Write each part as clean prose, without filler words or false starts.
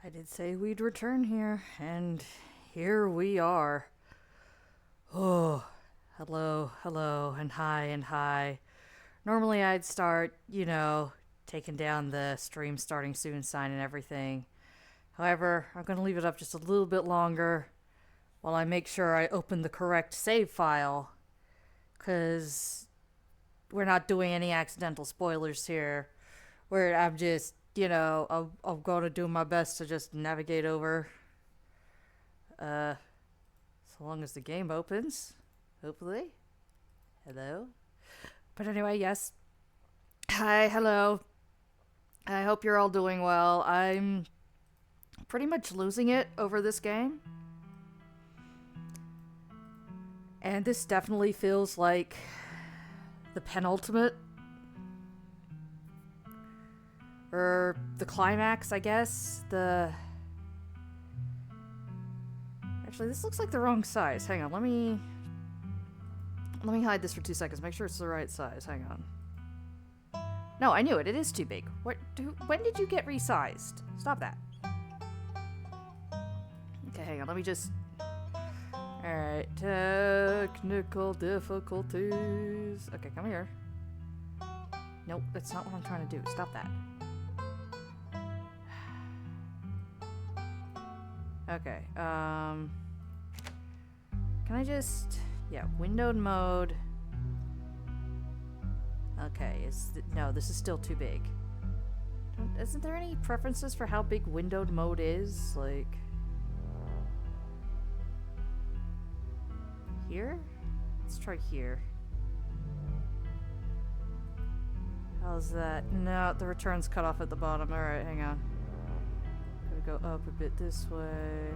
I did say we'd return here, and here we are. Oh, hello, and hi. Normally I'd start, taking down the stream starting soon sign and everything. However, I'm going to leave it up just a little bit longer while I make sure I open the correct save file, because we're not doing any accidental spoilers here. Where I'm just, I'm going to do my best to just navigate over. So long as the game opens, hopefully. Hello? But anyway, yes. Hi, hello. I hope you're all doing well. I'm pretty much losing it over this game. And this definitely feels like the penultimate. Or the climax, I guess. Actually, this looks like the wrong size. Hang on, let me hide this for 2 seconds. Make sure it's the right size. Hang on. No, I knew it. It is too big. When did you get resized? Stop that. Okay, hang on. Let me just... Alright. Technical difficulties. Okay, come here. Nope, that's not what I'm trying to do. Stop that. Okay, can I just... Yeah, windowed mode. Okay, no, this is still too big. Isn't there any preferences for how big windowed mode is? Like... Here? Let's try here. How's that? No, the return's cut off at the bottom. Alright, hang on. Gotta go up a bit this way.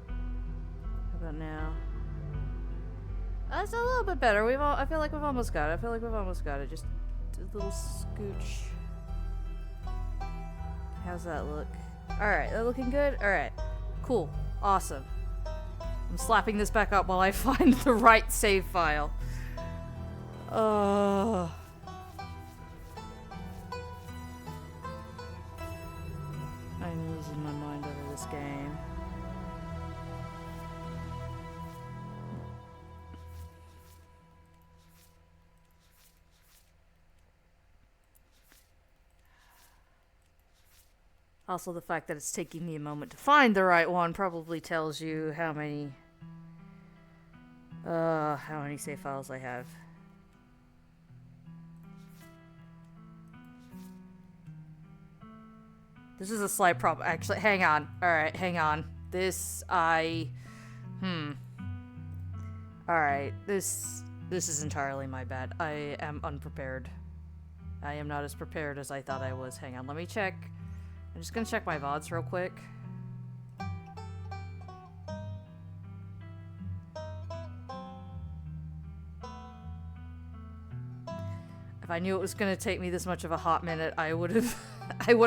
How about now? That's a little bit better. I feel like we've almost got it. Just a little scooch. How's that look? Alright, that looking good? Alright. Cool. Awesome. I'm slapping this back up while I find the right save file. I'm losing my mind over this game. Also, the fact that it's taking me a moment to find the right one probably tells you how many save files I have. This is a slight problem. Actually, hang on. Alright, hang on. Alright, this is entirely my bad. I am unprepared. I am not as prepared as I thought I was. Hang on, let me check. I'm just gonna check my Vods real quick. If I knew it was gonna take me this much of a hot minute, I would have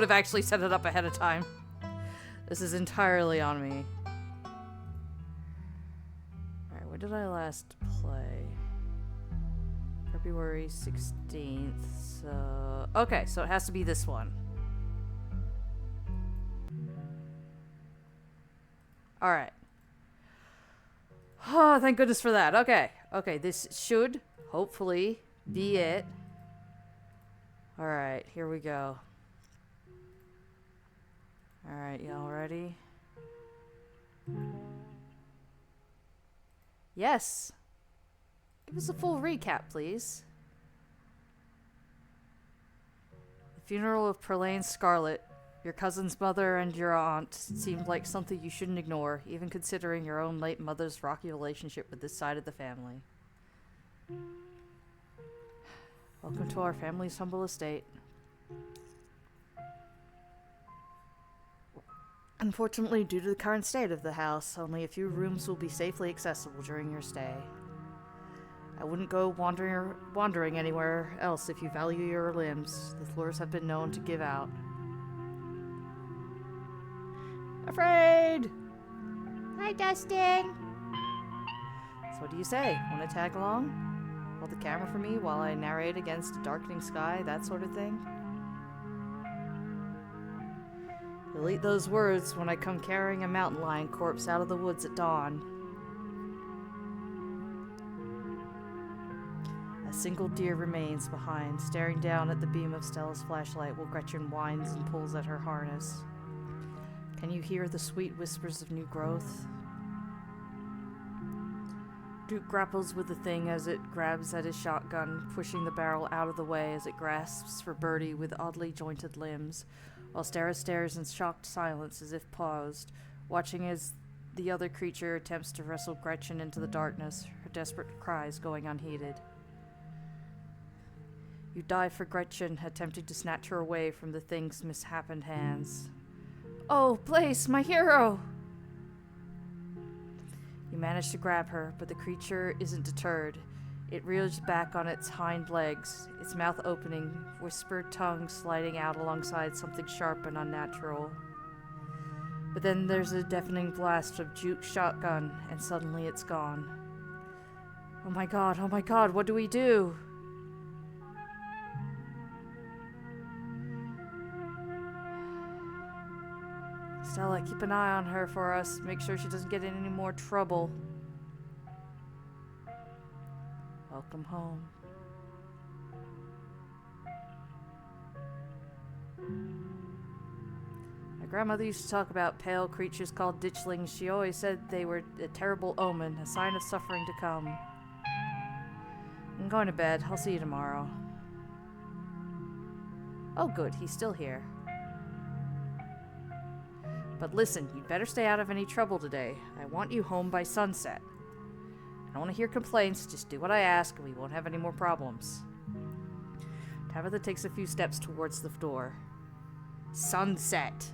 actually set it up ahead of time. This is entirely on me. Alright, when did I last play? February 16th. So... Okay, so it has to be this one. Alright. Oh, thank goodness for that. Okay. Okay, this should, hopefully, be it. Alright, here we go. Alright, y'all ready? Yes! Give us a full recap, please. The funeral of Perlane Scarlet, your cousin's mother and your aunt, seemed like something you shouldn't ignore, even considering your own late mother's rocky relationship with this side of the family. Welcome to our family's humble estate. Unfortunately, due to the current state of the house, only a few rooms will be safely accessible during your stay. I wouldn't go wandering anywhere else if you value your limbs. The floors have been known to give out. Afraid! Hi, Dustin! So what do you say? Want to tag along? Hold the camera for me while I narrate against a darkening sky, that sort of thing? You'll eat those words when I come carrying a mountain lion corpse out of the woods at dawn. A single deer remains behind, staring down at the beam of Stella's flashlight while Gretchen whines and pulls at her harness. Can you hear the sweet whispers of new growth? Duke grapples with the thing as it grabs at his shotgun, pushing the barrel out of the way as it grasps for Birdie with oddly jointed limbs, while Stara stares in shocked silence as if paused, watching as the other creature attempts to wrestle Gretchen into the darkness, her desperate cries going unheeded. You dive for Gretchen, attempting to snatch her away from the thing's mishappened hands. Oh, Blaze, my hero! You manage to grab her, but the creature isn't deterred. It rears back on its hind legs, its mouth opening, whispered tongue sliding out alongside something sharp and unnatural. But then there's a deafening blast of Duke's shotgun, and suddenly it's gone. Oh my god, what do we do? Stella, keep an eye on her for us. Make sure she doesn't get in any more trouble. Welcome home. My grandmother used to talk about pale creatures called ditchlings. She always said they were a terrible omen, a sign of suffering to come. I'm going to bed. I'll see you tomorrow. Oh good, he's still here. But listen, you'd better stay out of any trouble today. I want you home by sunset. I don't want to hear complaints, just do what I ask and we won't have any more problems. Tabitha takes a few steps towards the door. Sunset.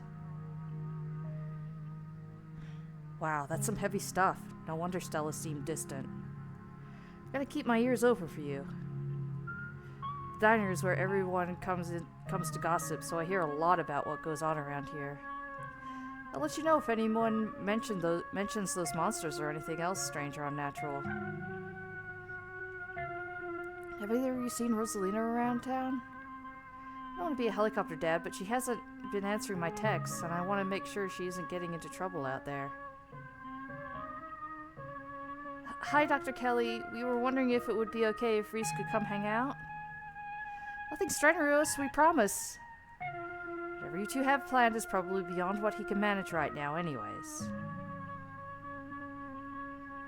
Wow, that's some heavy stuff. No wonder Stella seemed distant. I've got to keep my ears open for you. The diner is where everyone comes to gossip, so I hear a lot about what goes on around here. I'll let you know if anyone mentions those monsters or anything else strange or unnatural. Have either of you seen Rosalina around town? I don't want to be a helicopter dad, but she hasn't been answering my texts, and I want to make sure she isn't getting into trouble out there. Hi, Dr. Kelly. We were wondering if it would be okay if Reese could come hang out? Nothing strenuous, we promise. Whatever you two have planned is probably beyond what he can manage right now anyways.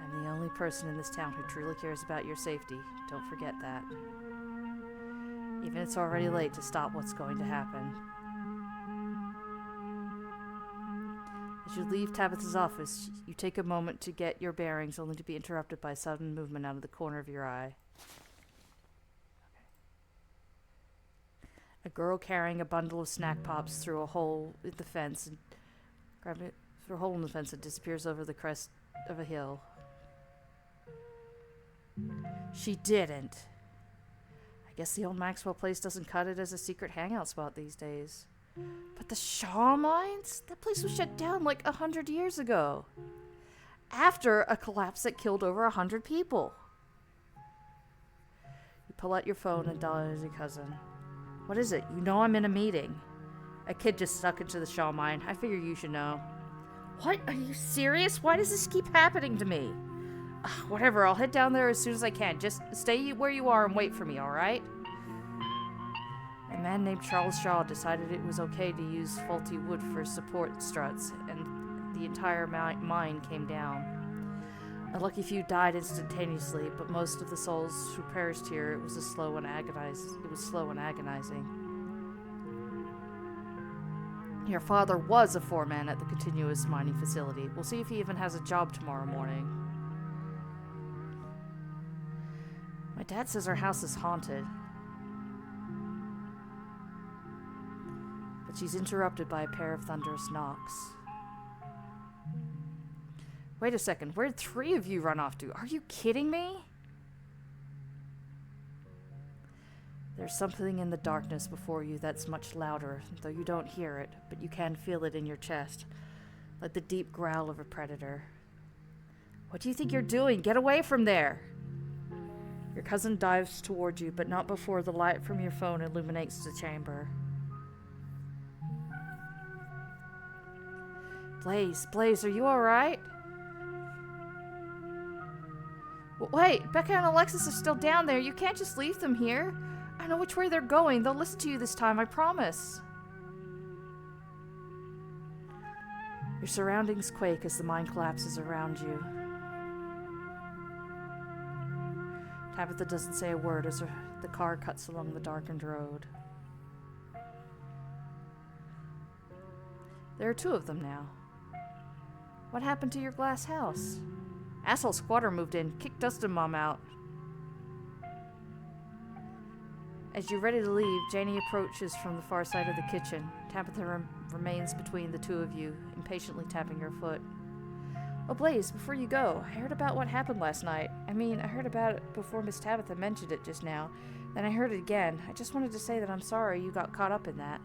I'm the only person in this town who truly cares about your safety. Don't forget that. Even if it's already late to stop what's going to happen. As you leave Tabitha's office, you take a moment to get your bearings, only to be interrupted by a sudden movement out of the corner of your eye. A girl carrying a bundle of snack pops through a hole in the fence and disappears over the crest of a hill. She didn't. I guess the old Maxwell place doesn't cut it as a secret hangout spot these days. But the Shaw Mines? That place was shut down like 100 years ago. After a collapse that killed over 100 people. You pull out your phone and dial your cousin. What is it? You know I'm in a meeting. A kid just stuck into the Shaw Mine. I figure you should know. What? Are you serious? Why does this keep happening to me? Whatever, I'll head down there as soon as I can. Just stay where you are and wait for me, alright? A man named Charles Shaw decided it was okay to use faulty wood for support struts, and the entire mine came down. A lucky few died instantaneously, but most of the souls who perished here, it was slow and agonizing. Your father was a foreman at the continuous mining facility. We'll see if he even has a job tomorrow morning. My dad says our house is haunted. But she's interrupted by a pair of thunderous knocks. Wait a second, where'd 3 of you run off to? Are you kidding me? There's something in the darkness before you that's much louder, though you don't hear it, but you can feel it in your chest, like the deep growl of a predator. What do you think you're doing? Get away from there! Your cousin dives toward you, but not before the light from your phone illuminates the chamber. Blaze, are you alright? Wait, Becca and Alexis are still down there. You can't just leave them here. I know which way they're going. They'll listen to you this time, I promise. Your surroundings quake as the mine collapses around you. Tabitha doesn't say a word as the car cuts along the darkened road. There are two of them now. What happened to your glass house? Asshole squatter moved in, kicked Dustin Mom out. As you're ready to leave, Janie approaches from the far side of the kitchen. Tabitha remains between the two of you, impatiently tapping her foot. Oh, Blaze, before you go, I heard about what happened last night. I heard about it before Miss Tabitha mentioned it just now. Then I heard it again. I just wanted to say that I'm sorry you got caught up in that.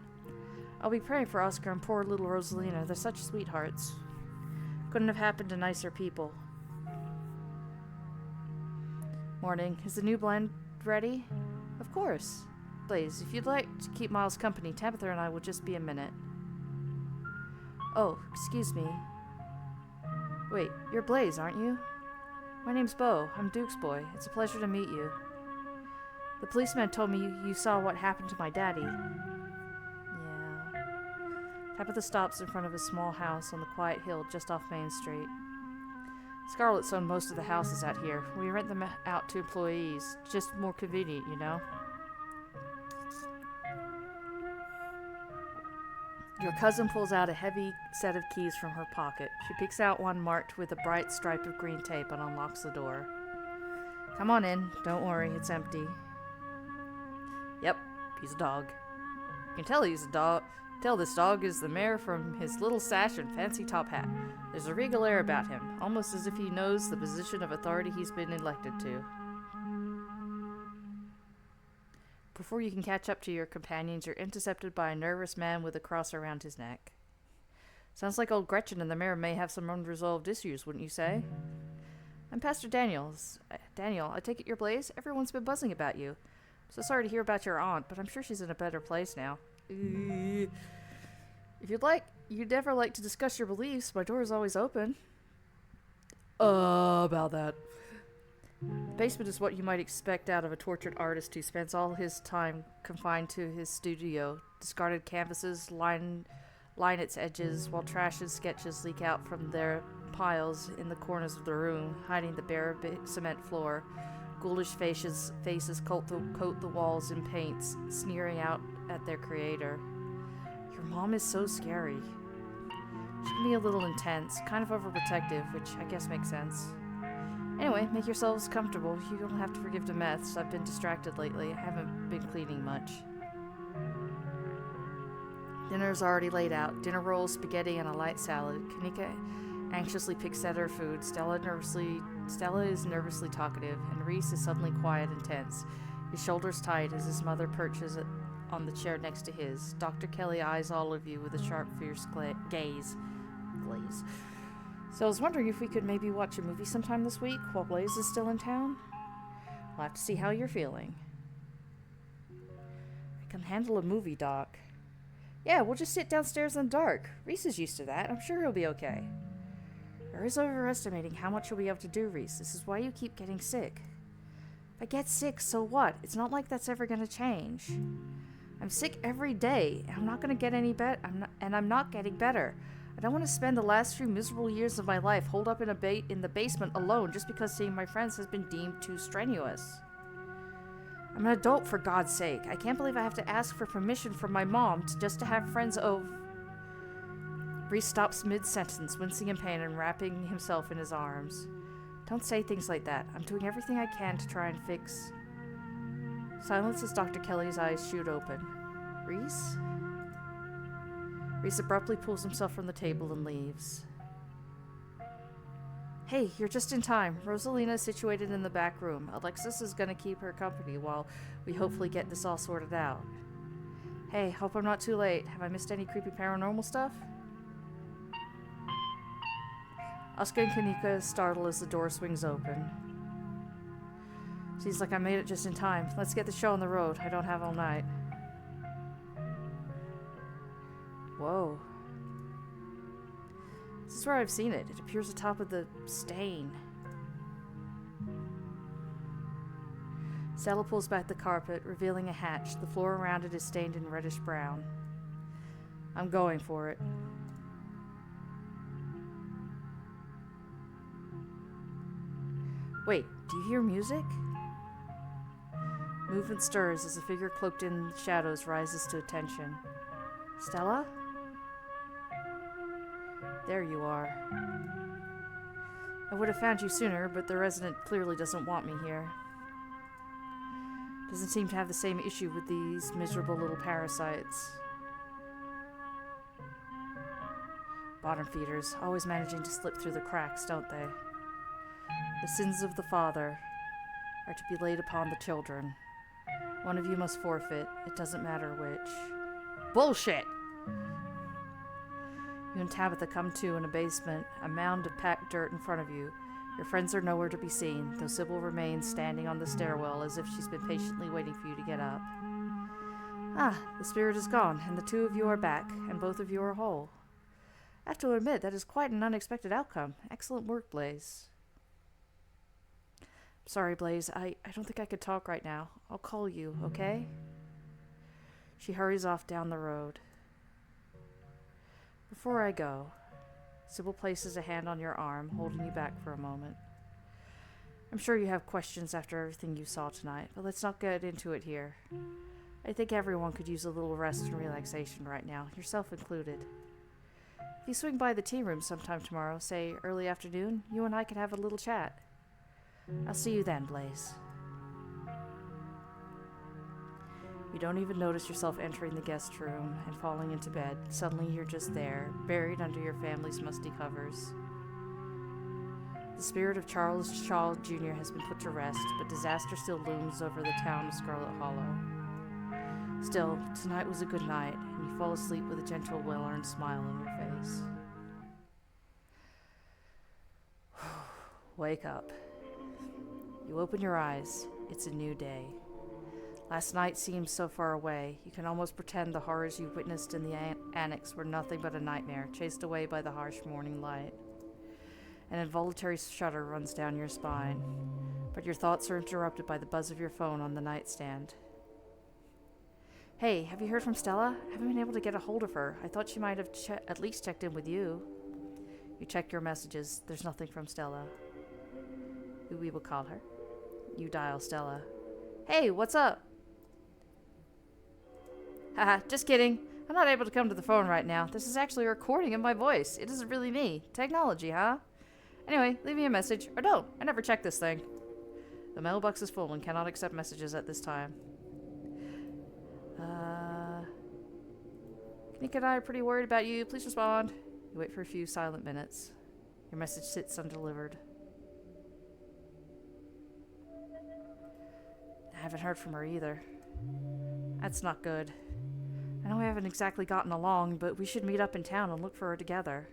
I'll be praying for Oscar and poor little Rosalina. They're such sweethearts. Couldn't have happened to nicer people. Morning. Is the new blend ready? Of course. Blaze, if you'd like to keep Miles company, Tabitha and I will just be a minute. Oh, excuse me. Wait, you're Blaze, aren't you? My name's Beau. I'm Duke's boy. It's a pleasure to meet you. The policeman told me you saw what happened to my daddy. Yeah. Tabitha stops in front of a small house on the quiet hill just off Main Street. Scarlett's own most of the houses out here. We rent them out to employees. Just more convenient, you know? Your cousin pulls out a heavy set of keys from her pocket. She picks out one marked with a bright stripe of green tape and unlocks the door. Come on in. Don't worry, it's empty. Yep, he's a dog. You can tell he's a dog. Tell this dog is the mayor from his little sash and fancy top hat. There's a regal air about him, almost as if he knows the position of authority he's been elected to. Before you can catch up to your companions, you're intercepted by a nervous man with a cross around his neck. Sounds like old Gretchen and the mayor may have some unresolved issues, wouldn't you say? I'm Pastor Daniels. Daniel, I take it you're Blaze? Everyone's been buzzing about you. So sorry to hear about your aunt, but I'm sure she's in a better place now. If you'd ever like to discuss your beliefs, my door is always open. About that. The basement is what you might expect out of a tortured artist who spends all his time confined to his studio. Discarded canvases line its edges, while trash and sketches leak out from their piles in the corners of the room, hiding the bare cement floor. Ghoulish faces coat the walls in paints, sneering out at their creator. Your mom is so scary. She can be a little intense, kind of overprotective, which I guess makes sense. Anyway, make yourselves comfortable. You don't have to forgive the mess. I've been distracted lately. I haven't been cleaning much. Dinner's already laid out. Dinner rolls, spaghetti, and a light salad. Kanika anxiously picks at her food. Stella is nervously talkative, and Reese is suddenly quiet and tense. His shoulders tight as his mother perches on the chair next to his. Dr. Kelly eyes all of you with a sharp, fierce gaze. Glaze. So I was wondering if we could maybe watch a movie sometime this week while Blaze is still in town? We'll have to see how you're feeling. I can handle a movie, Doc. Yeah, we'll just sit downstairs in the dark. Reese is used to that. I'm sure he'll be okay. You're always overestimating how much you'll be able to do, Reese. This is why you keep getting sick. If I get sick, so what? It's not like that's ever going to change. I'm sick every day, and I'm not going to get any better. I'm not getting better. I don't want to spend the last few miserable years of my life holed up in the basement alone just because seeing my friends has been deemed too strenuous. I'm an adult, for God's sake. I can't believe I have to ask for permission from my mom just to have friends over. Reese stops mid-sentence, wincing in pain and wrapping himself in his arms. Don't say things like that. I'm doing everything I can to try and fix. Silence as Dr. Kelly's eyes shoot open. Reese? Reese abruptly pulls himself from the table and leaves. Hey, you're just in time. Rosalina is situated in the back room. Alexis is going to keep her company while we hopefully get this all sorted out. Hey, hope I'm not too late. Have I missed any creepy paranormal stuff? Oscar and Kanika startle as the door swings open. Seems like I made it just in time. Let's get the show on the road. I don't have all night. Whoa. This is where I've seen it. It appears atop of the stain. Stella pulls back the carpet, revealing a hatch. The floor around it is stained in reddish brown. I'm going for it. Wait, do you hear music? Movement stirs as a figure cloaked in shadows rises to attention. Stella? There you are. I would have found you sooner, but the resident clearly doesn't want me here. Doesn't seem to have the same issue with these miserable little parasites. Bottom feeders, always managing to slip through the cracks, don't they? The sins of the father are to be laid upon the children. One of you must forfeit. It doesn't matter which. Bullshit! You and Tabitha come to in a basement, a mound of packed dirt in front of you. Your friends are nowhere to be seen, though Sybil remains standing on the stairwell as if she's been patiently waiting for you to get up. Ah, the spirit is gone, and the two of you are back, and both of you are whole. I have to admit, that is quite an unexpected outcome. Excellent work, Blaze. Sorry, Blaze, I don't think I could talk right now. I'll call you, okay? She hurries off down the road. Before I go, Sybil places a hand on your arm, holding you back for a moment. I'm sure you have questions after everything you saw tonight, but let's not get into it here. I think everyone could use a little rest and relaxation right now, yourself included. If you swing by the tea room sometime tomorrow, say early afternoon, you and I could have a little chat. I'll see you then, Blaze. You don't even notice yourself entering the guest room and falling into bed. Suddenly you're just there, buried under your family's musty covers. The spirit of Charles Shaw Jr. has been put to rest, but disaster still looms over the town of Scarlet Hollow. Still, tonight was a good night, and you fall asleep with a gentle, well-earned smile on your face. Wake up. You open your eyes. It's a new day. Last night seems so far away, you can almost pretend the horrors you witnessed in the annex were nothing but a nightmare, chased away by the harsh morning light. An involuntary shudder runs down your spine, but your thoughts are interrupted by the buzz of your phone on the nightstand. Hey, have you heard from Stella? I haven't been able to get a hold of her. I thought she might have at least checked in with you. You check your messages. There's nothing from Stella. Who we will call her. You dial Stella. Hey, what's up? Haha, just kidding. I'm not able to come to the phone right now. This is actually a recording of my voice. It isn't really me. Technology, huh? Anyway, leave me a message. Or don't. I never check this thing. The mailbox is full and cannot accept messages at this time. Nick and I are pretty worried about you. Please respond. You wait for a few silent minutes. Your message sits undelivered. I haven't heard from her either. That's not good. I know we haven't exactly gotten along, but we should meet up in town and look for her together.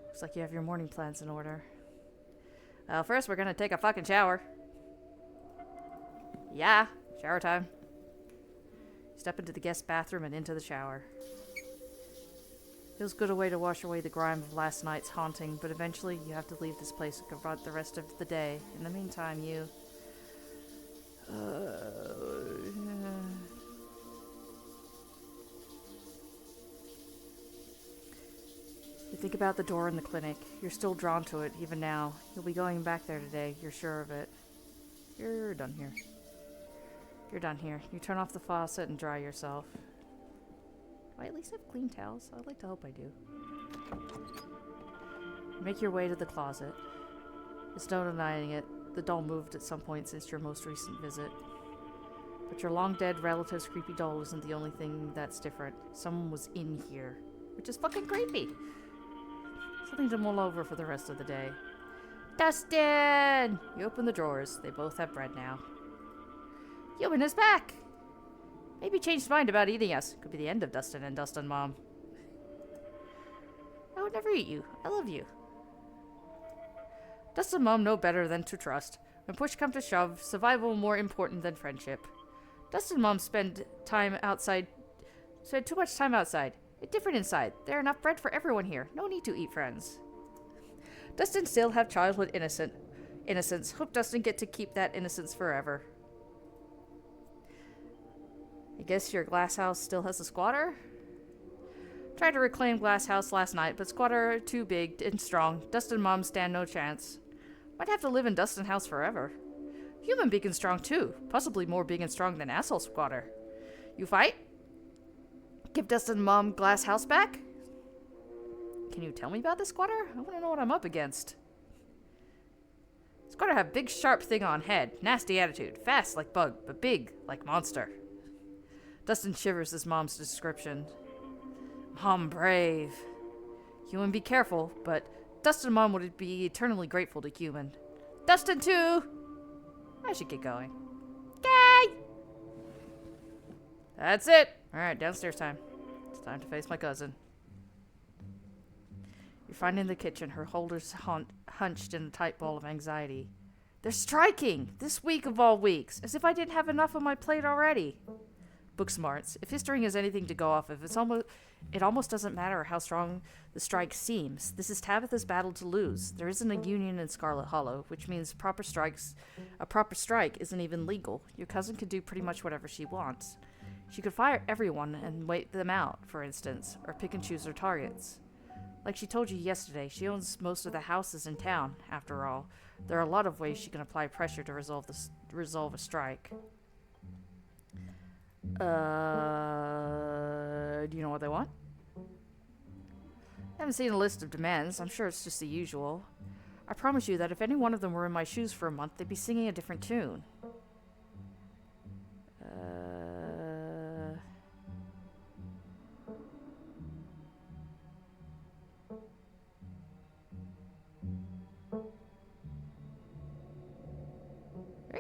Looks like you have your morning plans in order. Well, first we're gonna take a fucking shower. Yeah, shower time. Step into the guest bathroom and into the shower. Feels good a way to wash away the grime of last night's haunting, but eventually you have to leave this place and confront the rest of the day. In the meantime, you... You think about the door in the clinic. You're still drawn to it, even now. You'll be going back there today, you're sure of it. You're done here. You're done here. You turn off the faucet and dry yourself. Do I at least have clean towels? I'd like to hope I do. You make your way to the closet. There's no denying it. The doll moved at some point since your most recent visit. But your long-dead relative's creepy doll isn't the only thing that's different. Someone was in here. Which is fucking creepy. Something to mull over for the rest of the day. Dustin! You open the drawers. They both have bread now. Human is back! Maybe changed his mind about eating us. Could be the end of Dustin and Dustin, Mom. I would never eat you. I love you. Dustin Mom know better than to trust. When push comes to shove, survival more important than friendship. Dustin Mom spend too much time outside. It's different inside. There are enough bread for everyone here. No need to eat friends. Dustin still have childhood innocence. Hope Dustin get to keep that innocence forever. I guess your glass house still has a squatter? Tried to reclaim glass house last night, but squatter are too big and strong. Dustin mom stand no chance. Might have to live in Dustin house forever. Human big and strong too. Possibly more big and strong than asshole squatter. You fight? Give Dustin mom glass house back? Can you tell me about this squatter? I want to know what I'm up against. Squatter have big sharp thing on head. Nasty attitude. Fast like bug, but big like monster. Dustin shivers his mom's description. Mom brave. Human be careful, but Dustin mom would be eternally grateful to human. Dustin too! I should get going. Okay! That's it! Alright, downstairs time. It's time to face my cousin. You find in the kitchen her holders hunched in a tight ball of anxiety. They're striking! This week of all weeks! As if I didn't have enough on my plate already. Book smarts. If history has anything to go off of, it almost doesn't matter how strong the strike seems. This is Tabitha's battle to lose. There isn't a union in Scarlet Hollow, which means a proper strike isn't even legal. Your cousin can do pretty much whatever she wants. She could fire everyone and wait them out, for instance, or pick and choose her targets. Like she told you yesterday, she owns most of the houses in town, after all. There are a lot of ways she can apply pressure to resolve a strike. Do you know what they want? I haven't seen a list of demands. I'm sure it's just the usual. I promise you that if any one of them were in my shoes for a month, they'd be singing a different tune.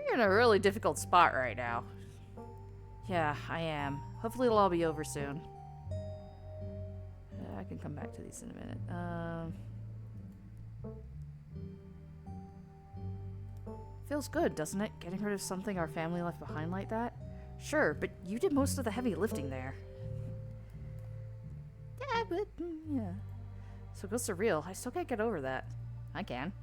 You're in a really difficult spot right now. Yeah, I am. Hopefully it'll all be over soon. I can come back to these in a minute. Feels good, doesn't it? Getting rid of something our family left behind like that? Sure, but you did most of the heavy lifting there. Yeah, but, yeah. So it goes surreal. I still can't get over that. I can.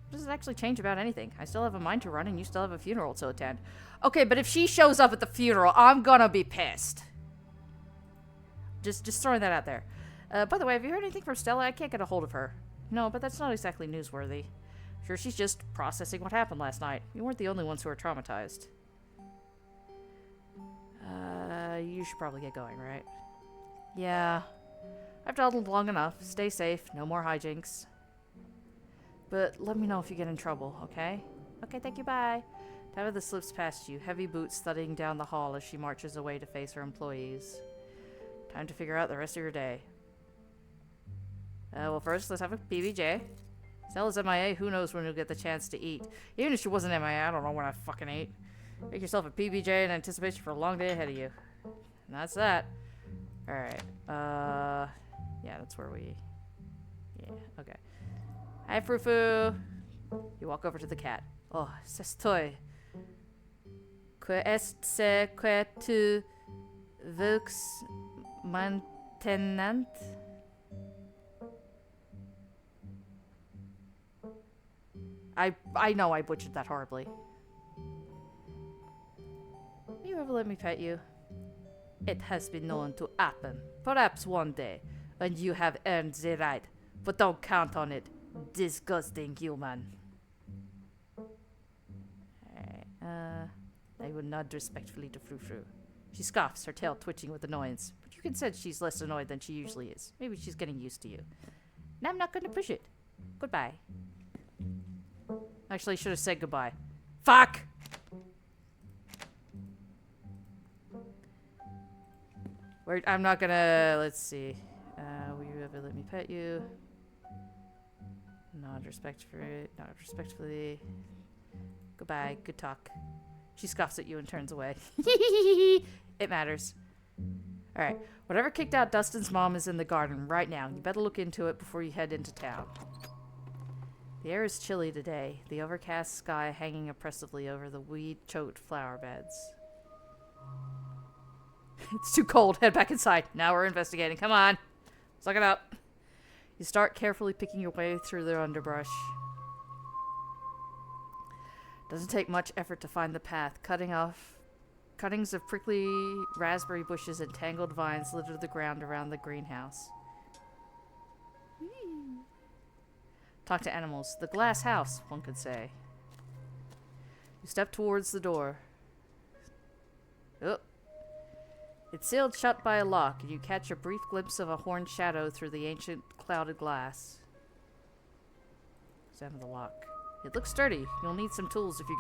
What does it actually change about anything? I still have a mind to run and you still have a funeral to attend. Okay, but if she shows up at the funeral, I'm gonna be pissed. Just throwing that out there. By the way, have you heard anything from Stella? I can't get a hold of her. No, but that's not exactly newsworthy. Sure, she's just processing what happened last night. You weren't the only ones who were traumatized. You should probably get going, right? Yeah. I've dawdled long enough. Stay safe. No more hijinks. But let me know if you get in trouble, okay? Okay, thank you, bye. Tabitha slips past you, heavy boots thudding down the hall as she marches away to face her employees. Time to figure out the rest of your day. Well, first, let's have a PBJ. Stella's MIA, who knows when you'll get the chance to eat. Even if she wasn't MIA, I don't know when I fucking ate. Make yourself a PBJ in anticipation for a long day ahead of you. And that's that. Alright, yeah, that's where we... Yeah, okay. Hi, Frou-Frou. You walk over to the cat. Oh, s'estoy. Que est-ce que tu veux maintenant? I know I butchered that horribly. Will you ever let me pet you? It has been known to happen. Perhaps one day, and you have earned the right. But don't count on it. Disgusting human. Alright, I will nod respectfully to Frou-Frou. She scoffs, her tail twitching with annoyance. But you can sense she's less annoyed than she usually is. Maybe she's getting used to you. And I'm not going to push it. Goodbye. Actually, I should have said goodbye. Fuck! I'm not gonna... Let's see. Will you ever let me pet you? Not respectfully. Goodbye. Good talk. She scoffs at you and turns away. It matters. Alright. Whatever kicked out Dustin's mom is in the garden right now. You better look into it before you head into town. The air is chilly today. The overcast sky hanging oppressively over the weed-choked flower beds. It's too cold. Head back inside. Now we're investigating. Come on. Suck it up. You start carefully picking your way through the underbrush. Doesn't take much effort to find the path. Cuttings of prickly raspberry bushes and tangled vines litter the ground around the greenhouse. Talk to animals. The glass house, one could say. You step towards the door. Oh. It's sealed shut by a lock, and you catch a brief glimpse of a horned shadow through the ancient clouded glass. Sound of the lock. It looks sturdy. You'll need some tools if you're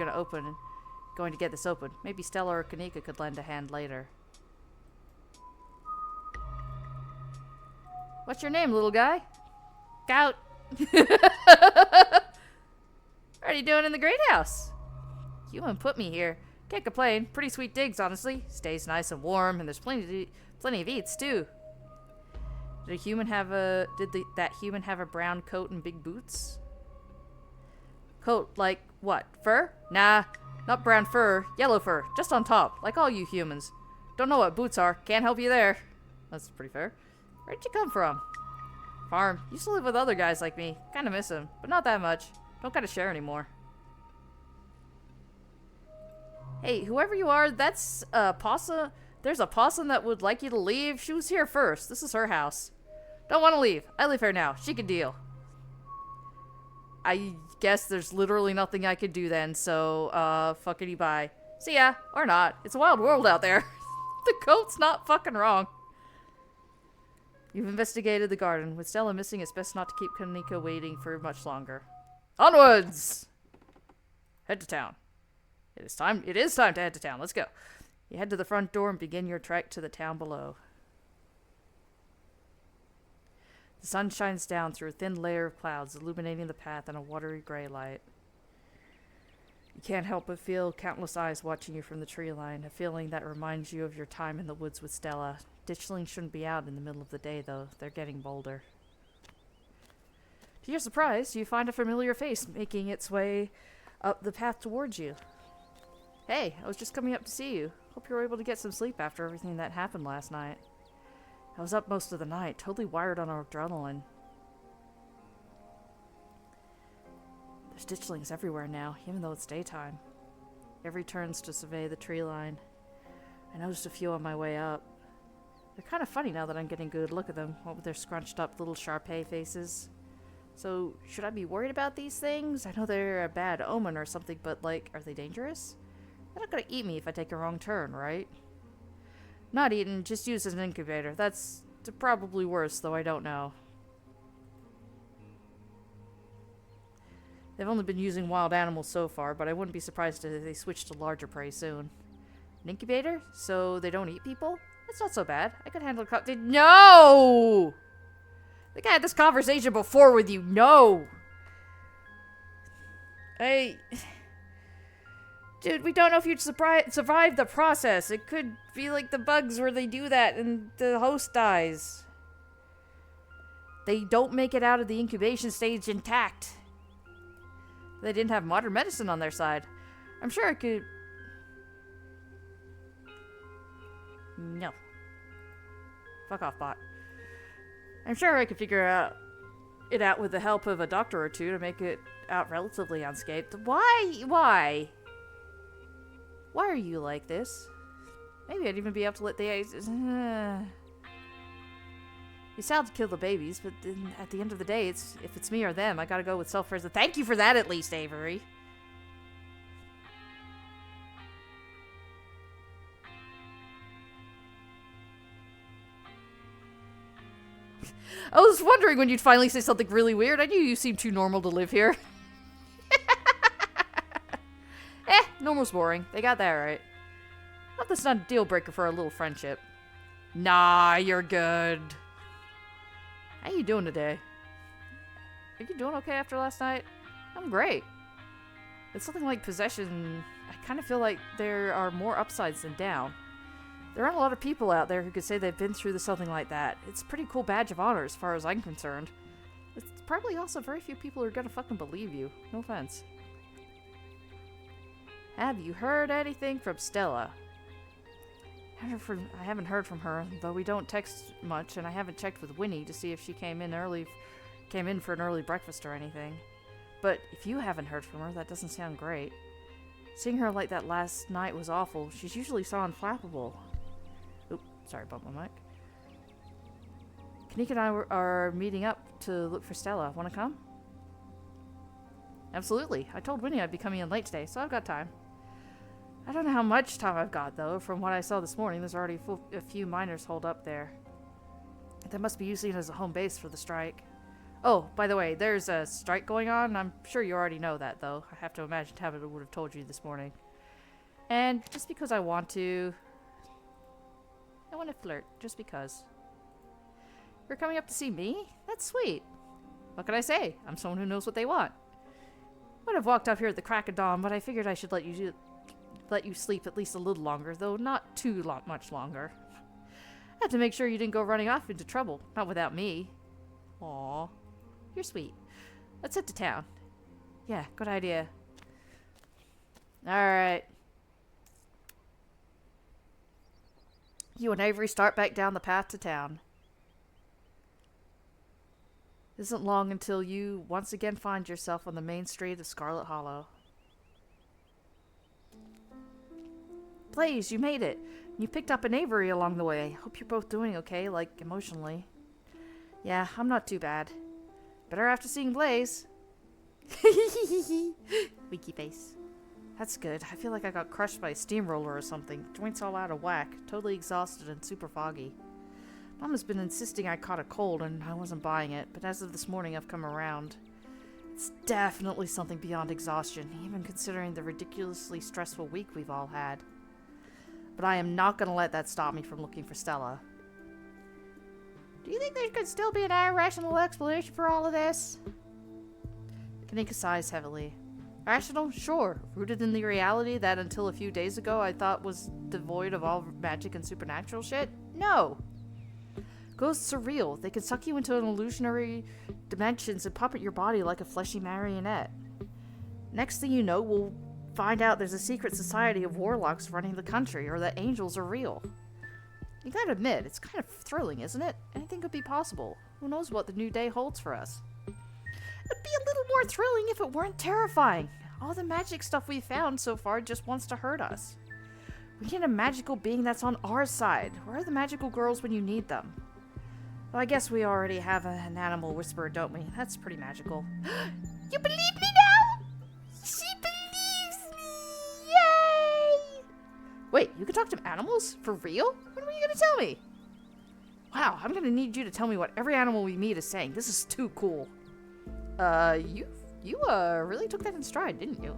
going to get this open. Maybe Stella or Kanika could lend a hand later. What's your name, little guy? Gout. What are you doing in the greenhouse? Human put me here. Can't complain. Pretty sweet digs, honestly. Stays nice and warm, and there's plenty of eats too. Did that human have a brown coat and big boots? Coat like what? Fur? Nah, not brown fur. Yellow fur, just on top, like all you humans. Don't know what boots are. Can't help you there. That's pretty fair. Where'd you come from? Farm. Used to live with other guys like me. Kinda miss them, but not that much. Don't gotta share anymore. Hey, whoever you are, that's a possum. There's a possum that would like you to leave. She was here first. This is her house. Don't want to leave. I live here now. She can deal. I guess there's literally nothing I could do then, so, fuckity bye. See ya. Or not. It's a wild world out there. The coat's not fucking wrong. You've investigated the garden. With Stella missing, it's best not to keep Kanika waiting for much longer. Onwards! Head to town. It is time to head to town. Let's go. You head to the front door and begin your trek to the town below. The sun shines down through a thin layer of clouds, illuminating the path in a watery gray light. You can't help but feel countless eyes watching you from the tree line, a feeling that reminds you of your time in the woods with Stella. Ditchlings shouldn't be out in the middle of the day, though. They're getting bolder. To your surprise, you find a familiar face making its way up the path towards you. Hey, I was just coming up to see you. Hope you were able to get some sleep after everything that happened last night. I was up most of the night, totally wired on adrenaline. There's ditchlings everywhere now, even though it's daytime. Every turns to survey the tree line. I noticed a few on my way up. They're kind of funny now that I'm getting a good look at them, what with their scrunched up little Shar-Pei faces. So, should I be worried about these things? I know they're a bad omen or something, but like, are they dangerous? They're not gonna eat me if I take a wrong turn, right? Not eaten, just used as an incubator. That's probably worse, though I don't know. They've only been using wild animals so far, but I wouldn't be surprised if they switch to larger prey soon. An incubator? So they don't eat people? That's not so bad. I could handle No! I think I had this conversation before with you. No! Dude, we don't know if you'd survive the process. It could be like the bugs where they do that and the host dies. They don't make it out of the incubation stage intact. They didn't have modern medicine on their side. I'm sure I could... No. Fuck off, bot. I'm sure I could figure it out with the help of a doctor or two to make it out relatively unscathed. Why? Why? Why are you like this? Maybe I'd even be able to let the eggs... It's sad to kill the babies, but then at the end of the day, if it's me or them, I gotta go with self-preservation. Thank you for that, at least, Avery. I was wondering when you'd finally say something really weird. I knew you seemed too normal to live here. Normal's boring. They got that right. Hope that's not a deal breaker for our little friendship. Nah, you're good. How you doing today? Are you doing okay after last night? I'm great. It's something like possession. I kind of feel like there are more upsides than down. There aren't a lot of people out there who could say they've been through something like that. It's a pretty cool badge of honor as far as I'm concerned. It's probably also very few people who are gonna fucking believe you. No offense. Have you heard anything from Stella? I haven't heard from her, though we don't text much, and I haven't checked with Winnie to see if she came in for an early breakfast or anything. But if you haven't heard from her, that doesn't sound great. Seeing her like that last night was awful. She's usually so unflappable. Oop, sorry about my mic. Kanika and I are meeting up to look for Stella. Want to come? Absolutely. I told Winnie I'd be coming in late today, so I've got time. I don't know how much time I've got, though. From what I saw this morning, there's already a few miners holed up there. That must be using it as a home base for the strike. Oh, by the way, there's a strike going on. I'm sure you already know that, though. I have to imagine Tabitha would have told you this morning. And just because I want to flirt, just because. You're coming up to see me? That's sweet. What can I say? I'm someone who knows what they want. Would have walked up here at the crack of dawn, but I figured I should let you sleep at least a little longer, though not too much longer. I had to make sure you didn't go running off into trouble, not without me. Aw, you're sweet. Let's head to town. Yeah, good idea. Alright. You and Avery start back down the path to town. It isn't long until you once again find yourself on the main street of Scarlet Hollow. Blaze, you made it. You picked up an Avery along the way. Hope you're both doing okay, like, emotionally. Yeah, I'm not too bad. Better after seeing Blaze. Winky face. That's good. I feel like I got crushed by a steamroller or something. Joints all out of whack. Totally exhausted and super foggy. Mom has been insisting I caught a cold and I wasn't buying it, but as of this morning I've come around. It's definitely something beyond exhaustion, even considering the ridiculously stressful week we've all had. But I am not going to let that stop me from looking for Stella. Do you think there could still be an irrational explanation for all of this? Kanika sighs heavily. Rational? Sure. Rooted in the reality that until a few days ago I thought was devoid of all magic and supernatural shit? No. Ghosts are real. They can suck you into an illusionary dimensions and puppet your body like a fleshy marionette. Next thing you know, we'll find out there's a secret society of warlocks running the country, or that angels are real. You gotta admit, it's kind of thrilling, isn't it? Anything could be possible. Who knows what the new day holds for us? It'd be a little more thrilling if it weren't terrifying. All the magic stuff we've found so far just wants to hurt us. We need a magical being that's on our side. Where are the magical girls when you need them? Well, I guess we already have an animal whisperer, don't we? That's pretty magical. You believe me now? She believes me! Yay! Wait, you can talk to animals? For real? When were you gonna tell me? Wow, I'm gonna need you to tell me what every animal we meet is saying. This is too cool. You really took that in stride, didn't you?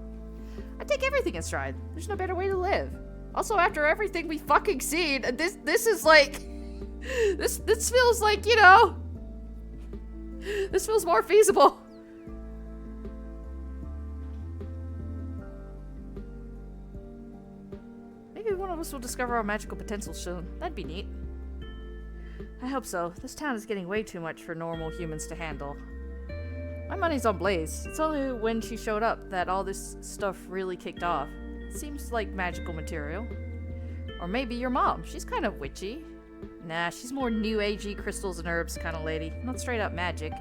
I take everything in stride. There's no better way to live. Also, after everything we fucking seen, this is like... This feels like, you know... This feels more feasible. Maybe one of us will discover our magical potential soon. That'd be neat. I hope so. This town is getting way too much for normal humans to handle. My money's on Blaze. It's only when she showed up that all this stuff really kicked off. It seems like magical material. Or maybe your mom. She's kind of witchy. Nah, she's more new agey crystals and herbs kind of lady. Not straight up magic.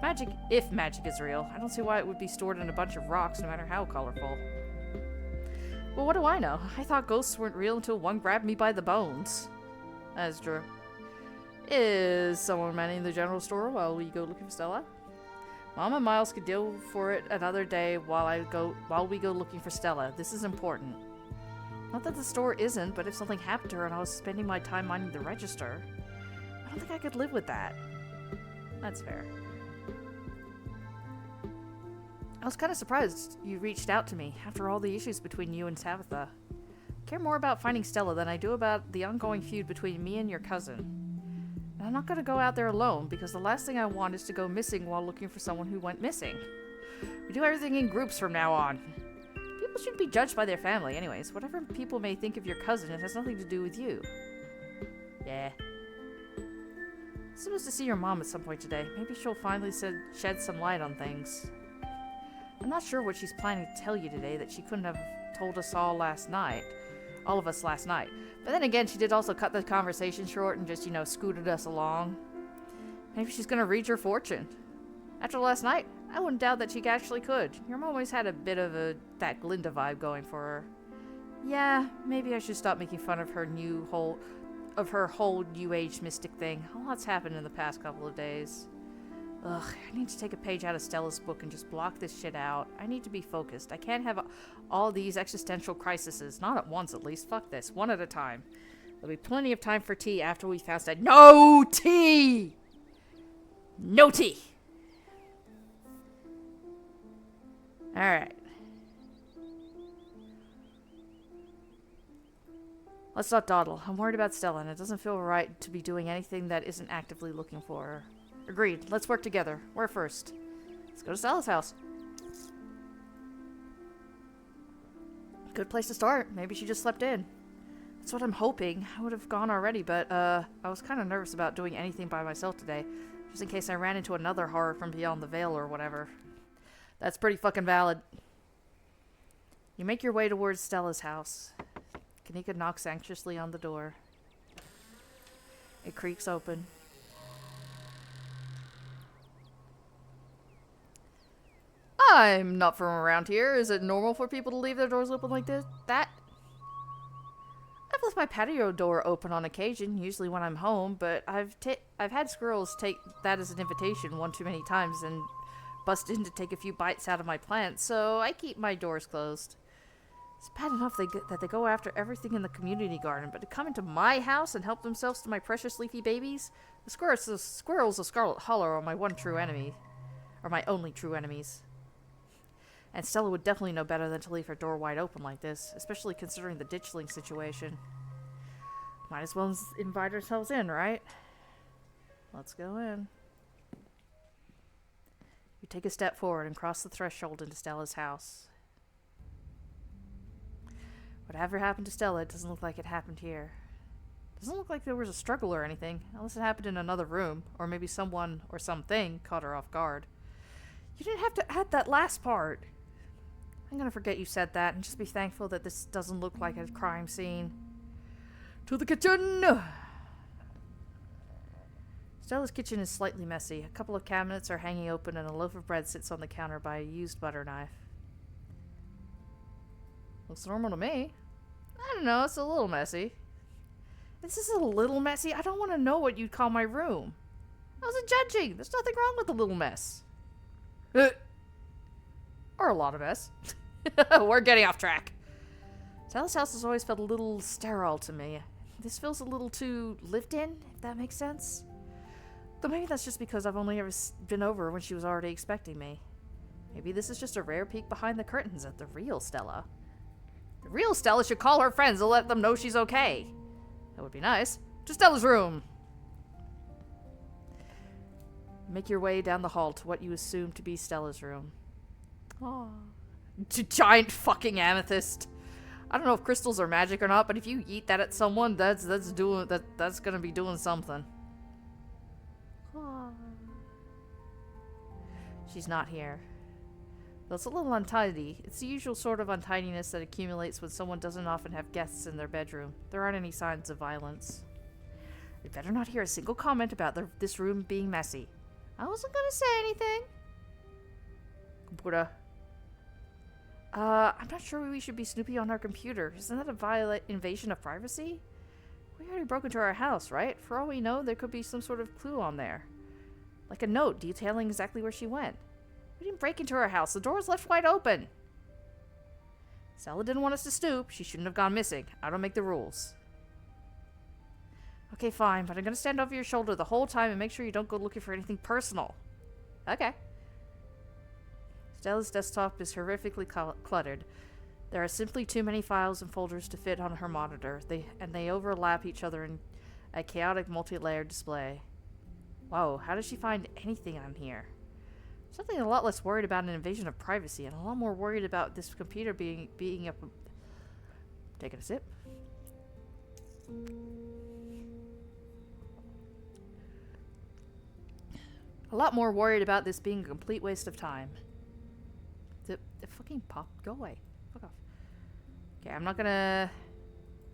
Magic, if magic is real. I don't see why it would be stored in a bunch of rocks, no matter how colorful. Well, what do I know? I thought ghosts weren't real until one grabbed me by the bones. That's true. Is someone manning the general store while we go looking for Stella? Mom and Miles could deal for it another day while we go looking for Stella. This is important. Not that the store isn't, but if something happened to her and I was spending my time minding the register, I don't think I could live with that. That's fair. I was kind of surprised you reached out to me after all the issues between you and Tabitha. I care more about finding Stella than I do about the ongoing feud between me and your cousin. And I'm not going to go out there alone, because the last thing I want is to go missing while looking for someone who went missing. We do everything in groups from now on. People shouldn't be judged by their family anyways. Whatever people may think of your cousin, it has nothing to do with you. Yeah. I'm supposed to see your mom at some point today. Maybe she'll finally shed some light on things. I'm not sure what she's planning to tell you today that she couldn't have told us all last night. all of us last night. But then again, she did also cut the conversation short and just, scooted us along. Maybe she's gonna read your fortune. After last night, I wouldn't doubt that she actually could. Your mom always had a bit of that Glinda vibe going for her. Yeah, maybe I should stop making fun of her whole New Age mystic thing. A lot's happened in the past couple of days. Ugh, I need to take a page out of Stella's book and just block this shit out. I need to be focused. I can't have all these existential crises. Not at once, at least. Fuck this. One at a time. There'll be plenty of time for tea after we fast out. No tea! No tea! Alright. Let's not dawdle. I'm worried about Stella, and it doesn't feel right to be doing anything that isn't actively looking for her. Agreed. Let's work together. Where first? Let's go to Stella's house. Good place to start. Maybe she just slept in. That's what I'm hoping. I would have gone already, but I was kind of nervous about doing anything by myself today. Just in case I ran into another horror from beyond the veil or whatever. That's pretty fucking valid. You make your way towards Stella's house. Kanika knocks anxiously on the door. It creaks open. I'm not from around here. Is it normal for people to leave their doors open like this? I've left my patio door open on occasion, usually when I'm home, but I've had squirrels take that as an invitation one too many times and bust in to take a few bites out of my plants, so I keep my doors closed. It's bad enough that they go after everything in the community garden, but to come into my house and help themselves to my precious leafy babies? The squirrels of Scarlet Hollow are my one true enemy. Or my only true enemies. And Stella would definitely know better than to leave her door wide open like this, especially considering the ditchling situation. Might as well invite ourselves in, right? Let's go in. You take a step forward and cross the threshold into Stella's house. Whatever happened to Stella, it doesn't look like it happened here. Doesn't look like there was a struggle or anything, unless it happened in another room, or maybe someone or something caught her off guard. You didn't have to add that last part. I'm gonna forget you said that and just be thankful that this doesn't look like a crime scene. To the kitchen! Stella's kitchen is slightly messy. A couple of cabinets are hanging open and a loaf of bread sits on the counter by a used butter knife. Looks normal to me. I don't know, it's a little messy. This is a little messy. I don't want to know what you'd call my room. I wasn't judging. There's nothing wrong with a little mess. Or a lot of mess. We're getting off track. Stella's house has always felt a little sterile to me. This feels a little too lived in, if that makes sense. Though maybe that's just because I've only ever been over when she was already expecting me. Maybe this is just a rare peek behind the curtains at the real Stella. The real Stella should call her friends to let them know she's okay. That would be nice. To Stella's room. Make your way down the hall to what you assume to be Stella's room. Aww. Giant fucking amethyst. I don't know if crystals are magic or not, but if you yeet that at someone, that's gonna be doing something. Aww. She's not here. Though it's a little untidy. It's the usual sort of untidiness that accumulates when someone doesn't often have guests in their bedroom. There aren't any signs of violence. We better not hear a single comment about this room being messy. I wasn't gonna say anything. Computer. I'm not sure we should be snoopy on our computer. Isn't that a violent invasion of privacy? We already broke into our house, right? For all we know, there could be some sort of clue on there. Like a note detailing exactly where she went. We didn't break into her house. The door was left wide open. Stella didn't want us to snoop. She shouldn't have gone missing. I don't make the rules. Okay, fine, but I'm gonna stand over your shoulder the whole time and make sure you don't go looking for anything personal. Okay. Stella's desktop is horrifically cluttered. There are simply too many files and folders to fit on her monitor. They overlap each other in a chaotic multi-layered display. Whoa, how does she find anything on here? Something a lot less worried about an invasion of privacy and a lot more worried about this computer being up. Taking a sip. A lot more worried about this being a complete waste of time. The fucking pop. Go away. Fuck off. Okay, I'm not gonna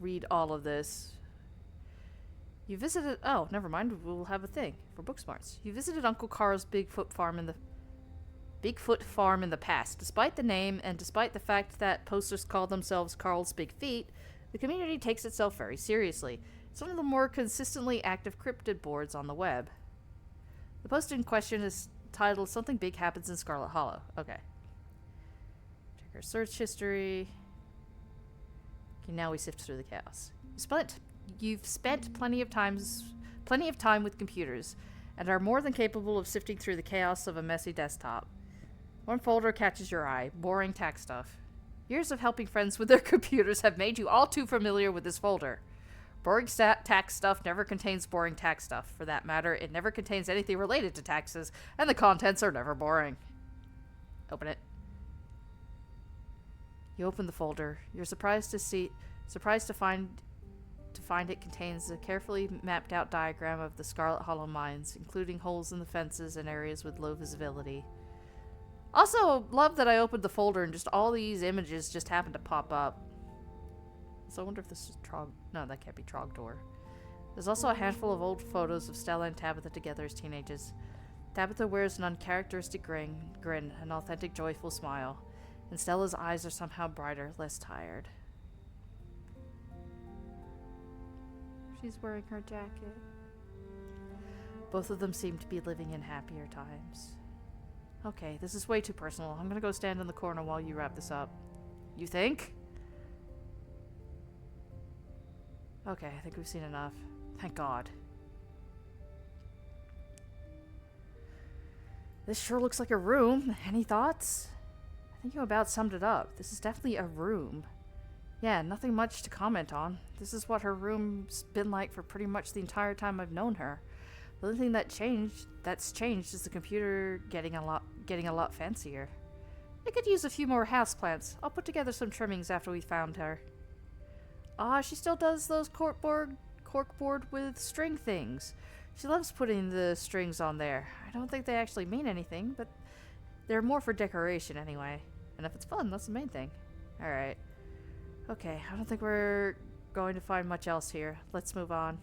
read all of this. You visited... Oh, never mind. We'll have a thing for book smarts. You visited Uncle Carl's Bigfoot farm in the past. Despite the name and despite the fact that posters call themselves Carl's Big Feet, the community takes itself very seriously. It's one of the more consistently active cryptid boards on the web. The post in question is titled Something Big Happens in Scarlet Hollow. Okay. Check our search history. Okay, now we sift through the chaos. You've spent plenty of time with computers, and are more than capable of sifting through the chaos of a messy desktop. One folder catches your eye: boring tax stuff. Years of helping friends with their computers have made you all too familiar with this folder. Boring tax stuff never contains boring tax stuff. For that matter, it never contains anything related to taxes, and the contents are never boring. Open it. You open the folder. You're surprised to find it contains a carefully mapped out diagram of the Scarlet Hollow mines, including holes in the fences and areas with low visibility. Also, love that I opened the folder and just all these images just happened to pop up. So I wonder if this is Trog... No, that can't be Trogdor. There's also a handful of old photos of Stella and Tabitha together as teenagers. Tabitha wears an uncharacteristic grin, an authentic joyful smile. And Stella's eyes are somehow brighter, less tired. She's wearing her jacket. Both of them seem to be living in happier times. Okay, this is way too personal. I'm gonna go stand in the corner while you wrap this up. You think? Okay, I think we've seen enough. Thank God. This sure looks like a room. Any thoughts? I think you about summed it up. This is definitely a room. Yeah, nothing much to comment on. This is what her room's been like for pretty much the entire time I've known her. The only thing that's changed is the computer getting a lot fancier. I could use a few more houseplants. I'll put together some trimmings after we found her. Ah, she still does those corkboard with string things. She loves putting the strings on there. I don't think they actually mean anything, but they're more for decoration anyway. And if it's fun, that's the main thing. Alright. Okay, I don't think we're going to find much else here. Let's move on.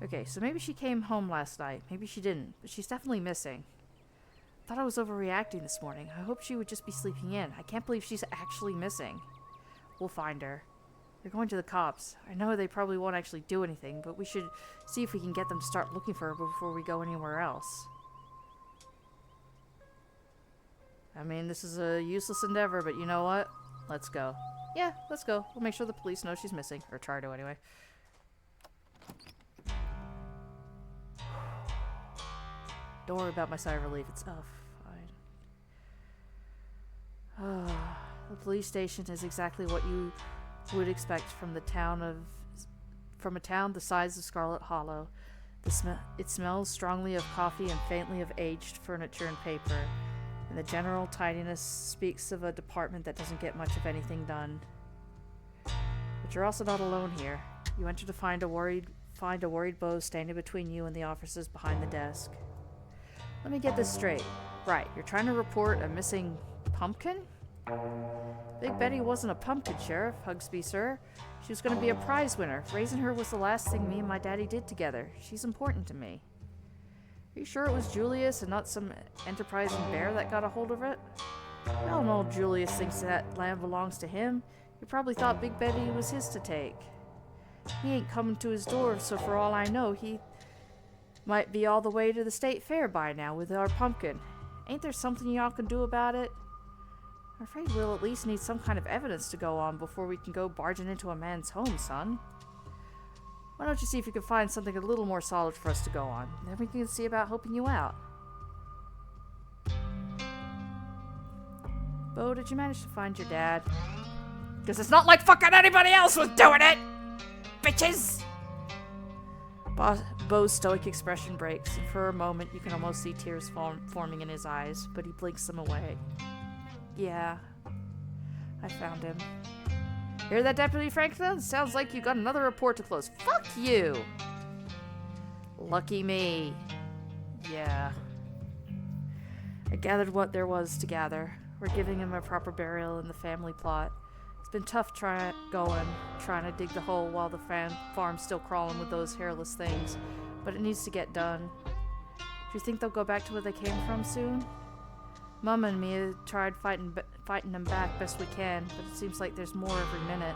Okay, so maybe she came home last night. Maybe she didn't, but she's definitely missing. Thought I was overreacting this morning. I hope she would just be sleeping in. I can't believe she's actually missing. We'll find her. They're going to the cops. I know they probably won't actually do anything, but we should see if we can get them to start looking for her before we go anywhere else. I mean, this is a useless endeavor, but you know what? Let's go. Yeah, let's go. We'll make sure the police know she's missing. Or try to, anyway. Don't worry about my sigh of relief. It's fine. The police station is exactly what you would expect from a town the size of Scarlet Hollow. It smells strongly of coffee and faintly of aged furniture and paper. And the general tidiness speaks of a department that doesn't get much of anything done. But you're also not alone here. You enter to find a worried Bo standing between you and the officers behind the desk. Let me get this straight. Right, you're trying to report a missing pumpkin? Big Betty wasn't a pumpkin, Sheriff, Hugsby, sir. She was going to be a prize winner. Raising her was the last thing me and my daddy did together. She's important to me. Are you sure it was Julius and not some enterprising bear that got a hold of it? I don't know, Julius thinks that land belongs to him. He probably thought Big Betty was his to take. He ain't coming to his door, so for all I know, he might be all the way to the state fair by now with our pumpkin. Ain't there something y'all can do about it? I'm afraid we'll at least need some kind of evidence to go on before we can go barging into a man's home, son. Why don't you see if you can find something a little more solid for us to go on? Then we can see about helping you out. Bo, did you manage to find your dad? Because it's not like fucking anybody else was doing it! Bitches! Bo's stoic expression breaks, and for a moment you can almost see tears forming in his eyes, but he blinks them away. Yeah, I found him. Hear that, Deputy Franklin? Sounds like you got another report to close. Fuck you! Lucky me. Yeah. I gathered what there was to gather. We're giving him a proper burial in the family plot. It's been tough trying to dig the hole while the farm's still crawling with those hairless things, but it needs to get done. Do you think they'll go back to where they came from soon? Mama and me tried fighting them back best we can, but it seems like there's more every minute.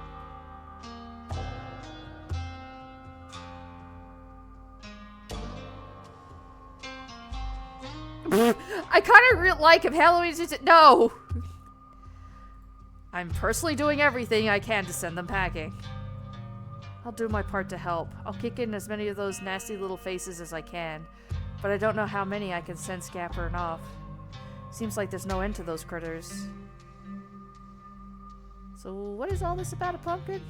I kind of like if Halloween's just... No! I'm personally doing everything I can to send them packing. I'll do my part to help. I'll kick in as many of those nasty little faces as I can, but I don't know how many I can send scampering off. Seems like there's no end to those critters. So what is all this about a pumpkin?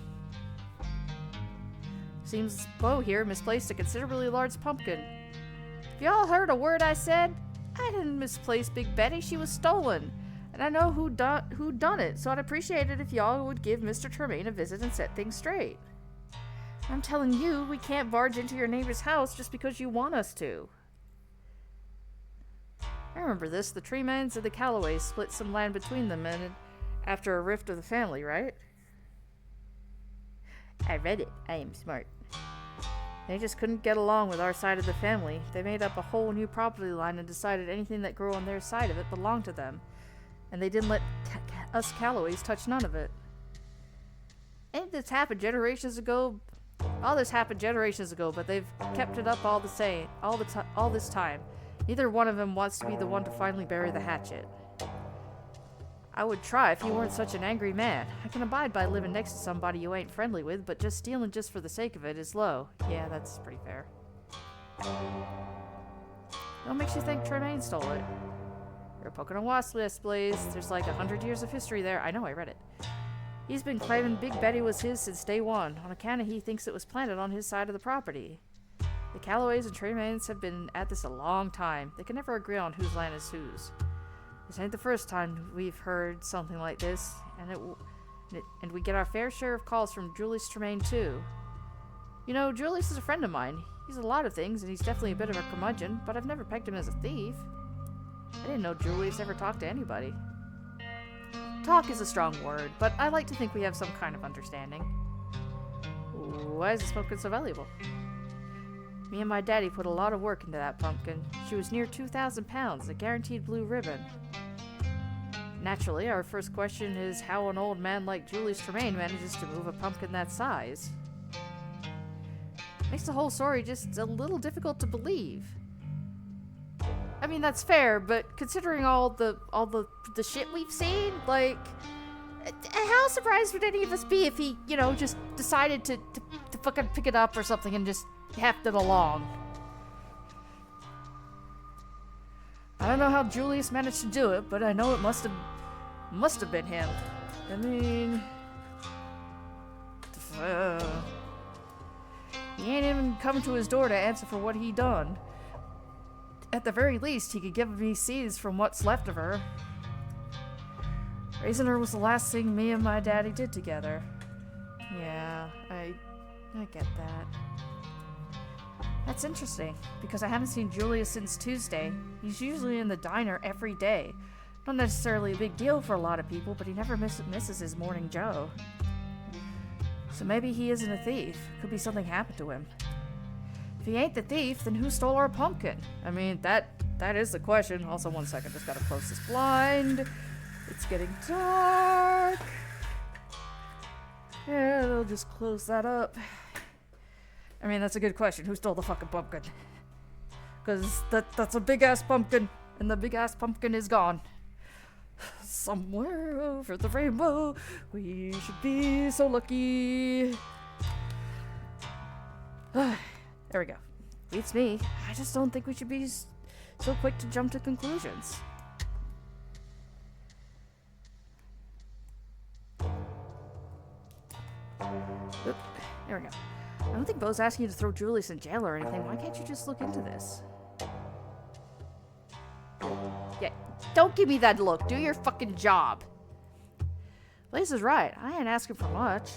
Seems Bo here misplaced a considerably large pumpkin. Have y'all heard a word I said? I didn't misplace Big Betty, she was stolen. And I know who done it, so I'd appreciate it if y'all would give Mr. Tremaine a visit and set things straight. I'm telling you, we can't barge into your neighbor's house just because you want us to. I remember this. The Tremaines and the Callaways split some land between them and after a rift of the family, right? I read it. I am smart. They just couldn't get along with our side of the family. They made up a whole new property line and decided anything that grew on their side of it belonged to them. And they didn't let us Callaways touch none of it. Ain't this happened generations ago? All this happened generations ago, but they've kept it up all this time. Neither one of them wants to be the one to finally bury the hatchet. I would try if you weren't such an angry man. I can abide by living next to somebody you ain't friendly with, but just stealing just for the sake of it is low. Yeah, that's pretty fair. What makes you think Tremaine stole it? You're poking a wasp nest, Blaze. There's like 100 years of history there. I know, I read it. He's been claiming Big Betty was his since day one, on account of he thinks it was planted on his side of the property. The Callaways and Tremaines have been at this a long time. They can never agree on whose land is whose. This ain't the first time we've heard something like this, and we get our fair share of calls from Julius Tremaine too. You know, Julius is a friend of mine. He's a lot of things, and he's definitely a bit of a curmudgeon, but I've never pegged him as a thief. I didn't know Julius ever talked to anybody. Talk is a strong word, but I like to think we have some kind of understanding. Why is this pumpkin so valuable? Me and my daddy put a lot of work into that pumpkin. She was near 2,000 pounds, a guaranteed blue ribbon. Naturally, our first question is how an old man like Julius Tremaine manages to move a pumpkin that size. Makes the whole story just a little difficult to believe. I mean, that's fair, but considering all the shit we've seen, like, how surprised would any of us be if he, you know, just decided to fucking pick it up or something and just heft it along? I don't know how Julius managed to do it, but I know it must have been him. I mean, he ain't even come to his door to answer for what he done. At the very least, he could give me seeds from what's left of her. Raising her was the last thing me and my daddy did together. Yeah, I get that. That's interesting, because I haven't seen Julius since Tuesday. He's usually in the diner every day. Not necessarily a big deal for a lot of people, but he never misses his morning Joe. So maybe he isn't a thief. Could be something happened to him. If he ain't the thief, then who stole our pumpkin? I mean, that is the question. Also, one second, just gotta close this blind. It's getting dark. Yeah, I'll just close that up. I mean, that's a good question. Who stole the fucking pumpkin? Because that's a big-ass pumpkin, and the big-ass pumpkin is gone. Somewhere over the rainbow, we should be so lucky. There we go. Beats me. I just don't think we should be so quick to jump to conclusions. Oop, there we go. I don't think Bo's asking you to throw Julius in jail or anything. Why can't you just look into this? Yeah, don't give me that look. Do your fucking job. Blaze is right. I ain't asking for much.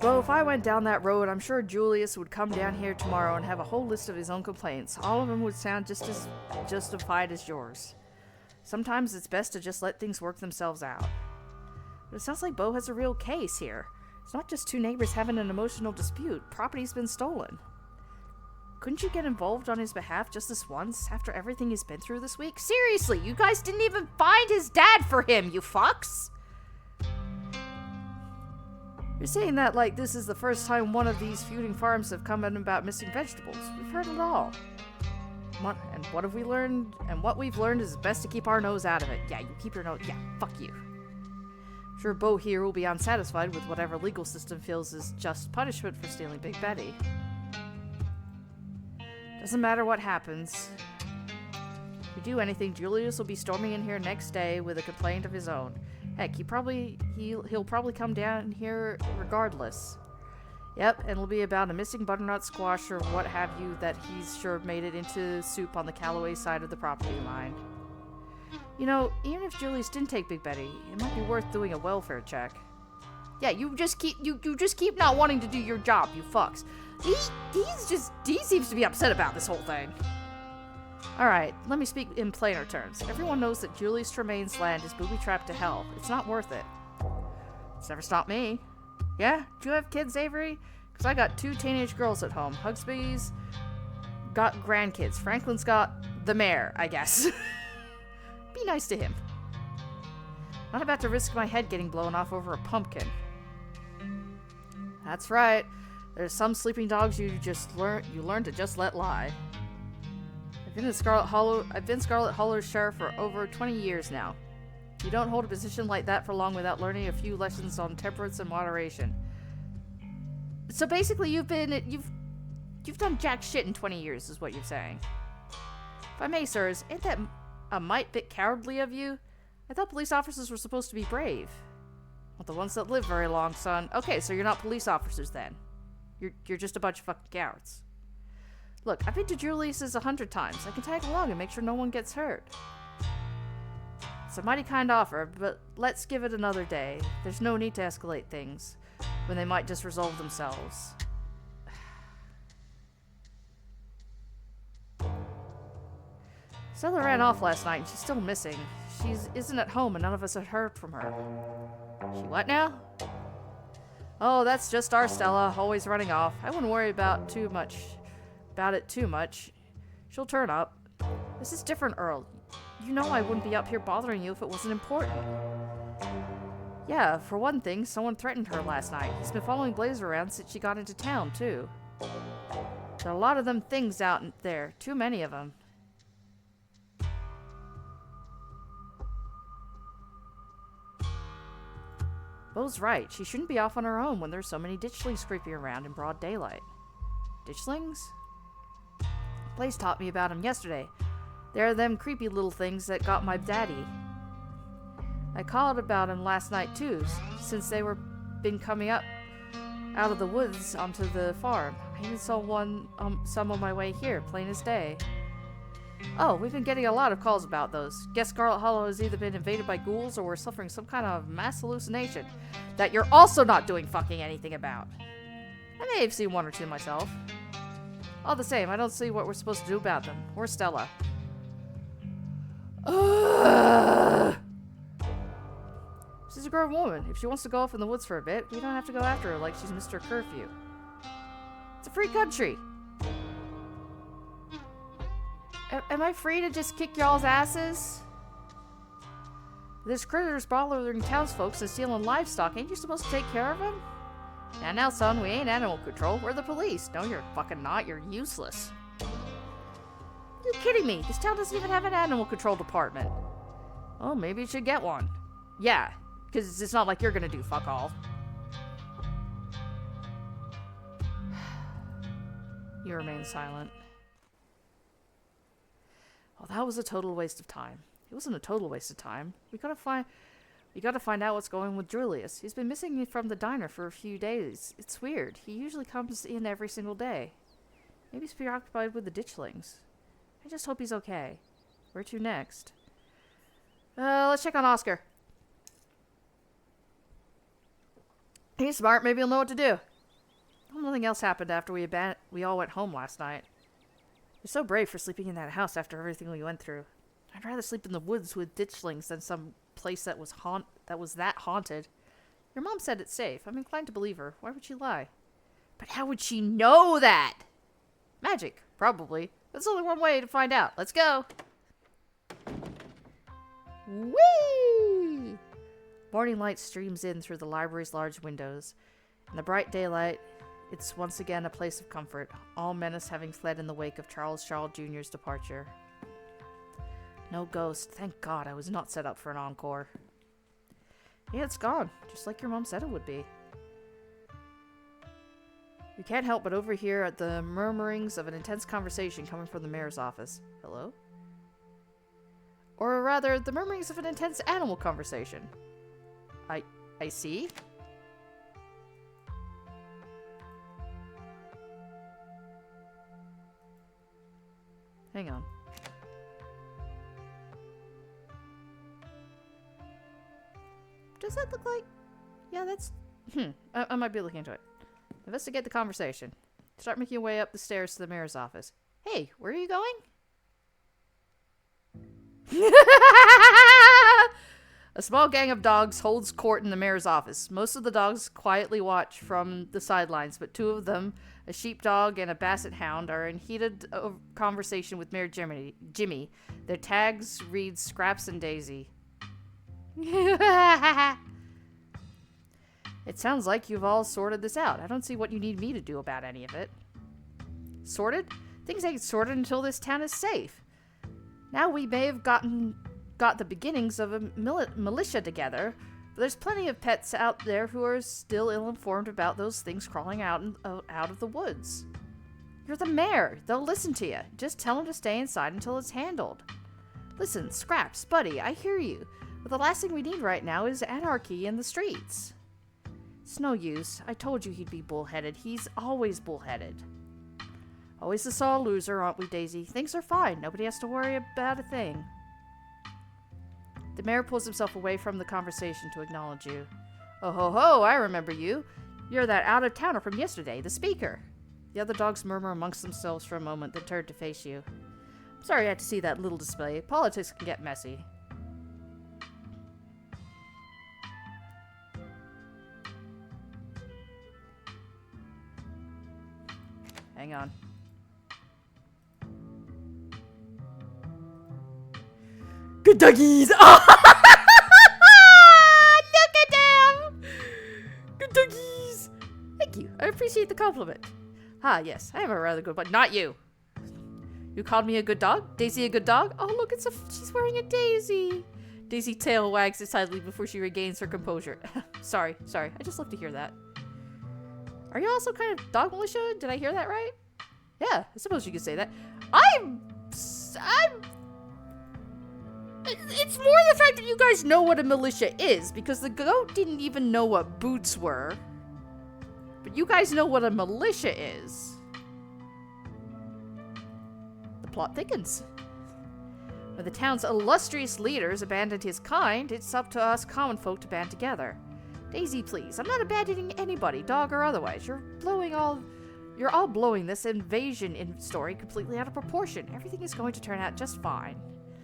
Well, if I went down that road, I'm sure Julius would come down here tomorrow and have a whole list of his own complaints. All of them would sound just as justified as yours. Sometimes it's best to just let things work themselves out. But it sounds like Bo has a real case here. It's not just two neighbors having an emotional dispute. Property's been stolen. Couldn't you get involved on his behalf just this once after everything he's been through this week? Seriously, you guys didn't even find his dad for him, you fucks! You're saying that like this is the first time one of these feuding farms have come in about missing vegetables. We've heard it all. And what have we learned? And what we've learned is best to keep our nose out of it. Yeah, you keep your nose... Yeah, fuck you. I'm sure Bo here will be unsatisfied with whatever legal system feels is just punishment for stealing Big Betty. Doesn't matter what happens. If we do anything, Julius will be storming in here next day with a complaint of his own. Heck, he'll probably come down here regardless. Yep, and it'll be about a missing butternut squash or what have you that he's sure made it into soup on the Callaway side of the property line. You know, even if Julius didn't take Big Betty, it might be worth doing a welfare check. Yeah, you just keep not wanting to do your job, you fucks. He seems to be upset about this whole thing. Alright, let me speak in plainer terms. Everyone knows that Julius Tremaine's land is booby-trapped to hell. It's not worth it. It's never stopped me. Yeah? Do you have kids, Avery? Because I got 2 teenage girls at home. Hugsby's got grandkids. Franklin's got the mayor, I guess. Be nice to him. Not about to risk my head getting blown off over a pumpkin. That's right. There's some sleeping dogs you learn to just let lie. I've been Scarlet Hollow's sheriff for over 20 years now. You don't hold a position like that for long without learning a few lessons on temperance and moderation. So basically you've done jack shit in 20 years is what you're saying. If I may, sirs, ain't that a mite bit cowardly of you? I thought police officers were supposed to be brave. Not the ones that live very long, son. Okay, so you're not police officers then. You're just a bunch of fucking cowards. Look, I've been to Julius's 100 times. I can tag along and make sure no one gets hurt. It's a mighty kind offer, but let's give it another day. There's no need to escalate things when they might just resolve themselves. Stella ran off last night and she's still missing. She isn't at home and none of us have heard from her. She what now? Oh, that's just our Stella, always running off. I wouldn't worry about it too much. She'll turn up. This is different, Earl. You know I wouldn't be up here bothering you if it wasn't important. Yeah, for one thing, someone threatened her last night. He's been following Blaze around since she got into town, too. There are a lot of them things out there. Too many of them. Bo's right. She shouldn't be off on her own when there's so many ditchlings creeping around in broad daylight. Ditchlings? Blaze taught me about them yesterday. They're them creepy little things that got my daddy. I called about them last night too, since they were been coming up out of the woods onto the farm. I even saw some on my way here, plain as day. Oh, we've been getting a lot of calls about those. Guess Scarlet Hollow has either been invaded by ghouls or we're suffering some kind of mass hallucination that you're also not doing fucking anything about. I may have seen one or two myself. All the same, I don't see what we're supposed to do about them. Where's Stella? She's a grown woman. If she wants to go off in the woods for a bit, we don't have to go after her like she's Mr. Curfew. It's a free country. Am I free to just kick y'all's asses? This critter's bothering townsfolk and stealing livestock. Ain't you supposed to take care of them? Now, son, we ain't animal control. We're the police. No, you're fucking not. You're useless. You're kidding me. This town doesn't even have an animal control department. Oh, maybe it should get one. Yeah, because it's not like you're gonna do fuck all. You remain silent. Well, that was a total waste of time. It wasn't a total waste of time. We gotta find out what's going with Julius. He's been missing from the diner for a few days. It's weird. He usually comes in every single day. Maybe he's preoccupied with the ditchlings. I just hope he's okay. Where to next? Let's check on Oscar. He's smart. Maybe he'll know what to do. Nothing else happened after we all went home last night. You're so brave for sleeping in that house after everything we went through. I'd rather sleep in the woods with ditchlings than some place that was that haunted. Your mom said it's safe. I'm inclined to believe her. Why would she lie? But how would she know that? Magic, probably. There's only one way to find out. Let's go. Whee! Morning light streams in through the library's large windows. In the bright daylight, it's once again a place of comfort, all menace having fled in the wake of Charles Shaw Jr.'s departure. No ghost. Thank God I was not set up for an encore. Yeah, it's gone, just like your mom said it would be. You can't help but overhear at the murmurings of an intense conversation coming from the mayor's office. Hello? Or rather, the murmurings of an intense animal conversation. I see. Hang on. Does that look like... Yeah, that's... I might be looking into it. Investigate the conversation. Start making your way up the stairs to the mayor's office. Hey, where are you going? A small gang of dogs holds court in the mayor's office. Most of the dogs quietly watch from the sidelines, but two of them, a sheepdog and a basset hound, are in heated conversation with Mayor Jimmy. Their tags read Scraps and Daisy. It sounds like you've all sorted this out. I don't see what you need me to do about any of it. Sorted? Things ain't sorted until this town is safe. Now we may have got the beginnings of a militia together, but there's plenty of pets out there who are still ill-informed about those things crawling out of the woods. You're the mayor. They'll listen to you. Just tell them to stay inside until it's handled. Listen, Scraps, buddy, I hear you. But the last thing we need right now is anarchy in the streets. It's no use. I told you he'd be bullheaded. He's always bullheaded. Always the sore loser, aren't we, Daisy? Things are fine. Nobody has to worry about a thing. The mayor pulls himself away from the conversation to acknowledge you. Oh ho ho, I remember you. You're that out-of-towner from yesterday, the speaker. The other dogs murmur amongst themselves for a moment, then turn to face you. I'm sorry I had to see that little display. Politics can get messy. Hang on. Good doggies! Oh! Look at them! Good doggies! Thank you. I appreciate the compliment. Ah, yes. I am a rather good one. Not you. You called me a good dog? Daisy a good dog? Oh, look, she's wearing a daisy. Daisy tail wags excitedly before she regains her composure. Sorry. I just love to hear that. Are you also kind of dog militia? Did I hear that right? Yeah, I suppose you could say that. It's more the fact that you guys know what a militia is, because the goat didn't even know what boots were. But you guys know what a militia is. The plot thickens. When the town's illustrious leaders abandoned his kind, it's up to us common folk to band together. Daisy, please. I'm not abandoning anybody, dog or otherwise. You're all blowing this invasion story completely out of proportion. Everything is going to turn out just fine.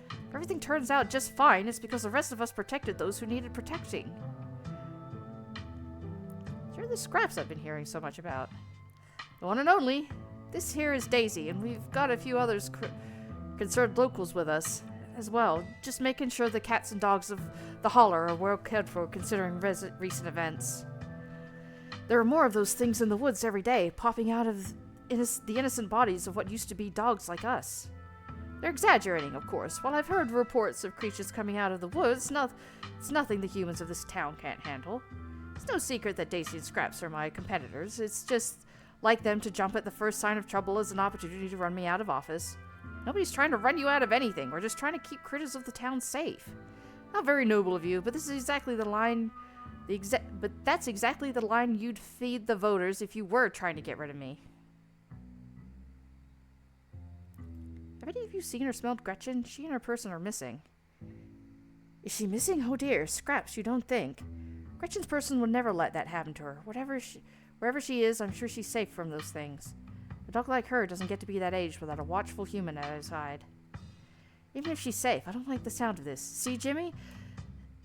If everything turns out just fine, it's because the rest of us protected those who needed protecting. You're the Scraps I've been hearing so much about. The one and only. This here is Daisy, and we've got a few others concerned locals with us as well, just making sure the cats and dogs of the holler are well cared for considering recent events. There are more of those things in the woods every day, popping out of the innocent bodies of what used to be dogs like us. They're exaggerating, of course. While I've heard reports of creatures coming out of the woods, it's nothing the humans of this town can't handle. It's no secret that Daisy and Scraps are my competitors. It's just like them to jump at the first sign of trouble as an opportunity to run me out of office. Nobody's trying to run you out of anything. We're just trying to keep critters of the town safe. Not very noble of you, but this is exactly the line... But that's exactly the line you'd feed the voters if you were trying to get rid of me. Have any of you seen or smelled Gretchen? She and her person are missing. Is she missing? Oh dear, Scraps, you don't think. Gretchen's person would never let that happen to her. Wherever she is, I'm sure she's safe from those things. A dog like her doesn't get to be that age without a watchful human at his side. Even if she's safe, I don't like the sound of this. See, Jimmy?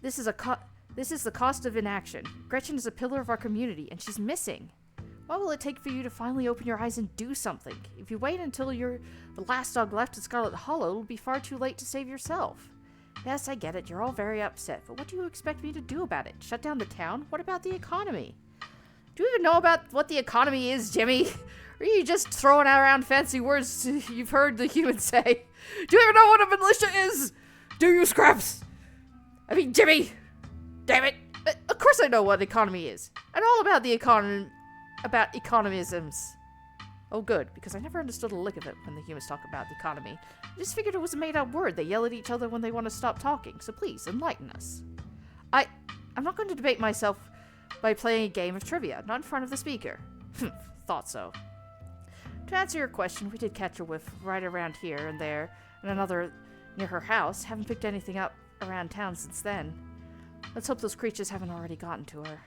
This is the cost of inaction. Gretchen is a pillar of our community, and she's missing. What will it take for you to finally open your eyes and do something? If you wait until you're the last dog left in Scarlet Hollow, it'll be far too late to save yourself. Yes, I get it. You're all very upset, but what do you expect me to do about it? Shut down the town? What about the economy? Do you even know about what the economy is, Jimmy? Or are you just throwing around fancy words you've heard the humans say? Do you even know what a militia is? Do you, Scraps? I mean, Jimmy! Damn it! Of course I know what economy is. I'm all about the about economisms. Oh good, because I never understood a lick of it when the humans talk about the economy. I just figured it was a made-up word. They yell at each other when they want to stop talking, so please, enlighten us. I'm not going to debate myself by playing a game of trivia, not in front of the speaker. Thought so. To answer your question, we did catch a whiff right around here and there, and another near her house. Haven't picked anything up around town since then. Let's hope those creatures haven't already gotten to her.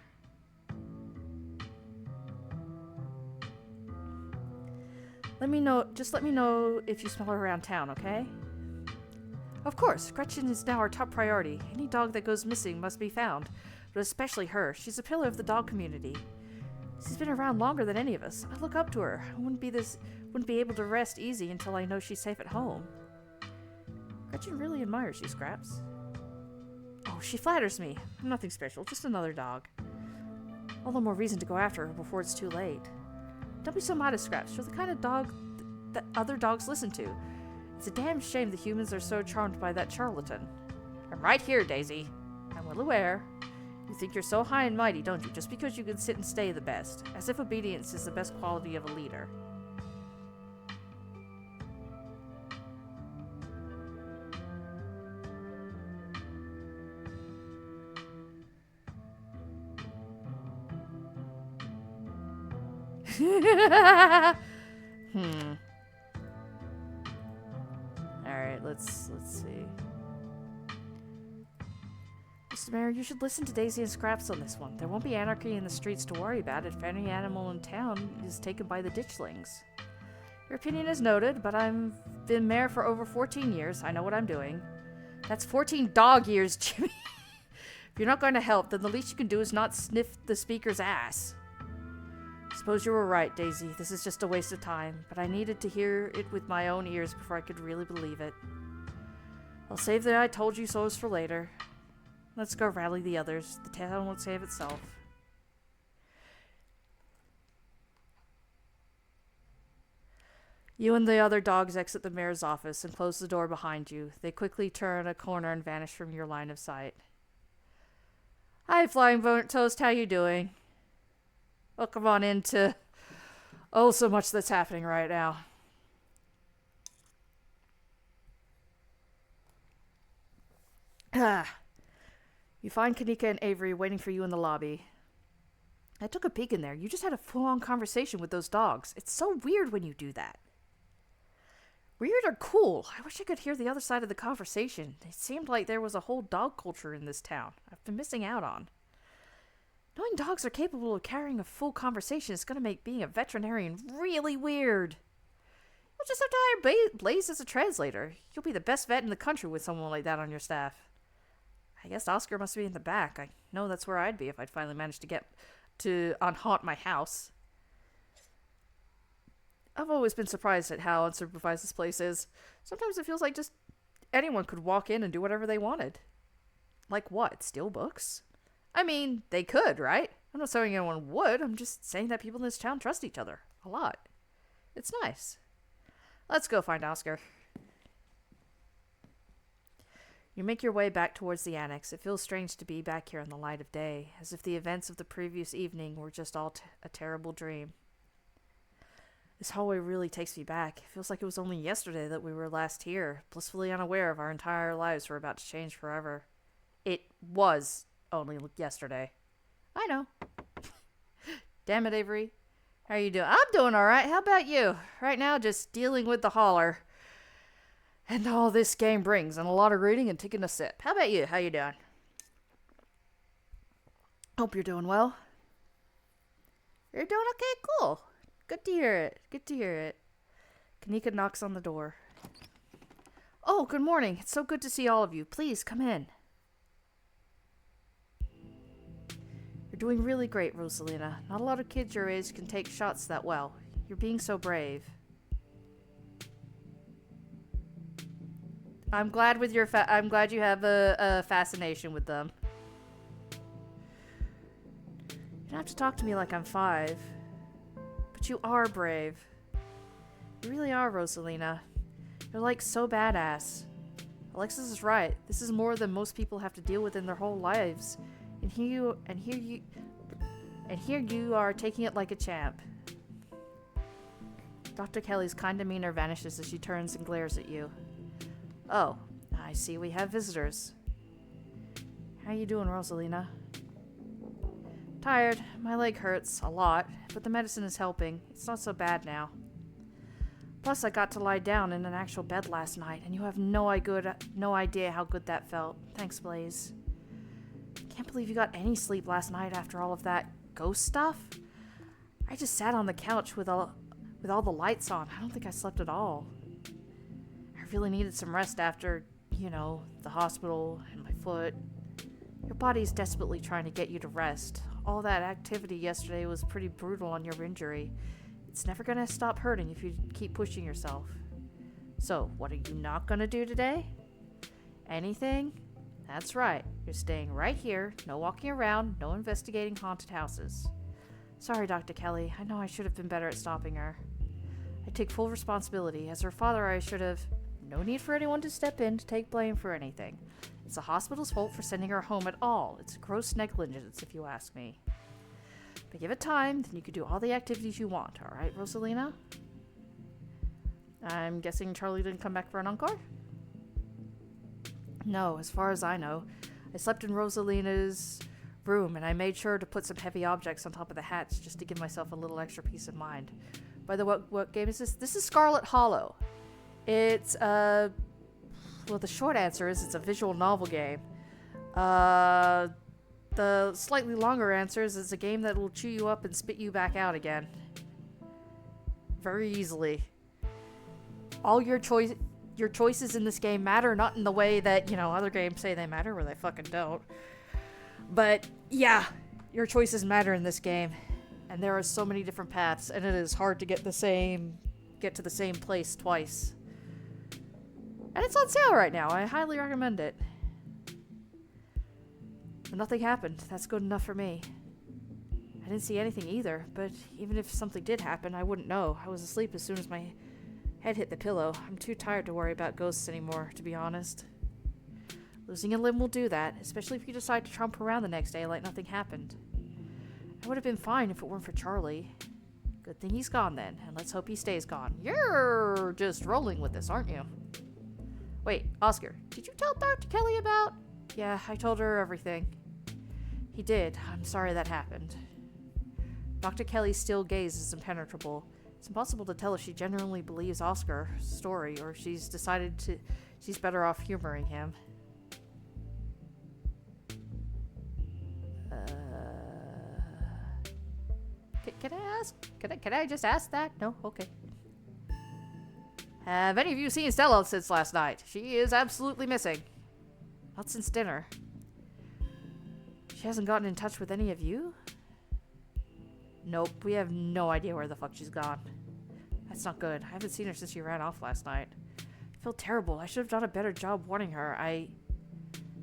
Just let me know if you smell her around town, okay? Of course, Gretchen is now our top priority. Any dog that goes missing must be found, but especially her. She's a pillar of the dog community. She's been around longer than any of us. I look up to her. I wouldn't be able to rest easy until I know she's safe at home. Gretchen really admires you, Scraps. Oh, she flatters me. I'm nothing special, just another dog. All the more reason to go after her before it's too late. Don't be so modest, Scraps. You're the kind of dog that other dogs listen to. It's a damn shame the humans are so charmed by that charlatan. I'm right here, Daisy. I'm well aware. You think you're so high and mighty, don't you? Just because you can sit and stay the best. As if obedience is the best quality of a leader. Alright, let's see. Mr. Mayor, you should listen to Daisy and Scraps on this one. There won't be anarchy in the streets to worry about if any animal in town is taken by the ditchlings. Your opinion is noted, but I've been mayor for over 14 years. I know what I'm doing. That's 14 dog years, Jimmy. If you're not going to help, then the least you can do is not sniff the speaker's ass. Suppose you were right, Daisy. This is just a waste of time, but I needed to hear it with my own ears before I could really believe it. I'll save the I told you so's for later. Let's go rally the others. The town won't save itself. You and the other dogs exit the mayor's office and close the door behind you. They quickly turn a corner and vanish from your line of sight. Hi, Flying Bone Toast. How you doing? Welcome on into so much that's happening right now. You find Kanika and Avery waiting for you in the lobby. I took a peek in there. You just had a full-on conversation with those dogs. It's so weird when you do that. Weird or cool? I wish I could hear the other side of the conversation. It seemed like there was a whole dog culture in this town I've been missing out on. Knowing dogs are capable of carrying a full conversation is going to make being a veterinarian really weird. You'll just have to hire Blaze as a translator. You'll be the best vet in the country with someone like that on your staff. I guess Oscar must be in the back. I know that's where I'd be if I'd finally managed to get to unhaunt my house. I've always been surprised at how unsupervised this place is. Sometimes it feels like just anyone could walk in and do whatever they wanted. Like what? Steal books? I mean, they could, right? I'm not saying anyone would. I'm just saying that people in this town trust each other. A lot. It's nice. Let's go find Oscar. You make your way back towards the annex. It feels strange to be back here in the light of day, as if the events of the previous evening were just all a terrible dream. This hallway really takes me back. It feels like it was only yesterday that we were last here, blissfully unaware of our entire lives were about to change forever. It was only yesterday. I know. Damn it, Avery. How are you doing? I'm doing all right. How about you? Right now, just dealing with the holler and all this game brings, and a lot of reading and taking a sip. How about you? How you doing? Hope you're doing well. You're doing okay? Cool. Good to hear it. Good to hear it. Kanika knocks on the door. Oh, good morning. It's so good to see all of you. Please, come in. You're doing really great, Rosalina. Not a lot of kids your age can take shots that well. You're being so brave. I'm glad with your I'm glad you have a fascination with them. You don't have to talk to me like I'm 5. But you are brave. You really are, Rosalina. You're like so badass. Alexis is right. This is more than most people have to deal with in their whole lives. And here you are taking it like a champ. Dr. Kelly's kind demeanor vanishes as she turns and glares at you. Oh, I see we have visitors. How you doing, Rosalina? Tired. My leg hurts a lot, but the medicine is helping. It's not so bad now. Plus, I got to lie down in an actual bed last night, and you have no idea how good that felt. Thanks, Blaze. Can't believe you got any sleep last night after all of that ghost stuff. I just sat on the couch with all the lights on. I don't think I slept at all. I really needed some rest after, the hospital and my foot. Your body's desperately trying to get you to rest. All that activity yesterday was pretty brutal on your injury. It's never gonna stop hurting if you keep pushing yourself. So, what are you not gonna do today? Anything? That's right. You're staying right here. No walking around. No investigating haunted houses. Sorry, Dr. Kelly. I know I should have been better at stopping her. I take full responsibility. As her father, I should have... No need for anyone to step in to take blame for anything. It's the hospital's fault for sending her home at all. It's gross negligence, if you ask me. But give it time, then you can do all the activities you want, alright, Rosalina? I'm guessing Charlie didn't come back for an encore? No, as far as I know. I slept in Rosalina's room, and I made sure to put some heavy objects on top of the hatch just to give myself a little extra peace of mind. By the way, what game is this? This is Scarlet Hollow. It's, well, the short answer is it's a visual novel game. The slightly longer answer is it's a game that will chew you up and spit you back out again. Very easily. All your choices in this game matter, not in the way that, other games say they matter, where they fucking don't. But, yeah, your choices matter in this game. And there are so many different paths, and it is hard to get to the same place twice. And it's on sale right now. I highly recommend it. But nothing happened. That's good enough for me. I didn't see anything either, but even if something did happen, I wouldn't know. I was asleep as soon as my head hit the pillow. I'm too tired to worry about ghosts anymore, to be honest. Losing a limb will do that, especially if you decide to tromp around the next day like nothing happened. I would have been fine if it weren't for Charlie. Good thing he's gone then, and let's hope he stays gone. You're just rolling with this, aren't you? Wait, Oscar, did you tell Dr. Kelly about... Yeah, I told her everything. He did. I'm sorry that happened. Dr. Kelly's still gaze is impenetrable. It's impossible to tell if she genuinely believes Oscar's story or if she's decided she's better off humoring him. Can I ask? Can I just ask that? No? Okay. Have any of you seen Stella since last night? She is absolutely missing. Not since dinner. She hasn't gotten in touch with any of you? Nope, we have no idea where the fuck she's gone. That's not good. I haven't seen her since she ran off last night. I feel terrible. I should have done a better job warning her.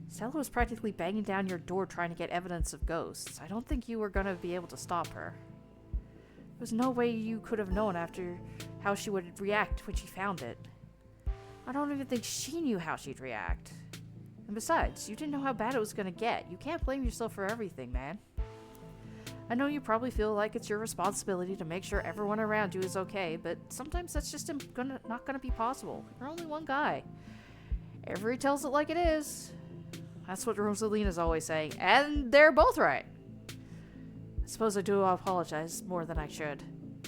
Stella was practically banging down your door trying to get evidence of ghosts. I don't think you were gonna be able to stop her. There was no way you could have known after how she would react when she found it. I don't even think she knew how she'd react. And besides, you didn't know how bad it was gonna get. You can't blame yourself for everything, man. I know you probably feel like it's your responsibility to make sure everyone around you is okay, but sometimes that's just not gonna be possible. You're only one guy. Everybody tells it like it is. That's what Rosalina's always saying, and they're both right. I suppose I do apologize more than I should.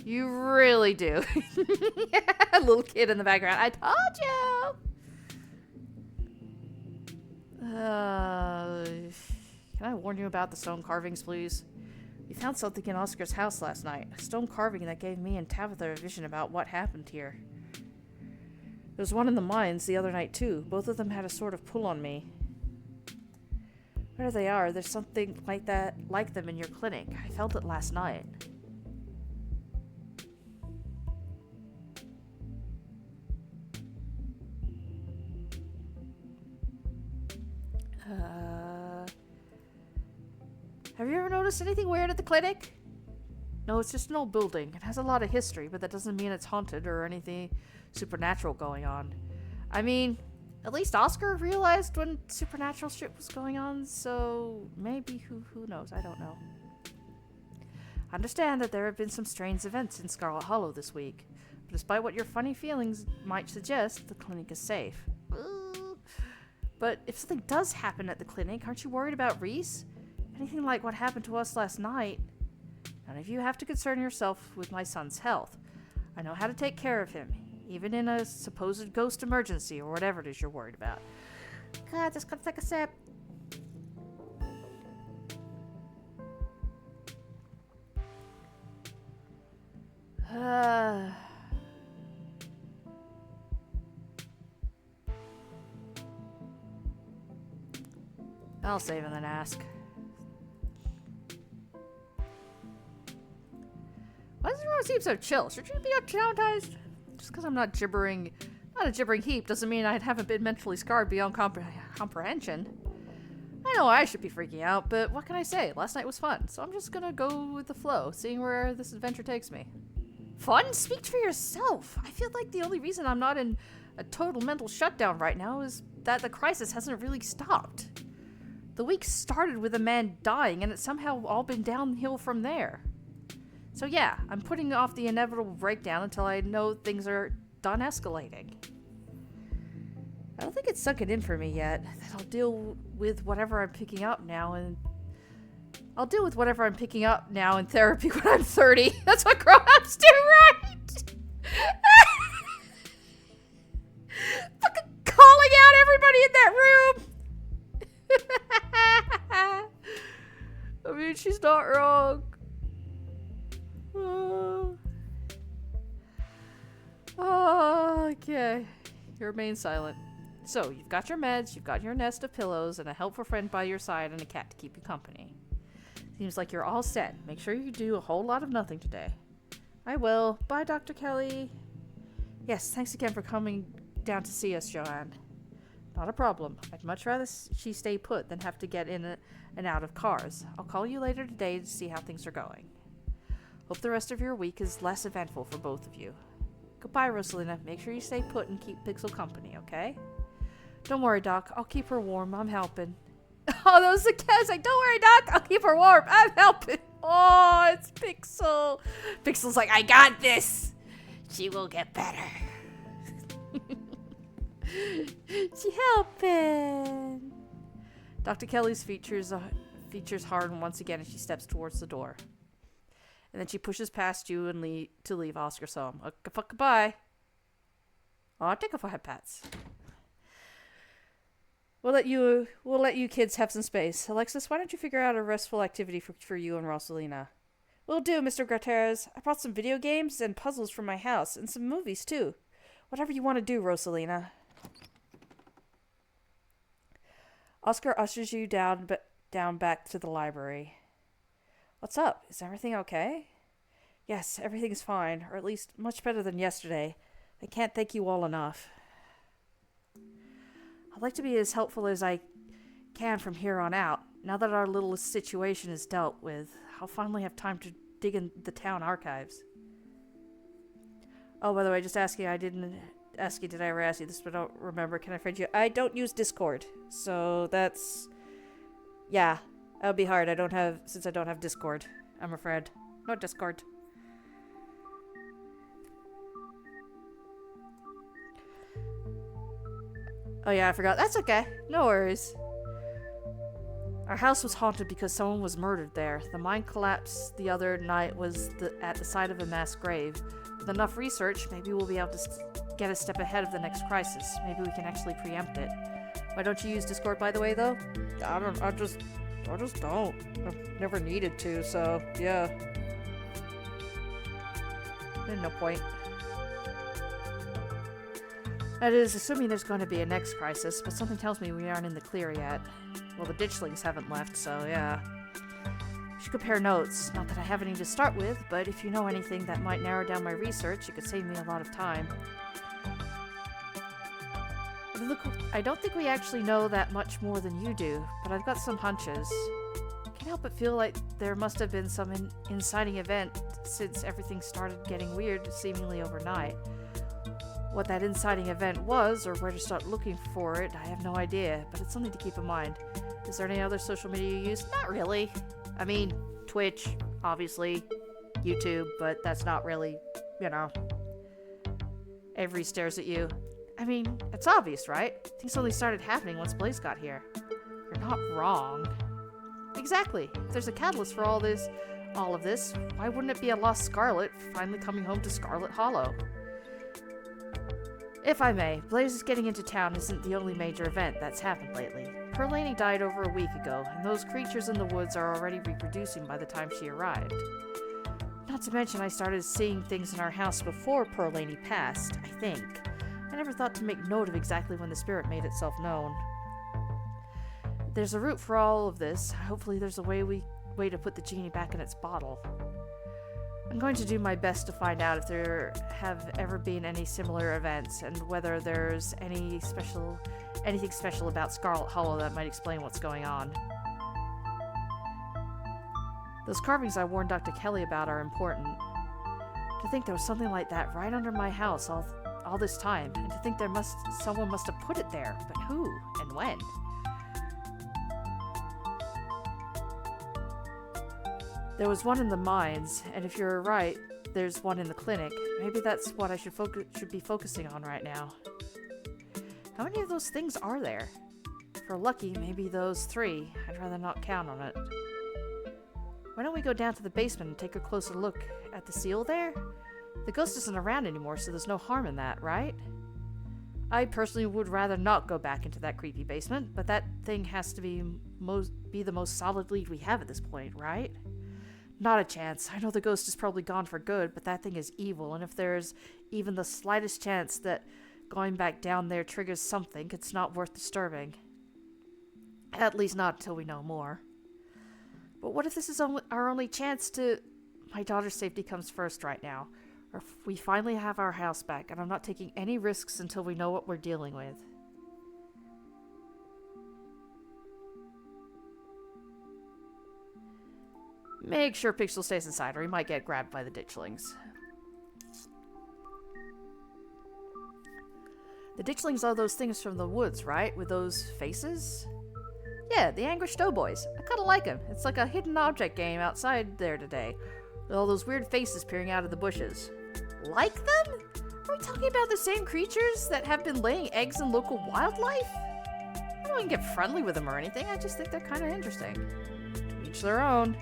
You really do. A little kid in the background. I told you! Can I warn you about the stone carvings, please? We found something in Oscar's house last night. A stone carving that gave me and Tabitha a vision about what happened here. There was one in the mines the other night, too. Both of them had a sort of pull on me. Where they are, there's something like that, like them in your clinic. I felt it last night. Have you ever noticed anything weird at the clinic? No, it's just an old building. It has a lot of history, but that doesn't mean it's haunted or anything supernatural going on. I mean, at least Oscar realized when supernatural shit was going on, so maybe, who knows, I don't know. I understand that there have been some strange events in Scarlet Hollow this week, but despite what your funny feelings might suggest, the clinic is safe. But if something does happen at the clinic, aren't you worried about Reese? Anything like what happened to us last night? None of you have to concern yourself with my son's health. I know how to take care of him, even in a supposed ghost emergency or whatever it is you're worried about. God, just gotta take a sip. I'll save and then ask. Why does everyone seem so chill? Should you be traumatized? Just because I'm not a gibbering heap doesn't mean I haven't been mentally scarred beyond comprehension. I know I should be freaking out, but what can I say? Last night was fun, so I'm just gonna go with the flow, seeing where this adventure takes me. Fun? Speak for yourself. I feel like the only reason I'm not in a total mental shutdown right now is that the crisis hasn't really stopped. The week started with a man dying, and it's somehow all been downhill from there. So yeah, I'm putting off the inevitable breakdown until I know things are done escalating. I don't think it's sunk it in for me yet. That I'll deal with whatever I'm picking up now in therapy when I'm 30. That's what grown-ups do, right? Fucking calling out everybody in that room. I mean, she's not wrong. Okay. You remain silent. So, you've got your meds, you've got your nest of pillows, and a helpful friend by your side, and a cat to keep you company. Seems like you're all set. Make sure you do a whole lot of nothing today. I will. Bye, Dr. Kelly. Yes, thanks again for coming down to see us, Joanne. Not a problem. I'd much rather she stay put than have to get in and out of cars. I'll call you later today to see how things are going. Hope the rest of your week is less eventful for both of you. Goodbye, Rosalina. Make sure you stay put and keep Pixel company, okay? Don't worry, Doc. I'll keep her warm. I'm helping. Oh, that was the kiss. Like, don't worry, Doc. I'll keep her warm. I'm helping. Oh, it's Pixel. Pixel's like, I got this. She will get better. She helping. Dr. Kelly's features harden once again as she steps towards the door. And then she pushes past you and leave Oscar's home. Goodbye. Aw, take off our head pats. We'll let you kids have some space. Alexis, why don't you figure out a restful activity for you and Rosalina? Will do, Mr. Gutierrez. I brought some video games and puzzles from my house, and some movies, too. Whatever you want to do, Rosalina. Oscar ushers you down back to the library. What's up? Is everything okay? Yes, everything's fine, or at least much better than yesterday. I can't thank you all enough. I'd like to be as helpful as I can from here on out. Now that our little situation is dealt with, I'll finally have time to dig in the town archives. Oh, by the way, just asking, I didn't ask you, did I ever ask you this, but I don't remember. Can I friend you? I don't use Discord, so that's... Yeah, that would be hard. Since I don't have Discord. I'm afraid. No Discord. Oh yeah, I forgot. That's okay. No worries. Our house was haunted because someone was murdered there. The mine collapse the other night was at the site of a mass grave. With enough research, maybe we'll be able to get a step ahead of the next crisis. Maybe we can actually preempt it. Why don't you use Discord, by the way, though? I I just don't. I've never needed to, so yeah. No point. That is, assuming there's going to be a next crisis, but something tells me we aren't in the clear yet. Well, the ditchlings haven't left, so yeah. We should compare notes. Not that I have any to start with, but if you know anything that might narrow down my research, it could save me a lot of time. I don't think we actually know that much more than you do, but I've got some hunches. I can't help but feel like there must have been some inciting event since everything started getting weird seemingly overnight. What that inciting event was, or where to start looking for it, I have no idea, but it's something to keep in mind. Is there any other social media you use? Not really. I mean, Twitch, obviously, YouTube, but that's not really, you know. Avery stares at you. I mean, it's obvious, right? Things only started happening once Blaze got here. You're not wrong. Exactly. If there's a catalyst for all of this, why wouldn't it be a lost Scarlet finally coming home to Scarlet Hollow? If I may, Blaze getting into town isn't the only major event that's happened lately. Perlani died over a week ago, and those creatures in the woods are already reproducing by the time she arrived. Not to mention I started seeing things in our house before Perlani passed, I think. I never thought to make note of exactly when the spirit made itself known. There's a route for all of this. Hopefully there's a way to put the genie back in its bottle. I'm going to do my best to find out if there have ever been any similar events, and whether there's anything special about Scarlet Hollow that might explain what's going on. Those carvings I warned Dr. Kelly about are important. To think there was something like that right under my house all this time, and to think someone must have put it there, but who and when? There was one in the mines, and if you're right, there's one in the clinic. Maybe that's what I should be focusing on right now. How many of those things are there? If we're lucky, maybe those 3. I'd rather not count on it. Why don't we go down to the basement and take a closer look at the seal there? The ghost isn't around anymore, so there's no harm in that, right? I personally would rather not go back into that creepy basement, but that thing has to be the most solid lead we have at this point, right? Not a chance. I know the ghost is probably gone for good, but that thing is evil, and if there's even the slightest chance that going back down there triggers something, it's not worth disturbing. At least not until we know more. But what if this is our only chance to... My daughter's safety comes first right now. Or if we finally have our house back, and I'm not taking any risks until we know what we're dealing with. Make sure Pixel stays inside, or he might get grabbed by the ditchlings. The ditchlings are those things from the woods, right? With those faces? Yeah, the Anguished Doughboys. I kinda like them. It's like a hidden object game outside there today. With all those weird faces peering out of the bushes. Like them? Are we talking about the same creatures that have been laying eggs in local wildlife? I don't even get friendly with them or anything, I just think they're kinda interesting. To each their own.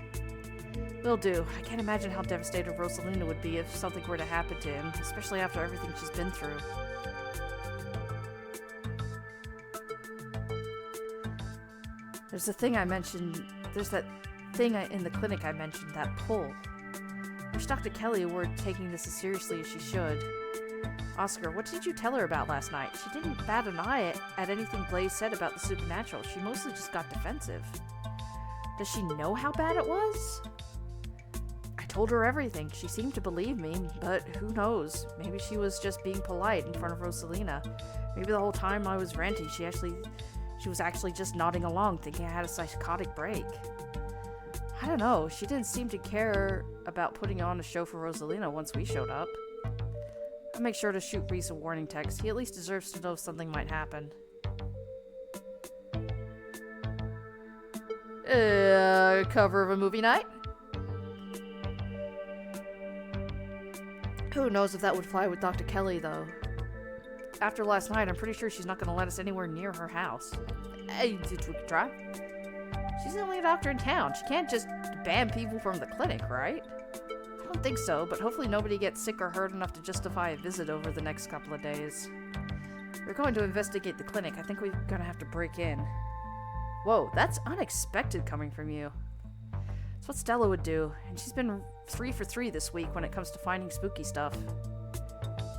Will do. I can't imagine how devastated Rosalina would be if something were to happen to him, especially after everything she's been through. There's that thing in the clinic I mentioned, that pull. I wish Dr. Kelly were taking this as seriously as she should. Oscar, what did you tell her about last night? She didn't bat an eye at anything Blaze said about the supernatural. She mostly just got defensive. Does she know how bad it was? I told her everything. She seemed to believe me, but who knows? Maybe she was just being polite in front of Rosalina. Maybe the whole time I was ranting, she was actually just nodding along, thinking I had a psychotic break. I don't know. She didn't seem to care about putting on a show for Rosalina once we showed up. I'll make sure to shoot Reese a warning text. He at least deserves to know something might happen. Cover of a movie night? Who knows if that would fly with Dr. Kelly, though. After last night, I'm pretty sure she's not going to let us anywhere near her house. Hey, we could try. She's the only doctor in town. She can't just ban people from the clinic, right? I don't think so, but hopefully nobody gets sick or hurt enough to justify a visit over the next couple of days. We're going to investigate the clinic. I think we're going to have to break in. Whoa, that's unexpected coming from you. It's what Stella would do, and she's been 3 for 3 this week when it comes to finding spooky stuff.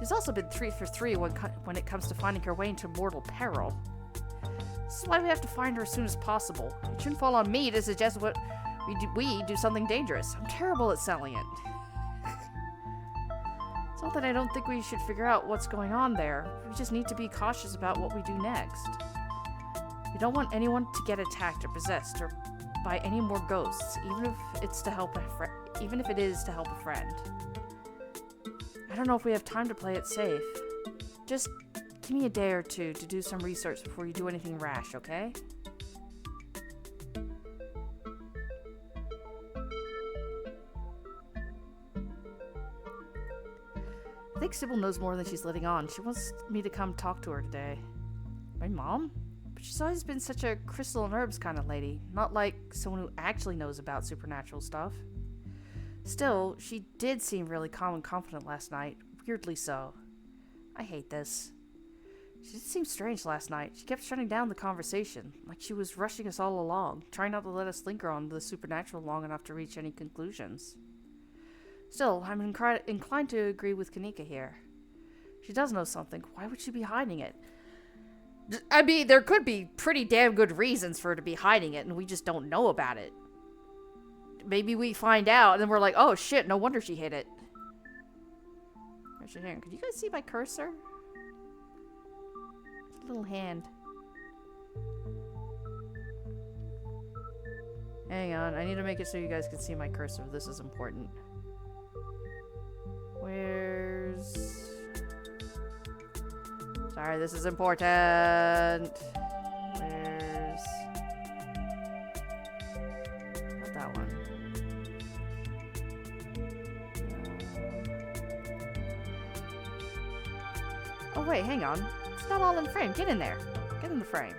She's also been 3 for 3 when it comes to finding her way into mortal peril. This is why we have to find her as soon as possible. It shouldn't fall on me to suggest what we do something dangerous. I'm terrible at selling it. It's not that I don't think we should figure out what's going on there. We just need to be cautious about what we do next. We don't want anyone to get attacked or possessed or by any more ghosts, even if it's to help even if it is to help a friend. I don't know if we have time to play it safe. Just give me a day or two to do some research before you do anything rash, okay? I think Sybil knows more than she's letting on. She wants me to come talk to her today. My mom? But she's always been such a crystal and herbs kind of lady. Not like someone who actually knows about supernatural stuff. Still, she did seem really calm and confident last night. Weirdly so. I hate this. She did seem strange last night. She kept shutting down the conversation, like she was rushing us all along, trying not to let us linger on the supernatural long enough to reach any conclusions. Still, I'm inclined to agree with Kanika here. She does know something. Why would she be hiding it? I mean, there could be pretty damn good reasons for her to be hiding it, and we just don't know about it. Maybe we find out, and then we're like, oh shit, no wonder she hid it. Where's your hand? Could you guys see my cursor? It's a little hand. Hang on, I need to make it so you guys can see my cursor. This is important. Where's... Sorry, this is important. Where's... Not that one. Oh wait, hang on. It's not all in frame. Get in there. Get in the frame.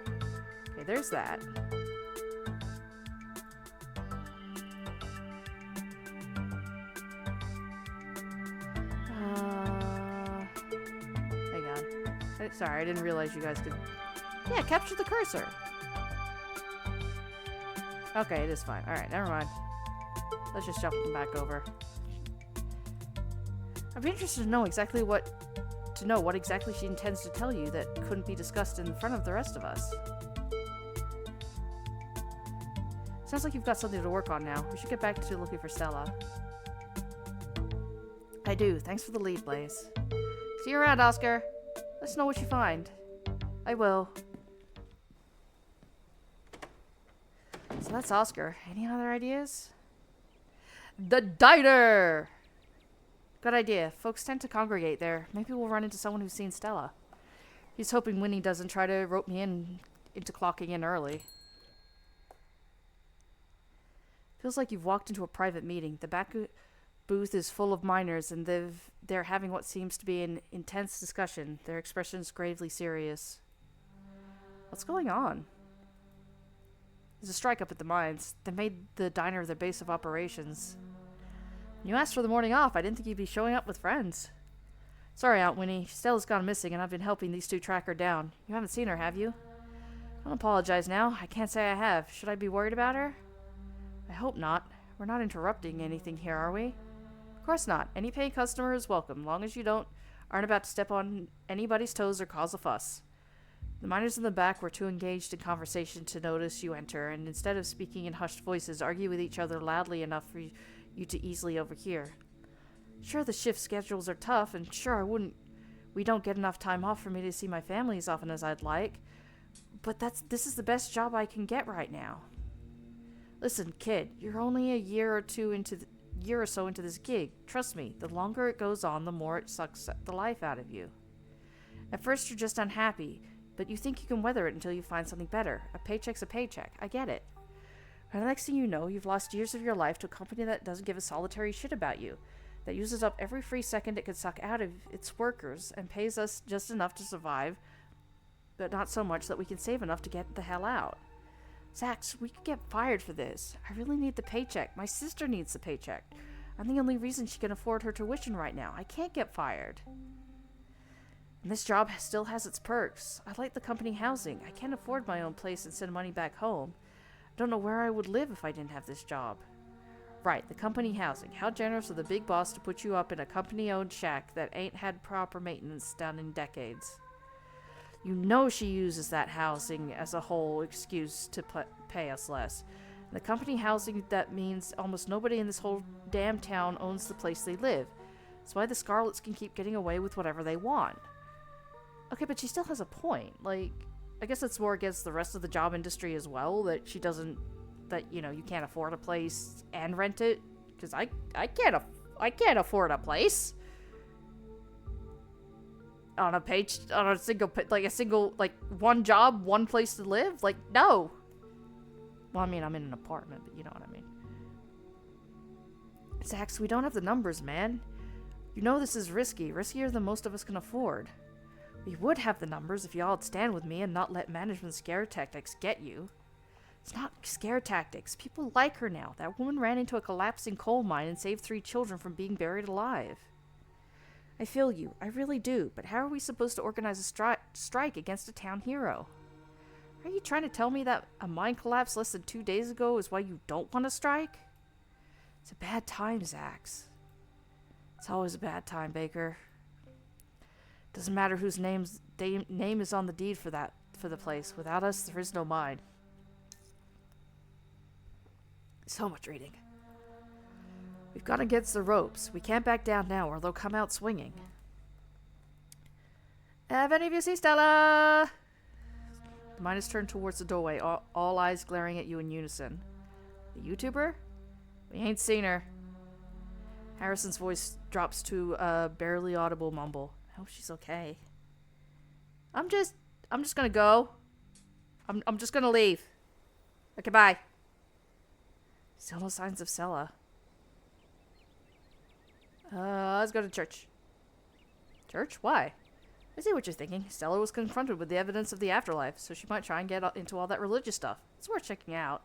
Okay, there's that. Hang on. Sorry, I didn't realize you guys could... Yeah, capture the cursor. Okay, it is fine. Alright, never mind. Let's just jump them back over. I'd be interested to know what exactly she intends to tell you that couldn't be discussed in front of the rest of us. Sounds like you've got something to work on now. We should get back to looking for Stella. I do. Thanks for the lead, Blaze. See you around, Oscar. Let us know what you find. I will. So that's Oscar. Any other ideas? The diner! Good idea. Folks tend to congregate there. Maybe we'll run into someone who's seen Stella. He's hoping Winnie doesn't try to rope me into clocking in early. Feels like you've walked into a private meeting. The back booth is full of miners, and they're having what seems to be an intense discussion. Their expressions gravely serious. What's going on? There's a strike up at the mines. They made the diner their base of operations. You asked for the morning off. I didn't think you'd be showing up with friends. Sorry, Aunt Winnie. Stella's gone missing, and I've been helping these two track her down. You haven't seen her, have you? Don't apologize now. I can't say I have. Should I be worried about her? I hope not. We're not interrupting anything here, are we? Of course not. Any paying customer is welcome, long as you aren't about to step on anybody's toes or cause a fuss. The miners in the back were too engaged in conversation to notice you enter, and instead of speaking in hushed voices, argue with each other loudly enough for you to easily overhear. Sure, the shift schedules are tough, and sure, we don't get enough time off for me to see my family as often as I'd like, but this is the best job I can get right now. Listen, kid, you're only a year or so into this gig. Trust me, the longer it goes on, the more it sucks the life out of you. At first, you're just unhappy, but you think you can weather it until you find something better. A paycheck's a paycheck. I get it. And the next thing you know, you've lost years of your life to a company that doesn't give a solitary shit about you, that uses up every free second it could suck out of its workers and pays us just enough to survive, but not so much that we can save enough to get the hell out. Zax, we could get fired for this. I really need the paycheck. My sister needs the paycheck. I'm the only reason she can afford her tuition right now. I can't get fired. And this job still has its perks. I like the company housing. I can't afford my own place and send money back home. I don't know where I would live if I didn't have this job. Right, the company housing. How generous of the big boss to put you up in a company-owned shack that ain't had proper maintenance done in decades. You know she uses that housing as a whole excuse to pay us less. And the company housing, that means almost nobody in this whole damn town owns the place they live. That's why the Scarlets can keep getting away with whatever they want. Okay, but she still has a point. Like, I guess it's more against the rest of the job industry as well, that she doesn't... that, you know, you can't afford a place and rent it. Because I can't afford a place. On a single, one job, one place to live? Like, no. Well, I mean, I'm in an apartment, but you know what I mean. Zax, we don't have the numbers, man. You know this is risky. Riskier than most of us can afford. We would have the numbers if y'all would stand with me and not let management scare tactics get you. It's not scare tactics. People like her now. That woman ran into a collapsing coal mine and saved 3 children from being buried alive. I feel you. I really do. But how are we supposed to organize a strike against a town hero? Are you trying to tell me that a mine collapse less than 2 days ago is why you don't want to strike? It's a bad time, Zax. It's always a bad time, Baker. Doesn't matter whose name is on the deed for the place. Without us, there is no mine. So much reading. We've gone against the ropes. We can't back down now, or they'll come out swinging. Have any of you seen Stella? The mine is turned towards the doorway, all eyes glaring at you in unison. The YouTuber? We ain't seen her. Harrison's voice drops to a barely audible mumble. I hope she's okay. I'm just gonna go. I'm just gonna leave. Okay, bye. Still no signs of Stella. Let's go to church. Church? Why? I see what you're thinking. Stella was confronted with the evidence of the afterlife, so she might try and get into all that religious stuff. It's worth checking out.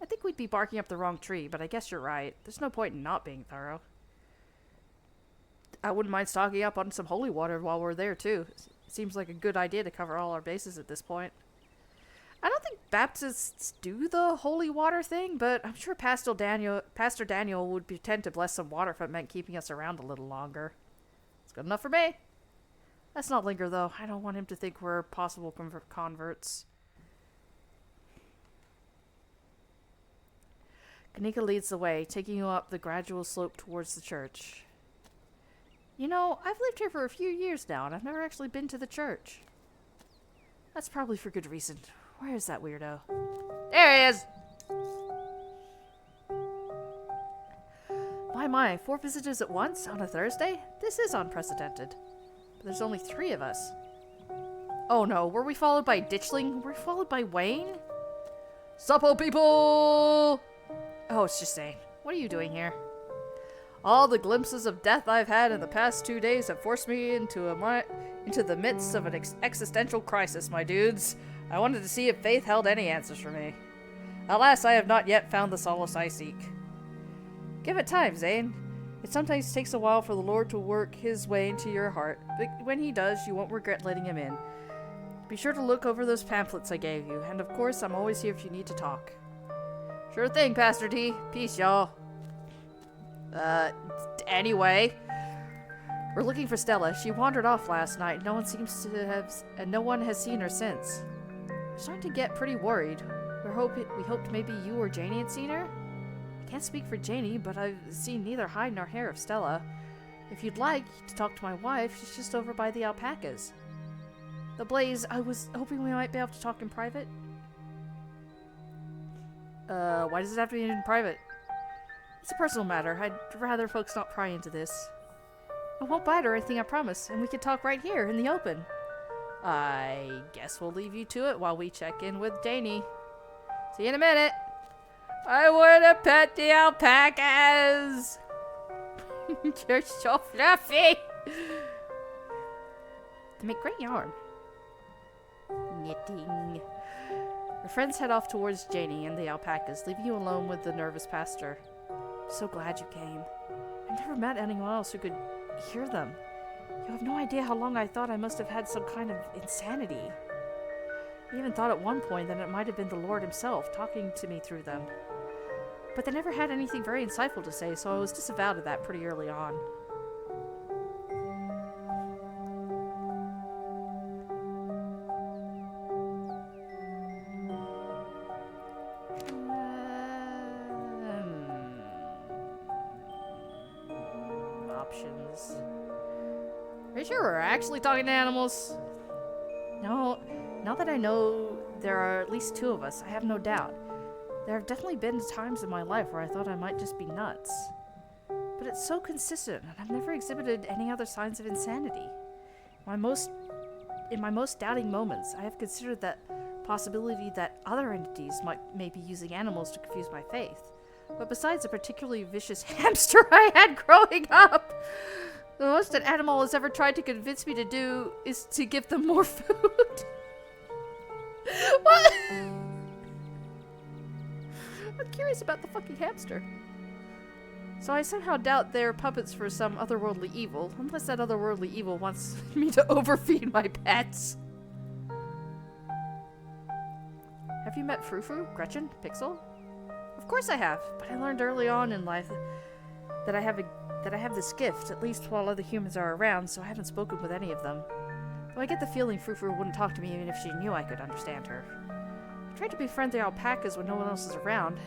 I think we'd be barking up the wrong tree, but I guess you're right. There's no point in not being thorough. I wouldn't mind stocking up on some holy water while we're there, too. It seems like a good idea to cover all our bases at this point. I don't think Baptists do the holy water thing, but I'm sure Pastor Daniel would pretend to bless some water if it meant keeping us around a little longer. It's good enough for me. Let's not linger, though. I don't want him to think we're possible converts. Kanika leads the way, taking you up the gradual slope towards the church. You know, I've lived here for a few years now, and I've never actually been to the church. That's probably for good reason. Where is that weirdo? There he is! My, 4 visitors at once on a Thursday? This is unprecedented. But there's only 3 of us. Oh no, were we followed by Ditchling? Were we followed by Wayne? Suppo people! Oh, it's just Zane. What are you doing here? All the glimpses of death I've had in the past 2 days have forced me into the midst of an existential crisis, my dudes. I wanted to see if faith held any answers for me. Alas, I have not yet found the solace I seek. Give it time, Zane. It sometimes takes a while for the Lord to work his way into your heart, but when he does, you won't regret letting him in. Be sure to look over those pamphlets I gave you, and of course, I'm always here if you need to talk. Sure thing, Pastor D. Peace, y'all. Anyway, we're looking for Stella. She wandered off last night. No one seems to have, and no one has seen her since. We're starting to get pretty worried. We hoped maybe you or Janie had seen her. I can't speak for Janie, but I've seen neither hide nor hair of Stella. If you'd like to talk to my wife, she's just over by the alpacas. The Blaze, I was hoping we might be able to talk in private. Why does it have to be in private? It's a personal matter. I'd rather folks not pry into this. I won't bite or anything, I promise, and we can talk right here in the open. I guess we'll leave you to it while we check in with Janie. See you in a minute. I want to pet the alpacas. You're so fluffy. They make great yarn. Knitting. Your friends head off towards Janie and the alpacas, leaving you alone with the nervous pastor. I'm so glad you came. I've never met anyone else who could hear them. You have no idea how long I thought I must have had some kind of insanity. I even thought at one point that it might have been the Lord himself talking to me through them. But they never had anything very insightful to say, so I was disavowed of that pretty early on. Options. Are you sure we're actually talking to animals? No, now that I know there are at least two of us, I have no doubt. There have definitely been times in my life where I thought I might just be nuts. But it's so consistent, and I've never exhibited any other signs of insanity. In my most doubting moments, I have considered that possibility that other entities may be using animals to confuse my faith. But besides a particularly vicious hamster I had growing up, the most an animal has ever tried to convince me to do is to give them more food. What? I'm curious about the fucking hamster. So I somehow doubt they're puppets for some otherworldly evil, unless that otherworldly evil wants me to overfeed my pets. Have you met Frou-Frou, Gretchen, Pixel? Of course I have, but I learned early on in life that I have this gift, at least while other humans are around, so I haven't spoken with any of them. Though I get the feeling Frou-Frou wouldn't talk to me even if she knew I could understand her. I tried to befriend the alpacas when no one else is around.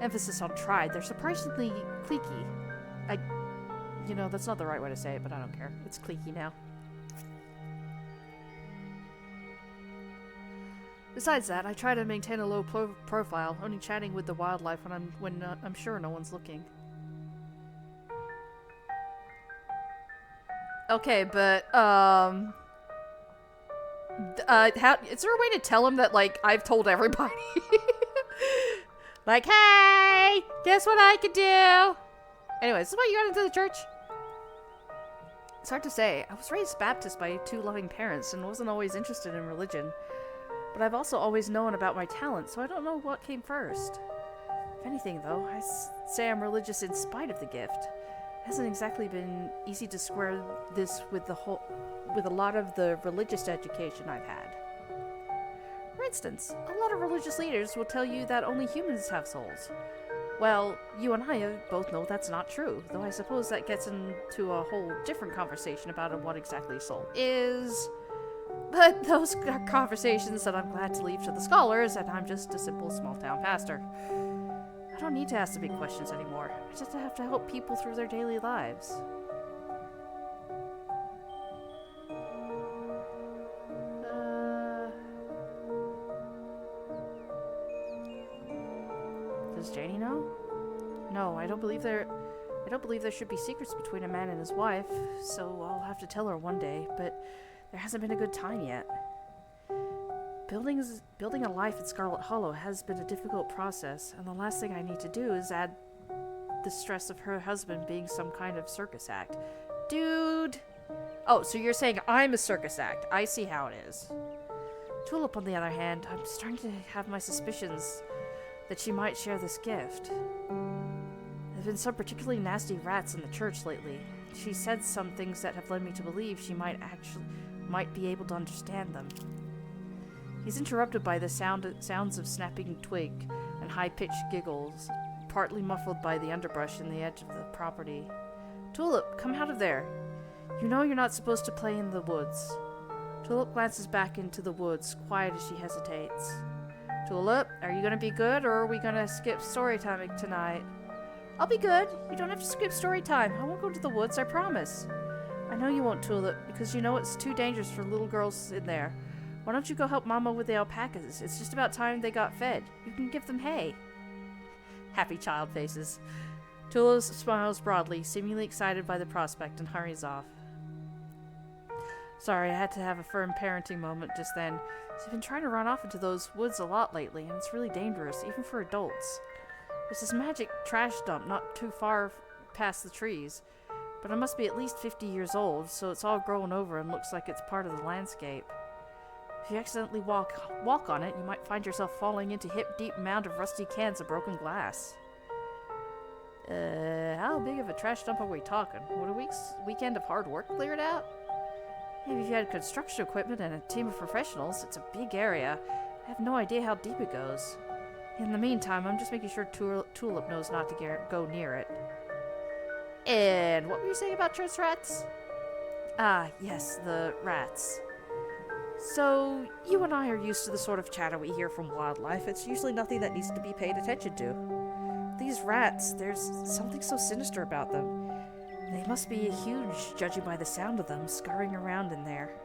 Emphasis on tried. They're surprisingly cliquey. That's not the right way to say it, but I don't care. It's cliquey now. Besides that, I try to maintain a low profile, only chatting with the wildlife when I'm sure no one's looking. Okay, but is there a way to tell him that I've told everybody? Like, hey, guess what I could do? Anyway, this is why you got into the church? It's hard to say. I was raised Baptist by two loving parents and wasn't always interested in religion. But I've also always known about my talent, so I don't know what came first. If anything, though, I say I'm religious in spite of the gift. It hasn't exactly been easy to square this with a lot of the religious education I've had. For instance, a lot of religious leaders will tell you that only humans have souls. Well, you and I both know that's not true, though I suppose that gets into a whole different conversation about what exactly a soul is. But those are conversations that I'm glad to leave to the scholars, and I'm just a simple small-town pastor. I don't need to ask the big questions anymore. I just have to help people through their daily lives. Does Janie know? No, I don't believe there should be secrets between a man and his wife, so I'll have to tell her one day, but there hasn't been a good time yet. Building a life at Scarlet Hollow has been a difficult process, and the last thing I need to do is add the stress of her husband being some kind of circus act. Dude! Oh, so you're saying I'm a circus act. I see how it is. Tulip, on the other hand, I'm starting to have my suspicions that she might share this gift. There's been some particularly nasty rats in the church lately. She said some things that have led me to believe she might be able to understand them. He's interrupted by the sounds of snapping twig and high-pitched giggles, partly muffled by the underbrush in the edge of the property. Tulip, come out of there. You know you're not supposed to play in the woods. Tulip glances back into the woods, quiet as she hesitates. Tulip, are you gonna be good, or are we gonna skip story time tonight? I'll be good. You don't have to skip story time. I won't go to the woods, I promise. I know you won't, Tulip, because you know it's too dangerous for little girls in there. Why don't you go help Mama with the alpacas? It's just about time they got fed. You can give them hay. Happy child faces. Tulip smiles broadly, seemingly excited by the prospect, and hurries off. Sorry, I had to have a firm parenting moment just then. She's been trying to run off into those woods a lot lately, and it's really dangerous, even for adults. There's this magic trash dump not too far past the trees, but it must be at least 50 years old, so it's all grown over and looks like it's part of the landscape. If you accidentally walk on it, you might find yourself falling into hip-deep mound of rusty cans of broken glass. How big of a trash dump are we talking? Would a weekend of hard work clear it out? Maybe if you had construction equipment and a team of professionals, it's a big area. I have no idea how deep it goes. In the meantime, I'm just making sure Tulip knows not to go near it. And what were you saying about church rats? Ah, yes, the rats. So, you and I are used to the sort of chatter we hear from wildlife. It's usually nothing that needs to be paid attention to. These rats, there's something so sinister about them. They must be huge, judging by the sound of them scurrying around in there.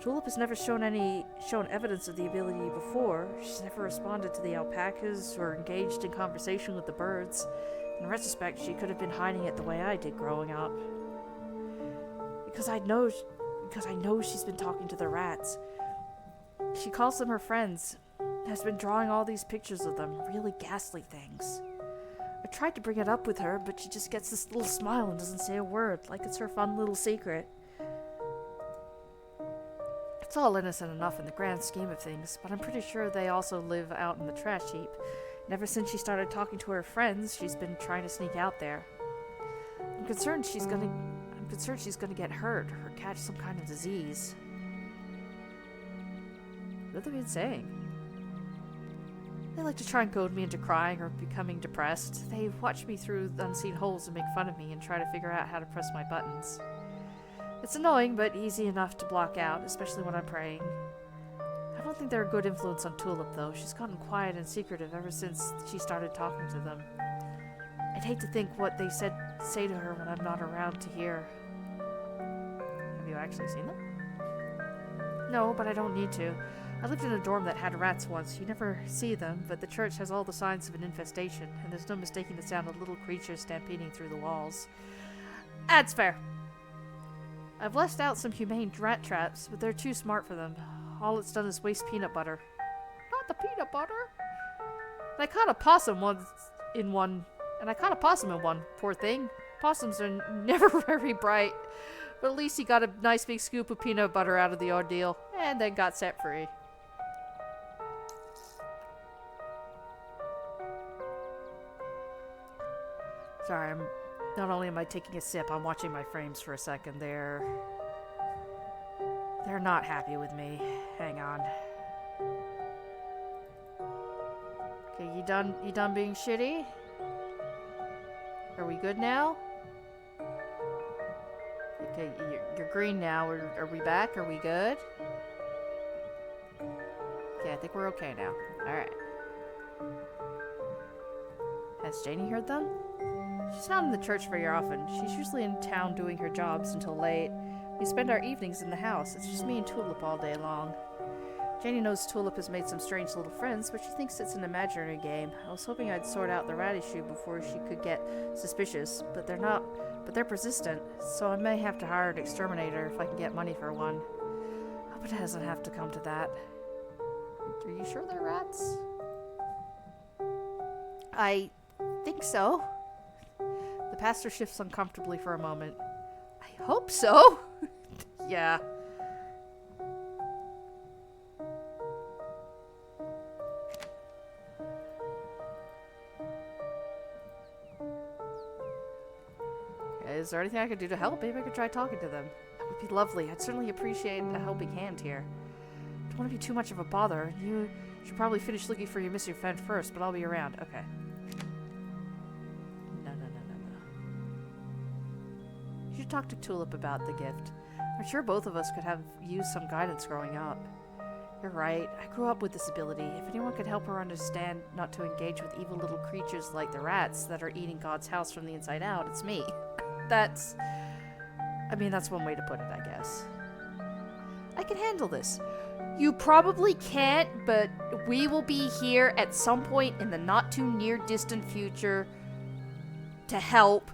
Tulip has never shown evidence of the ability before. She's never responded to the alpacas or engaged in conversation with the birds. In retrospect, she could have been hiding it the way I did growing up. Because I know she's been talking to the rats. She calls them her friends, has been drawing all these pictures of them, really ghastly things. I tried to bring it up with her, but she just gets this little smile and doesn't say a word, like it's her fun little secret. It's all innocent enough in the grand scheme of things, but I'm pretty sure they also live out in the trash heap. And ever since she started talking to her friends, she's been trying to sneak out there. I'm concerned she's gonna get hurt or catch some kind of disease. What have they been saying? They like to try and goad me into crying or becoming depressed. They watch me through unseen holes and make fun of me and try to figure out how to press my buttons. It's annoying, but easy enough to block out, especially when I'm praying. I don't think they're a good influence on Tulip, though. She's gotten quiet and secretive ever since she started talking to them. I'd hate to think what they say to her when I'm not around to hear. Have you actually seen them? No, but I don't need to. I lived in a dorm that had rats once. You never see them, but the church has all the signs of an infestation, and there's no mistaking the sound of little creatures stampeding through the walls. That's fair. I've left out some humane rat traps, but they're too smart for them. All it's done is waste peanut butter. Not the peanut butter! And I caught a possum in one. Poor thing. Possums are never very bright. But at least he got a nice big scoop of peanut butter out of the ordeal, and then got set free. Sorry, not only am I taking a sip, I'm watching my frames for a second. They're not happy with me. Hang on. Okay, you done being shitty? Are we good now? Okay, you're green now. Are we back? Are we good? Okay, I think we're okay now. Alright. Has Janie heard them? She's not in the church very often. She's usually in town doing her jobs until late. We spend our evenings in the house. It's just me and Tulip all day long. Janie knows Tulip has made some strange little friends, but she thinks it's an imaginary game. I was hoping I'd sort out the rat issue before she could get suspicious, but they're persistent, so I may have to hire an exterminator if I can get money for one. Hope it doesn't have to come to that. Are you sure they're rats? I think so. The pastor shifts uncomfortably for a moment. I hope so. Yeah. Is there anything I could do to help? Maybe I could try talking to them. That would be lovely. I'd certainly appreciate a helping hand here. Don't want to be too much of a bother. You should probably finish looking for your missing friend first, but I'll be around. Okay. No. You should talk to Tulip about the gift. I'm sure both of us could have used some guidance growing up. You're right. I grew up with this ability. If anyone could help her understand not to engage with evil little creatures like the rats that are eating God's house from the inside out, it's me. That's one way to put it, I guess. I can handle this. You probably can't, but we will be here at some point in the not too near distant future to help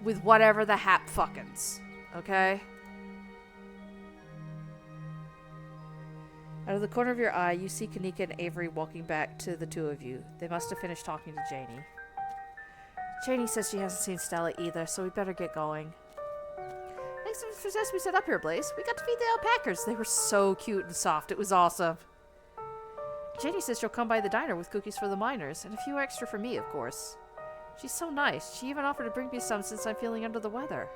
with whatever the hap fuckins. Okay? Out of the corner of your eye, you see Kanika and Avery walking back to the two of you. They must have finished talking to Janie. Janie says she hasn't seen Stella either, so we better get going. Thanks for suggesting we set up here, Blaze. We got to feed the alpacas. They were so cute and soft. It was awesome. Janie says she'll come by the diner with cookies for the miners, and a few extra for me, of course. She's so nice. She even offered to bring me some since I'm feeling under the weather.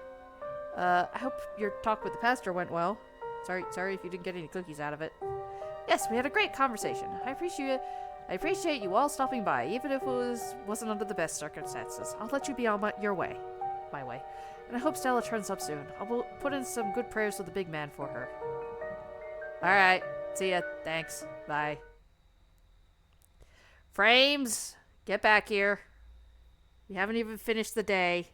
I hope your talk with the pastor went well. Sorry if you didn't get any cookies out of it. Yes, we had a great conversation. I appreciate you all stopping by, even if it wasn't under the best circumstances. I'll let you be on my way. And I hope Stella turns up soon. I'll put in some good prayers with the big man for her. Alright, see ya. Thanks. Bye. Frames, get back here. We haven't even finished the day.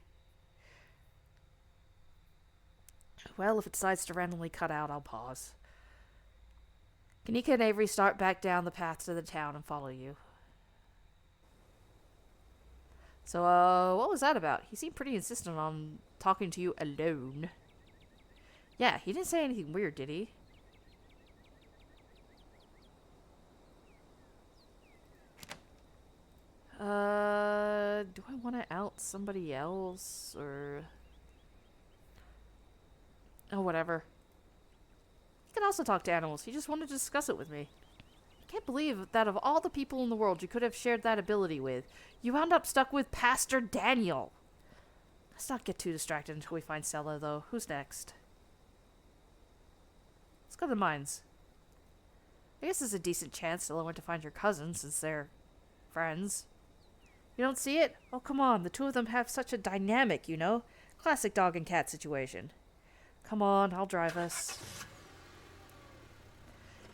Well, if it decides to randomly cut out, I'll pause. Kanika and Avery start back down the path to the town and follow you. So, what was that about? He seemed pretty insistent on talking to you alone. Yeah, he didn't say anything weird, did he? Do I want to out somebody else, or... Oh, whatever. You can also talk to animals. He just wanted to discuss it with me. I can't believe that of all the people in the world you could have shared that ability with, you wound up stuck with Pastor Daniel. Let's not get too distracted until we find Stella, though. Who's next? Let's go to the mines. I guess there's a decent chance Stella went to find your cousin, since they're friends. You don't see it? Oh, come on. The two of them have such a dynamic, you know? Classic dog and cat situation. Come on, I'll drive us.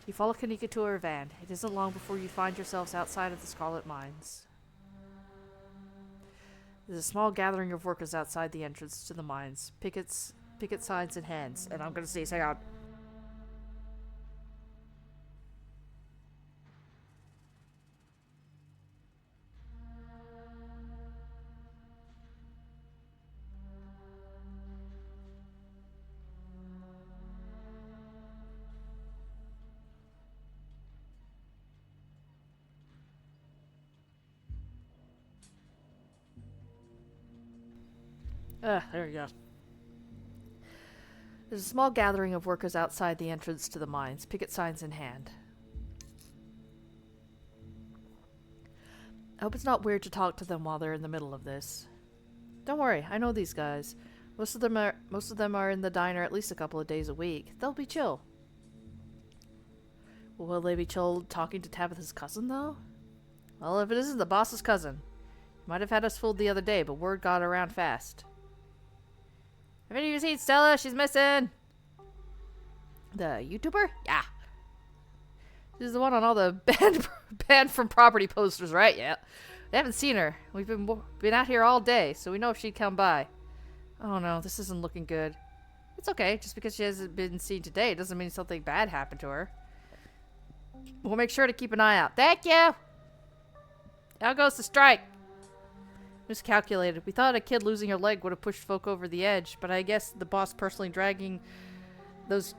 You follow Kanika to her van. It isn't long before you find yourselves outside of the Scarlet Mines. There's a small gathering of workers outside the entrance to the mines. Picket signs in hands. And I'm gonna sneeze. Hang on. There you go. There's a small gathering of workers outside the entrance to the mines, picket signs in hand. I hope it's not weird to talk to them while they're in the middle of this. Don't worry, I know these guys. Most of them are in the diner at least a couple of days a week. They'll be chill. Well, will they be chill talking to Tabitha's cousin, though? Well, if it isn't the boss's cousin. Might have had us fooled the other day, but word got around fast. Have any of you seen Stella? She's missing! The YouTuber? Yeah. She's the one on all the banned from property posters, right? Yeah. I haven't seen her. We've been out here all day, so we know if she'd come by. Oh no, this isn't looking good. It's okay. Just because she hasn't been seen today doesn't mean something bad happened to her. We'll make sure to keep an eye out. Thank you! How goes the strike? Miscalculated. We thought a kid losing her leg would have pushed folk over the edge, but I guess the boss personally dragging those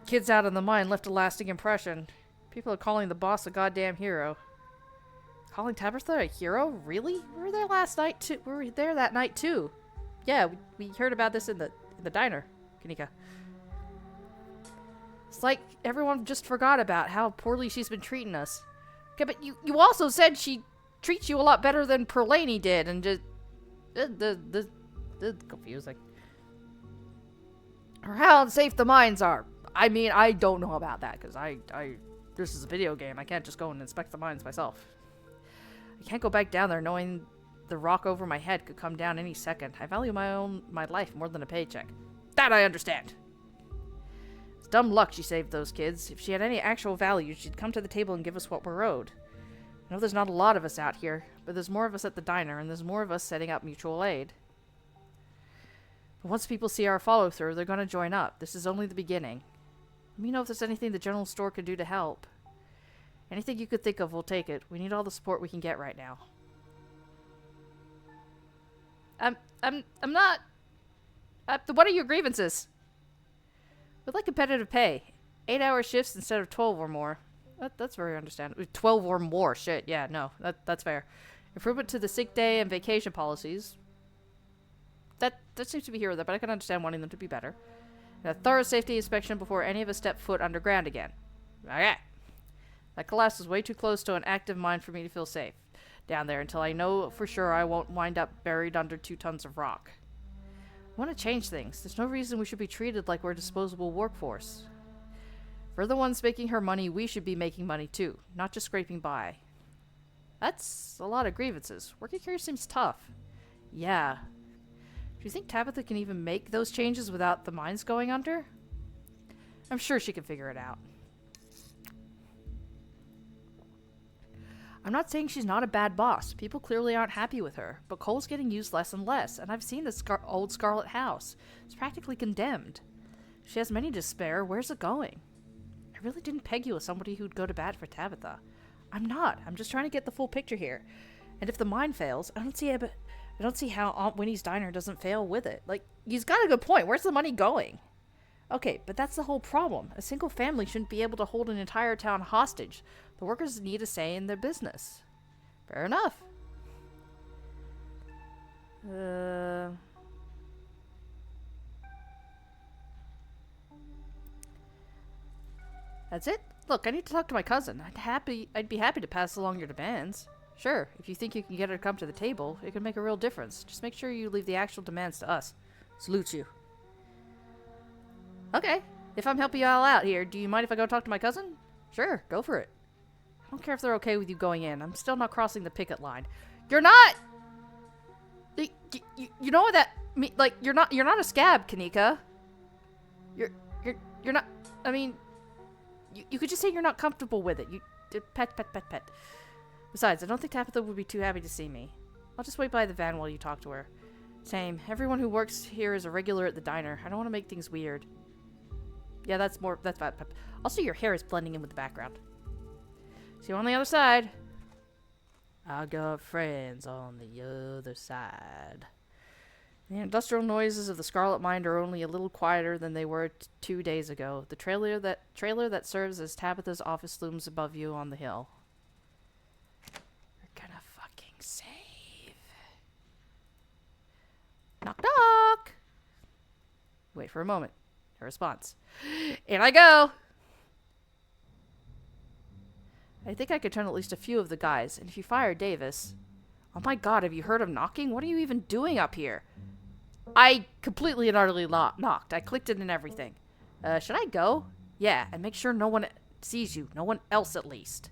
kids out of the mine left a lasting impression. People are calling the boss a goddamn hero. Calling Tabitha a hero? Really? We were there last night too. We were there that night too. Yeah, we heard about this in the diner, Kanika. It's like everyone just forgot about how poorly she's been treating us. Okay, but you also said she treats you a lot better than Perlaney did, and just confusing. Or how unsafe the mines are. I mean, I don't know about that, because this is a video game. I can't just go and inspect the mines myself. I can't go back down there knowing the rock over my head could come down any second. I value my life more than a paycheck. That I understand. It's dumb luck she saved those kids. If she had any actual value, she'd come to the table and give us what we're owed. I know there's not a lot of us out here, but there's more of us at the diner, and there's more of us setting up mutual aid. But once people see our follow-through, they're going to join up. This is only the beginning. Let me know if there's anything the general store could do to help. Anything you could think of, we'll take it. We need all the support we can get right now. I'm not... what are your grievances? We'd like competitive pay. 8-hour shifts instead of 12 or more. That's very understandable. 12 or more. Shit, yeah, no. That's fair. Improvement to the sick day and vacation policies. That seems to be here with it, but I can understand wanting them to be better. And a thorough safety inspection before any of us step foot underground again. Okay. That collapse was way too close to an active mine for me to feel safe down there until I know for sure I won't wind up buried under 2 tons of rock. I want to change things. There's no reason we should be treated like we're a disposable workforce. If we're the ones making her money, we should be making money too, not just scraping by. That's a lot of grievances. Working here seems tough. Yeah. Do you think Tabitha can even make those changes without the mines going under? I'm sure she can figure it out. I'm not saying she's not a bad boss. People clearly aren't happy with her, but coal's getting used less and less, and I've seen this old Scarlet house. It's practically condemned. She has money to spare. Where's it going? I really didn't peg you as somebody who'd go to bat for Tabitha. I'm not. I'm just trying to get the full picture here. And if the mine fails, I don't see how Aunt Winnie's diner doesn't fail with it. Like, he's got a good point. Where's the money going? Okay, but that's the whole problem. A single family shouldn't be able to hold an entire town hostage. The workers need a say in their business. Fair enough. That's it? Look, I need to talk to my cousin. I'd be happy to pass along your demands. Sure, if you think you can get her to come to the table, it could make a real difference. Just make sure you leave the actual demands to us. Salute you. Okay, if I'm helping you all out here, do you mind if I go talk to my cousin? Sure, go for it. I don't care if they're okay with you going in. I'm still not crossing the picket line. You're not! You know what that mean? Like, you're not a scab, Kanika. You're not, I mean, you could just say you're not comfortable with it. Pet. Besides, I don't think Tabitha would be too happy to see me. I'll just wait by the van while you talk to her. Same. Everyone who works here is a regular at the diner. I don't want to make things weird. Yeah, that's fine. Also, your hair is blending in with the background. See you on the other side. I got friends on the other side. The industrial noises of the Scarlet Mine are only a little quieter than they were 2 days ago. The trailer that serves as Tabitha's office looms above you on the hill. We're gonna fucking save. Knock knock. Wait for a moment. No response. In I go. I think I could turn at least a few of the guys, and if you fire Davis... Oh my god, have you heard of knocking? What are you even doing up here? I completely and utterly knocked. I clicked it and everything. Should I go? Yeah, and make sure no one sees you. No one else, at least.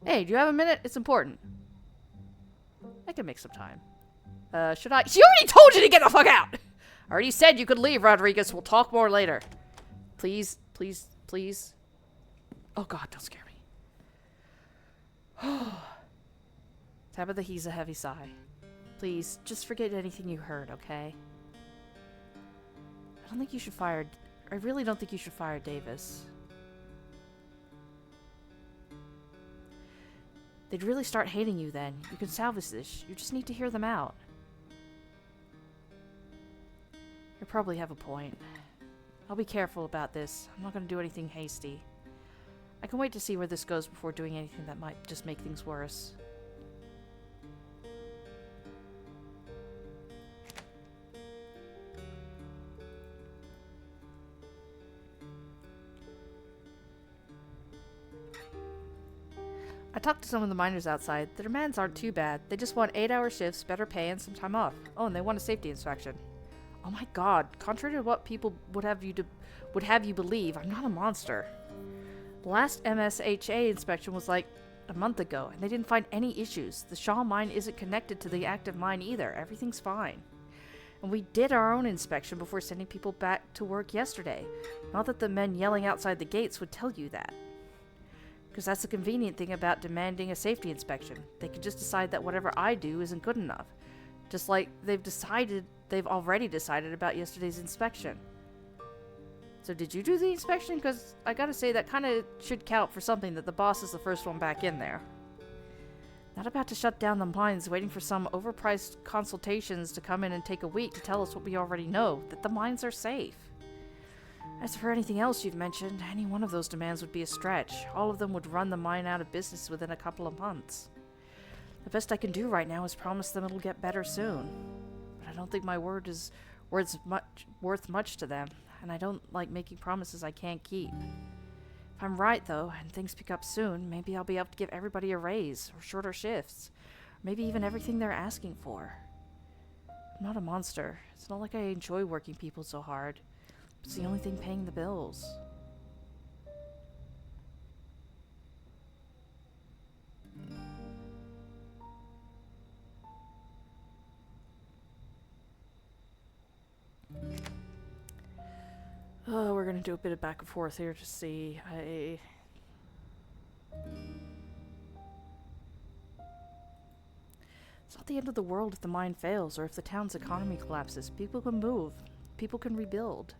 Hey, do you have a minute? It's important. I can make some time. Should I? She already told you to get the fuck out! I already said you could leave, Rodriguez. We'll talk more later. Please, please, please. Oh god, don't scare me. Tabitha heaves a heavy sigh. Please, just forget anything you heard, okay? I really don't think you should fire Davis. They'd really start hating you then. You can salvage this. You just need to hear them out. You probably have a point. I'll be careful about this. I'm not going to do anything hasty. I can wait to see where this goes before doing anything that might just make things worse. I talked to some of the miners outside. The demands aren't too bad. They just want 8-hour shifts, better pay, and some time off. Oh, and they want a safety inspection. Oh my god, contrary to what people would have you believe, I'm not a monster. The last MSHA inspection was like a month ago, and they didn't find any issues. The Shaw mine isn't connected to the active mine either. Everything's fine. And we did our own inspection before sending people back to work yesterday. Not that the men yelling outside the gates would tell you that. Because that's the convenient thing about demanding a safety inspection. They can just decide that whatever I do isn't good enough. Just like they've already decided about yesterday's inspection. So did you do the inspection? Because I gotta say that kind of should count for something that the boss is the first one back in there. Not about to shut down the mines, waiting for some overpriced consultations to come in and take a week to tell us what we already know, that the mines are safe. As for anything else you've mentioned, any one of those demands would be a stretch. All of them would run the mine out of business within a couple of months. The best I can do right now is promise them it'll get better soon. But I don't think my word is worth much to them, and I don't like making promises I can't keep. If I'm right, though, and things pick up soon, maybe I'll be able to give everybody a raise, or shorter shifts, or maybe even everything they're asking for. I'm not a monster. It's not like I enjoy working people so hard. It's the only thing paying the bills. Oh, we're gonna do a bit of back and forth here to see. It's not the end of the world if the mine fails or if the town's economy collapses. People can move. People can rebuild.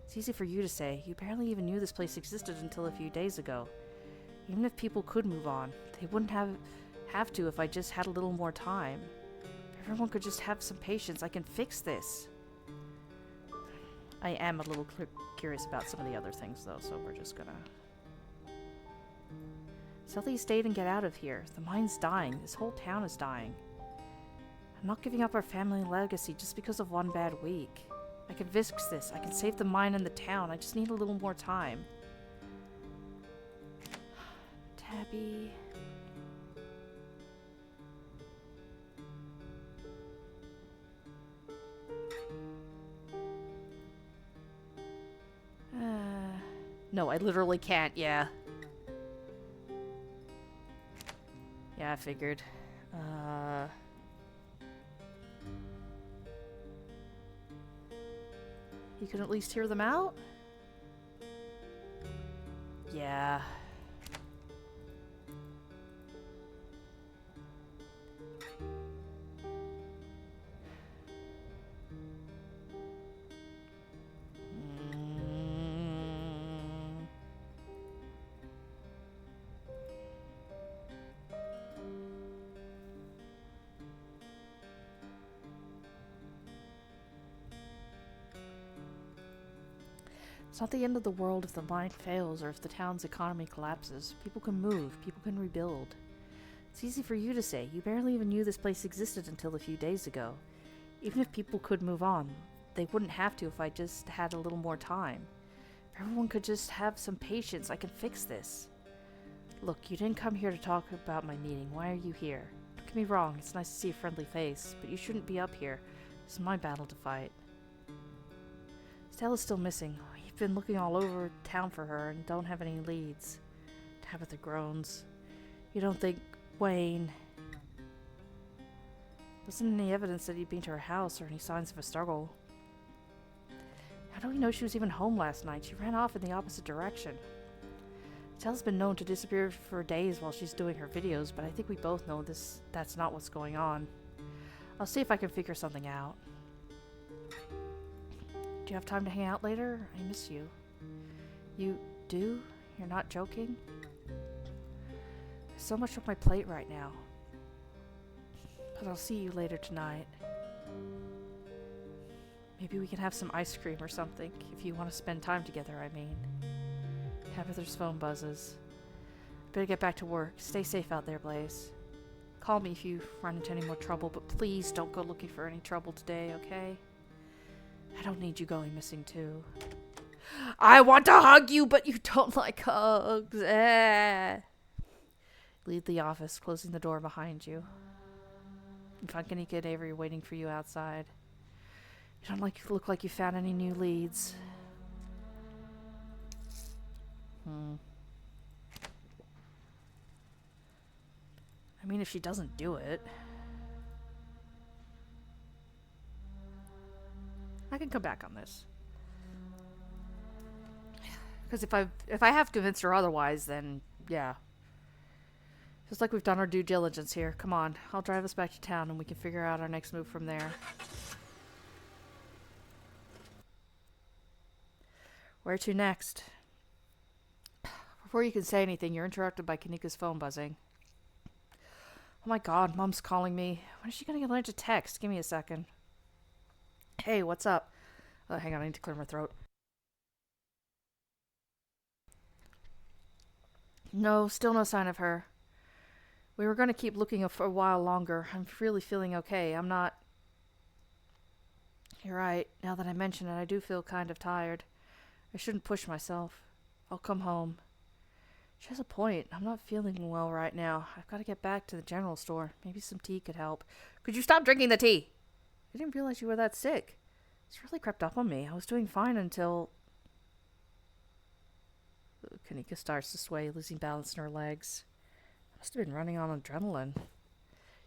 It's easy for you to say. You barely even knew this place existed until a few days ago. Even if people could move on, they wouldn't have to if I just had a little more time. If everyone could just have some patience, I can fix this. I am a little curious about some of the other things, though, so we're just gonna... Sell the estate and get out of here. The mine's dying. This whole town is dying. I'm not giving up our family legacy just because of one bad week. I can fix this. I can save the mine and the town. I just need a little more time. Tabby... No, I literally can't, yeah. Yeah, I figured. You can at least hear them out? Yeah. It's not the end of the world if the mine fails or if the town's economy collapses. People can move. People can rebuild. It's easy for you to say. You barely even knew this place existed until a few days ago. Even if people could move on, they wouldn't have to if I just had a little more time. If everyone could just have some patience, I can fix this. Look, you didn't come here to talk about my meeting. Why are you here? Don't get me wrong, it's nice to see a friendly face, but you shouldn't be up here. This is my battle to fight. Stella's still missing. You've been looking all over town for her and don't have any leads. Tabitha groans. You don't think Wayne... Wasn't any evidence that he'd been to her house or any signs of a struggle. How do we know she was even home last night? She ran off in the opposite direction. Stella's been known to disappear for days while she's doing her videos, but I think we both know that's not what's going on. I'll see if I can figure something out. Do you have time to hang out later? I miss you. You do? You're not joking? There's so much on my plate right now. But I'll see you later tonight. Maybe we can have some ice cream or something, if you want to spend time together, I mean. Tabitha's phone buzzes. Better get back to work. Stay safe out there, Blaze. Call me if you run into any more trouble, but please don't go looking for any trouble today, okay? I don't need you going missing, too. I want to hug you, but you don't like hugs. Leave the office, closing the door behind you. Funkanika and Avery waiting for you outside. You don't look like you found any new leads. I mean, if she doesn't do it, I can come back on this. Because if I have to convince her otherwise, then yeah. Feels like we've done our due diligence here. Come on, I'll drive us back to town and we can figure out our next move from there. Where to next? Before you can say anything, you're interrupted by Kanika's phone buzzing. Oh my god, Mom's calling me. When is she gonna learn to text? Give me a second. Hey, what's up? Hang on, I need to clear my throat. No, still no sign of her. We were going to keep looking for a while longer. I'm really feeling okay. I'm not... You're right. Now that I mention it, I do feel kind of tired. I shouldn't push myself. I'll come home. She has a point. I'm not feeling well right now. I've got to get back to the general store. Maybe some tea could help. Could you stop drinking the tea? I didn't realize you were that sick. It's really crept up on me. I was doing fine until... Kanika starts to sway, losing balance in her legs. I must have been running on adrenaline.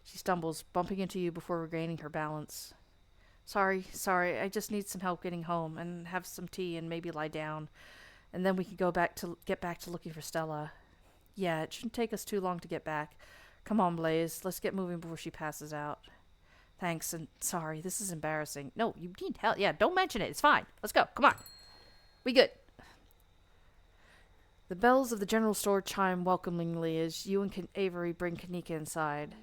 She stumbles, bumping into you before regaining her balance. Sorry. I just need some help getting home and have some tea and maybe lie down. And then we can get back to looking for Stella. Yeah, it shouldn't take us too long to get back. Come on, Blaze. Let's get moving before she passes out. Thanks, and sorry, this is embarrassing. No, you need help. Yeah, don't mention it. It's fine. Let's go. Come on. We good. The bells of the general store chime welcomingly as you and Avery bring Kanika inside.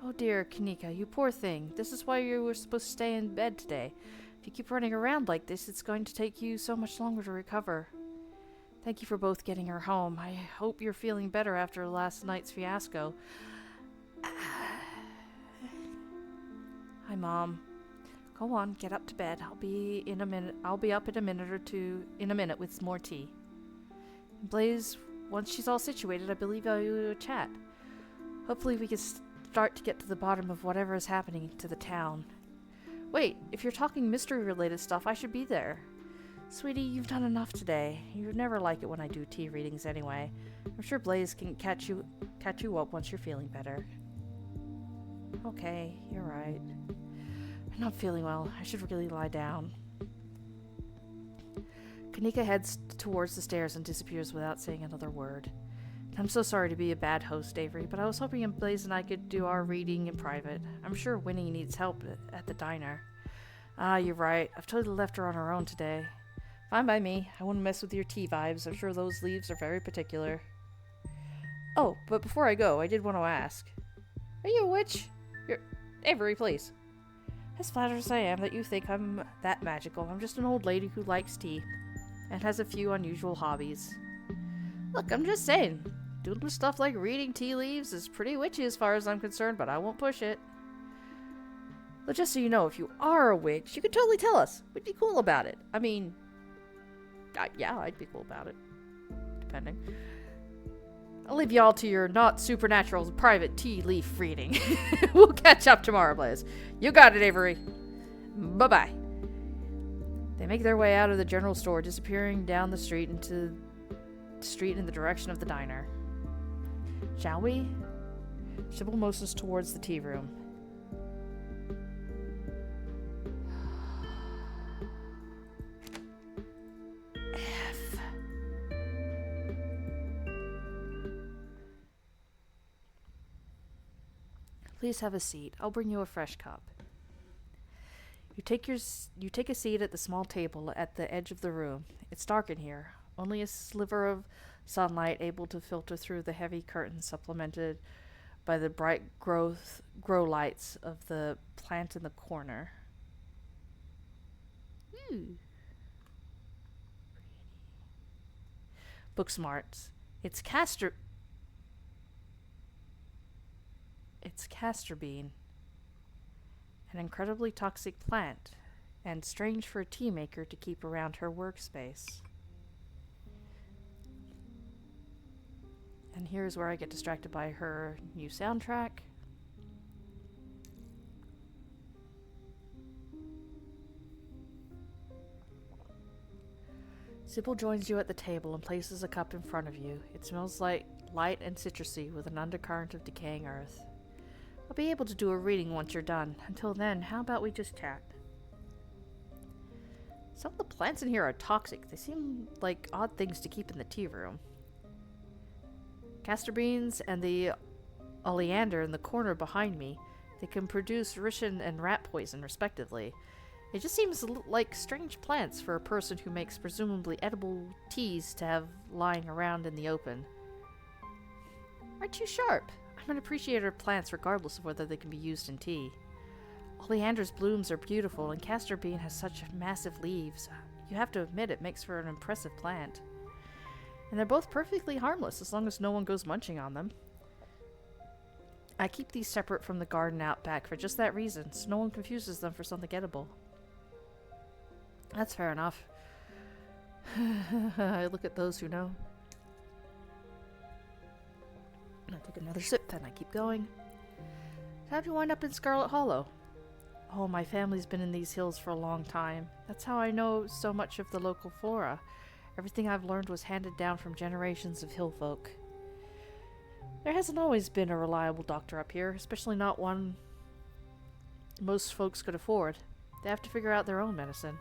Oh dear, Kanika, you poor thing. This is why you were supposed to stay in bed today. If you keep running around like this, it's going to take you so much longer to recover. Thank you for both getting her home. I hope you're feeling better after last night's fiasco. Hi, Mom. Go on, get up to bed. I'll be up in a minute with more tea. Blaze, once she's all situated, I believe I'll do a chat. Hopefully we can start to get to the bottom of whatever is happening to the town. Wait, if you're talking mystery-related stuff, I should be there. Sweetie, you've done enough today. You never like it when I do tea readings anyway. I'm sure Blaze can catch you up once you're feeling better. Okay, you're right. I'm not feeling well. I should really lie down. Kanika heads towards the stairs and disappears without saying another word. I'm so sorry to be a bad host, Avery, but I was hoping Blaze and I could do our reading in private. I'm sure Winnie needs help at the diner. You're right. I've totally left her on her own today. Fine by me. I wouldn't mess with your tea vibes. I'm sure those leaves are very particular. Oh, but before I go, I did want to ask. Are you a witch? Avery, please. As flattered as I am that you think I'm that magical, I'm just an old lady who likes tea and has a few unusual hobbies. Look, I'm just saying, doing stuff like reading tea leaves is pretty witchy as far as I'm concerned, but I won't push it. But just so you know, if you are a witch, you could totally tell us. We'd be cool about it. I mean, yeah, I'd be cool about it. Depending. I'll leave y'all to your not supernatural private tea leaf reading. We'll catch up tomorrow, Blaze. You got it, Avery. Bye-bye. They make their way out of the general store, disappearing down the street in the direction of the diner. Shall we? Sybil motions towards the tea room. Please have a seat. I'll bring you a fresh cup. You take a seat at the small table at the edge of the room. It's dark in here. Only a sliver of sunlight able to filter through the heavy curtains, supplemented by the bright grow lights of the plant in the corner. Booksmarts. It's castor bean, an incredibly toxic plant, and strange for a tea maker to keep around her workspace. And here's where I get distracted by her new soundtrack. Sybil joins you at the table and places a cup in front of you. It smells like light and citrusy with an undercurrent of decaying earth. I'll be able to do a reading once you're done. Until then, how about we just chat? Some of the plants in here are toxic. They seem like odd things to keep in the tea room. Castor beans and the oleander in the corner behind me, they can produce ricin and rat poison, respectively. It just seems like strange plants for a person who makes presumably edible teas to have lying around in the open. Aren't you sharp? I'm an appreciator of plants regardless of whether they can be used in tea. Oleander's blooms are beautiful, and castor bean has such massive leaves. You have to admit it makes for an impressive plant. And they're both perfectly harmless as long as no one goes munching on them. I keep these separate from the garden out back for just that reason, so no one confuses them for something edible. That's fair enough. I look at those who know. And I take another sip, and I keep going. How'd you wind up in Scarlet Hollow? Oh, my family's been in these hills for a long time. That's how I know so much of the local flora. Everything I've learned was handed down from generations of hill folk. There hasn't always been a reliable doctor up here, especially not one most folks could afford. They have to figure out their own medicine.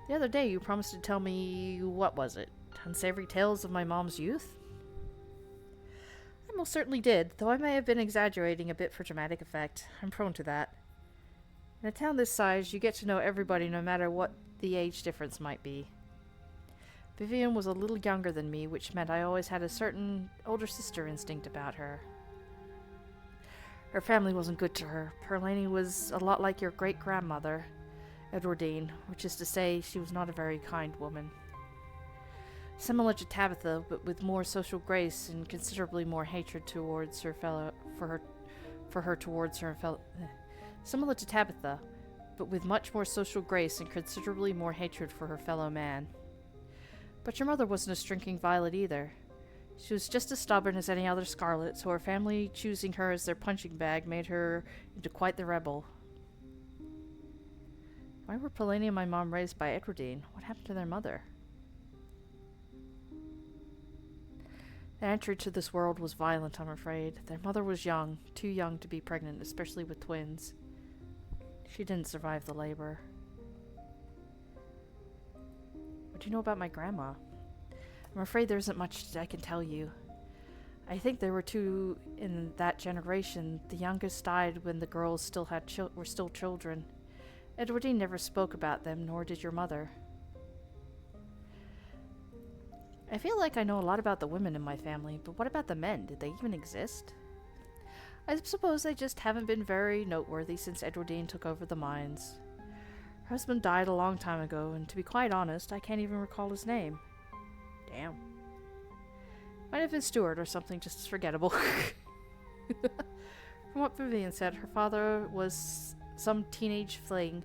The other day you promised to tell me, what was it? Unsavory tales of my mom's youth? I most certainly did, though I may have been exaggerating a bit for dramatic effect. I'm prone to that. In a town this size, you get to know everybody no matter what the age difference might be. Vivian was a little younger than me, which meant I always had a certain older sister instinct about her. Her family wasn't good to her. Perlani was a lot like your great-grandmother, Edwardine, which is to say she was not a very kind woman. Similar to Tabitha, but with more social grace and considerably more hatred towards her fellow Similar to Tabitha, but with much more social grace and considerably more hatred for her fellow man. But your mother wasn't a shrinking violet either. She was just as stubborn as any other Scarlet, so her family choosing her as their punching bag made her into quite the rebel. Why were Perlani and my mom raised by Edwardine? What happened to their mother? Their entry to this world was violent, I'm afraid. Their mother was young, too young to be pregnant, especially with twins. She didn't survive the labor. What do you know about my grandma? I'm afraid there isn't much I can tell you. I think there were two in that generation. The youngest died when the girls still were still children. Edwardine never spoke about them, nor did your mother. I feel like I know a lot about the women in my family, but what about the men? Did they even exist? I suppose they just haven't been very noteworthy since Edwardine took over the mines. Her husband died a long time ago, and to be quite honest, I can't even recall his name. Damn. Might have been Stuart or something just as forgettable. From what Vivian said, her father was some teenage fling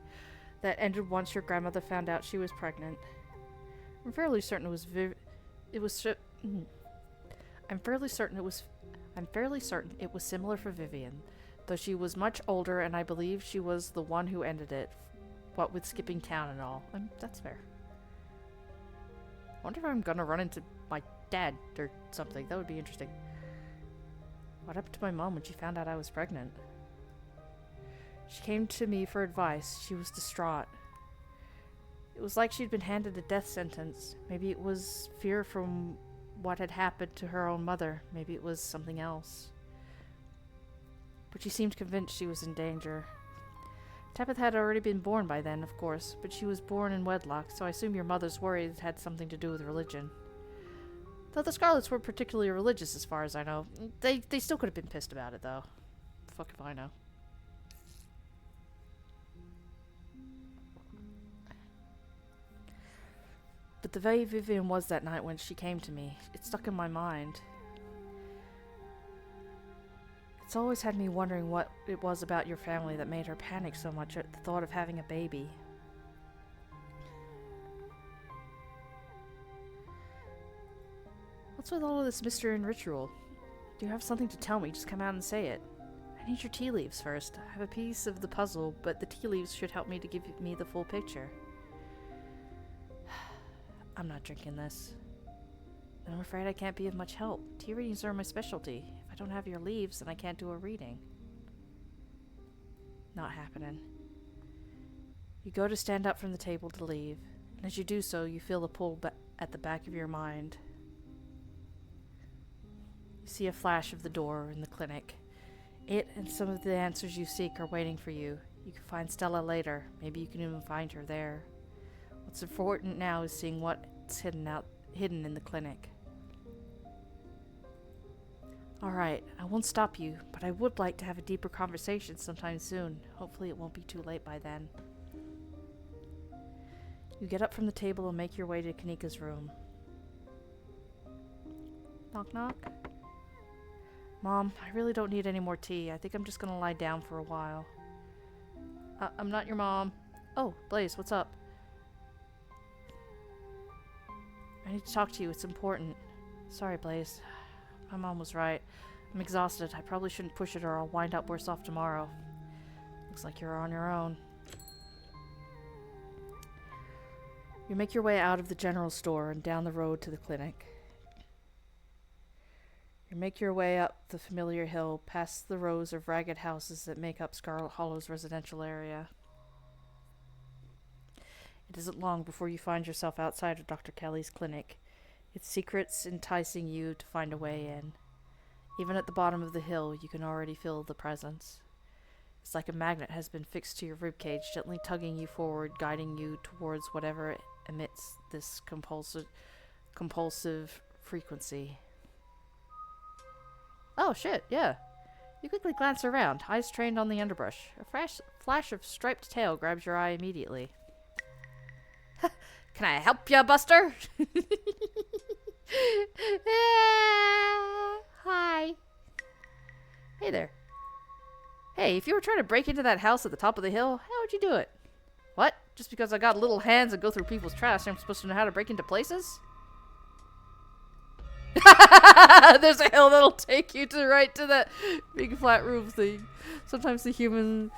that ended once your grandmother found out she was pregnant. I'm fairly certain it was similar for Vivian, though she was much older, and I believe she was the one who ended it, what with skipping town and all. That's fair. I wonder if I'm gonna run into my dad or something. That would be interesting. What happened to my mom when she found out I was pregnant? She came to me for advice. She was distraught. It was like she'd been handed a death sentence. Maybe it was fear from what had happened to her own mother. Maybe it was something else. But she seemed convinced she was in danger. Tabitha had already been born by then, of course, but she was born in wedlock, so I assume your mother's worries had something to do with religion. Though the Scarlets weren't particularly religious as far as I know. They still could have been pissed about it, though. Fuck if I know. But the way Vivian was that night when she came to me, it stuck in my mind. It's always had me wondering what it was about your family that made her panic so much at the thought of having a baby. What's with all of this mystery and ritual? Do you have something to tell me? Just come out and say it. I need your tea leaves first. I have a piece of the puzzle, but the tea leaves should help me to give me the full picture. I'm not drinking this. I'm afraid I can't be of much help. Tea readings are my specialty. If I don't have your leaves, then I can't do a reading. Not happening. You go to stand up from the table to leave, and as you do so, you feel a pull at the back of your mind. You see a flash of the door in the clinic. It and some of the answers you seek are waiting for you. You can find Stella later. Maybe you can even find her there. What's important now is seeing what's hidden in the clinic. Alright, I won't stop you, but I would like to have a deeper conversation sometime soon. Hopefully it won't be too late by then. You get up from the table and make your way to Kanika's room. Knock knock? Mom, I really don't need any more tea. I think I'm just gonna lie down for a while. I'm not your mom. Oh, Blaze, what's up? I need to talk to you. It's important. Sorry, Blaze. My mom was right. I'm exhausted. I probably shouldn't push it or I'll wind up worse off tomorrow. Looks like you're on your own. You make your way out of the general store and down the road to the clinic. You make your way up the familiar hill, past the rows of ragged houses that make up Scarlet Hollow's residential area. It isn't long before you find yourself outside of Dr. Kelly's clinic, its secrets enticing you to find a way in. Even at the bottom of the hill, you can already feel the presence. It's like a magnet has been fixed to your ribcage, gently tugging you forward, guiding you towards whatever emits this compulsive frequency. Oh, shit, yeah. You quickly glance around, eyes trained on the underbrush. A flash of striped tail grabs your eye immediately. Can I help ya, Buster? Hi. Hey there. Hey, if you were trying to break into that house at the top of the hill, how would you do it? What? Just because I got little hands and go through people's trash, I'm supposed to know how to break into places? There's a hill that'll take you right to that big flat roof thing. Sometimes the humans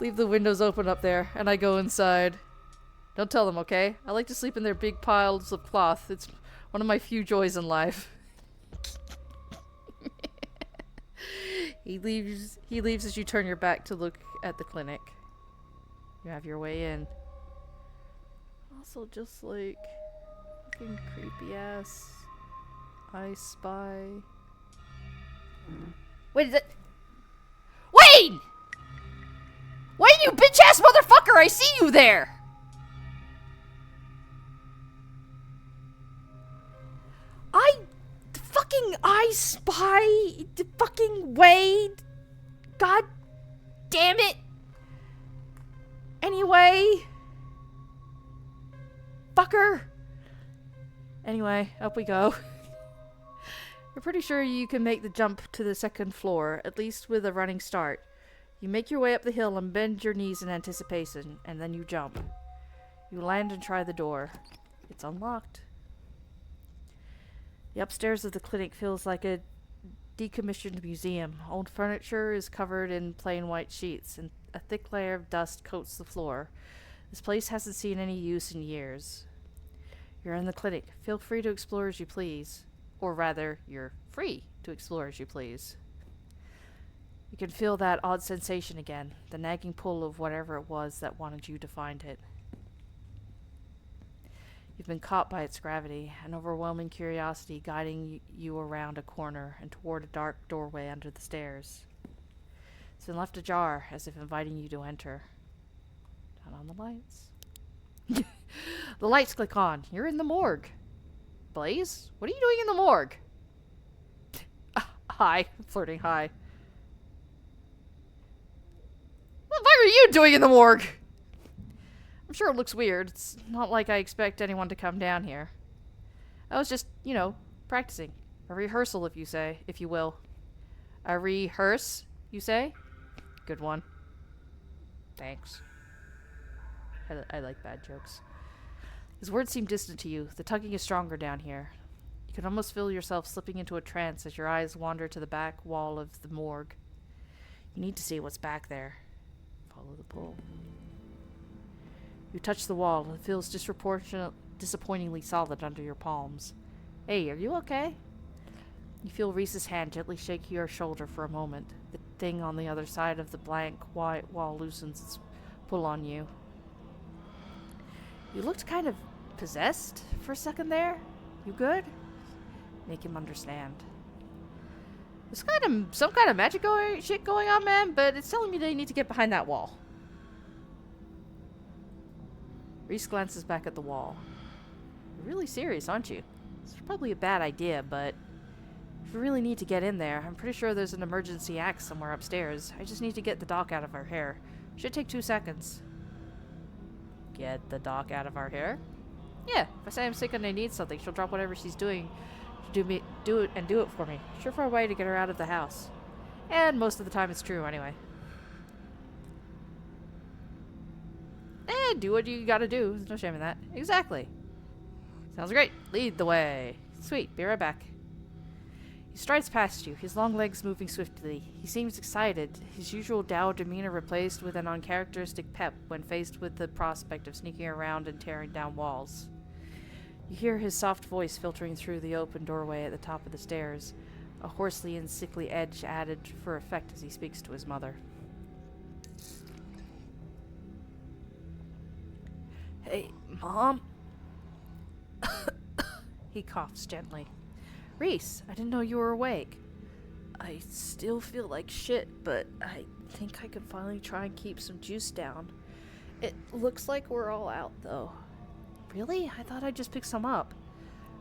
leave the windows open up there, and I go inside. Don't tell them, okay? I like to sleep in their big piles of cloth. It's one of my few joys in life. He leaves as you turn your back to look at the clinic. You have your way in. Also just like fucking creepy ass I Spy. Wait, is it? Wayne! Wayne, you bitch ass motherfucker! I see you there! I Spy fucking Wade. God damn it. Anyway. Fucker. Anyway, up we go. You're pretty sure you can make the jump to the second floor, at least with a running start. You make your way up the hill and bend your knees in anticipation, and then you jump. You land and try the door. It's unlocked. The upstairs of the clinic feels like a decommissioned museum. Old furniture is covered in plain white sheets, and a thick layer of dust coats the floor. This place hasn't seen any use in years. You're in the clinic. Feel free to explore as you please. Or rather, you're free to explore as you please. You can feel that odd sensation again, the nagging pull of whatever it was that wanted you to find it. You've been caught by its gravity, an overwhelming curiosity guiding you around a corner and toward a dark doorway under the stairs. It's been left ajar, as if inviting you to enter. Turn on the lights. The lights click on. You're in the morgue. Blaze, what are you doing in the morgue? Hi. Flirting hi. What the fuck are you doing in the morgue? I'm sure it looks weird. It's not like I expect anyone to come down here. I was just, practicing. A rehearsal, if you will. A rehearse, you say? Good one. Thanks. I like bad jokes. His words seem distant to you. The tugging is stronger down here. You can almost feel yourself slipping into a trance as your eyes wander to the back wall of the morgue. You need to see what's back there. Follow the pull. You touch the wall. It feels disappointingly solid under your palms. Hey, are you okay? You feel Reese's hand gently shake your shoulder for a moment. The thing on the other side of the blank white wall loosens its pull on you. You looked kind of possessed for a second there. You good? Make him understand. There's some kind of magic shit going on, man, but it's telling me that you need to get behind that wall. Reese glances back at the wall. You're really serious, aren't you? It's probably a bad idea, but if you really need to get in there, I'm pretty sure there's an emergency axe somewhere upstairs. I just need to get the doc out of her hair. Should take 2 seconds. Get the doc out of our hair? Yeah, if I say I'm sick and I need something, she'll drop whatever she's doing to do it for me. Sure for a way to get her out of the house. And most of the time it's true anyway. Do what you gotta do. There's no shame in that. Exactly. Sounds great. Lead the way. Sweet. Be right back. He strides past you, his long legs moving swiftly. He seems excited, his usual dour demeanor replaced with an uncharacteristic pep when faced with the prospect of sneaking around and tearing down walls. You hear his soft voice filtering through the open doorway at the top of the stairs, a hoarsely and sickly edge added for effect as he speaks to his mother. "Hey, Mom?" He coughs gently. "Reese, I didn't know you were awake." "I still feel like shit, but I think I can finally try and keep some juice down. It looks like we're all out, though." "Really? I thought I'd just pick some up."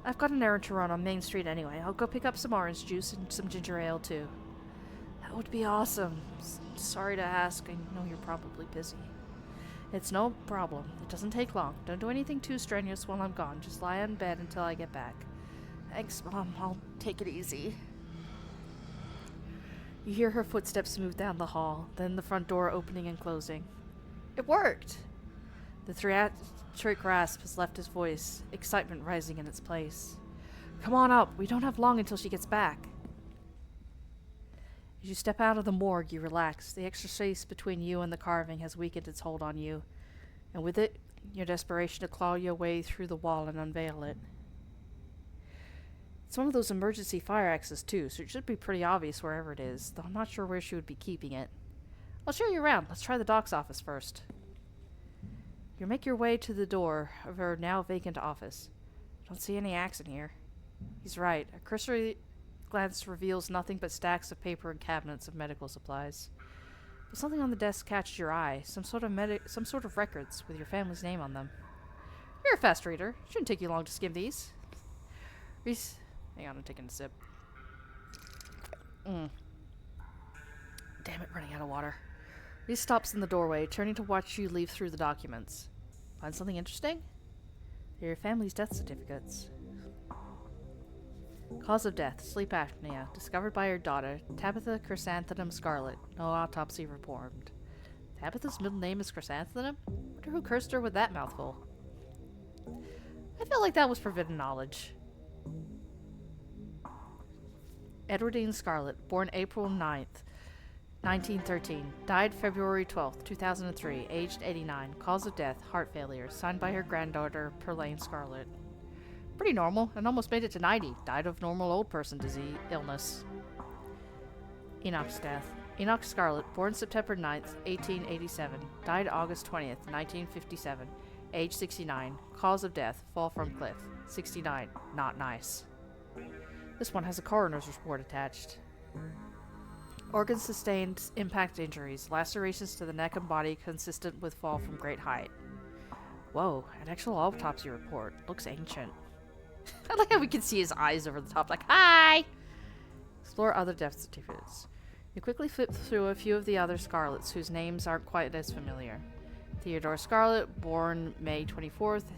"I've got an errand to run on Main Street anyway. I'll go pick up some orange juice and some ginger ale, too." "That would be awesome. Sorry to ask. I know you're probably busy." "It's no problem. It doesn't take long. Don't do anything too strenuous while I'm gone. Just lie in bed until I get back." "Thanks, Mom. I'll take it easy." You hear her footsteps move down the hall, then the front door opening and closing. "It worked!" The theatric rasp has left his voice, excitement rising in its place. "Come on up. We don't have long until she gets back." As you step out of the morgue, you relax. The extra space between you and the carving has weakened its hold on you, and with it, your desperation to claw your way through the wall and unveil it. It's one of those emergency fire axes, too, so it should be pretty obvious wherever it is, though I'm not sure where she would be keeping it. "I'll show you around. Let's try the doc's office first." You make your way to the door of her now vacant office. "Don't see any axe in here." He's right. A cursory glance reveals nothing but stacks of paper and cabinets of medical supplies. But something on the desk catches your eye. Some sort of records with your family's name on them. "You're a fast reader. Shouldn't take you long to skim these." Reese, hang on, I'm taking a sip. Damn it, running out of water. Reese stops in the doorway, turning to watch you leaf through the documents. "Find something interesting?" "They're your family's death certificates." "Cause of death, sleep apnea, discovered by her daughter, Tabitha Chrysanthemum Scarlet. No autopsy performed." Tabitha's middle name is Chrysanthemum? Wonder who cursed her with that mouthful. I felt like that was forbidden knowledge. Edwardine Scarlet, born April 9th, 1913. Died February 12th, 2003. Aged 89. Cause of death, heart failure. Signed by her granddaughter, Perlane Scarlet. Pretty normal, and almost made it to 90. Died of normal old person disease, illness. Enoch's death. Enoch Scarlet, born September 9th, 1887. Died August 20th, 1957. Age 69. Cause of death, fall from cliff. 69. Not nice. This one has a coroner's report attached. Organs sustained impact injuries, lacerations to the neck and body consistent with fall from great height. Whoa, an actual autopsy report. Looks ancient. I like how we can see his eyes over the top, like, "Hi!" Explore other death certificates. You quickly flip through a few of the other Scarlets whose names aren't quite as familiar. Theodore Scarlet, born May 24th,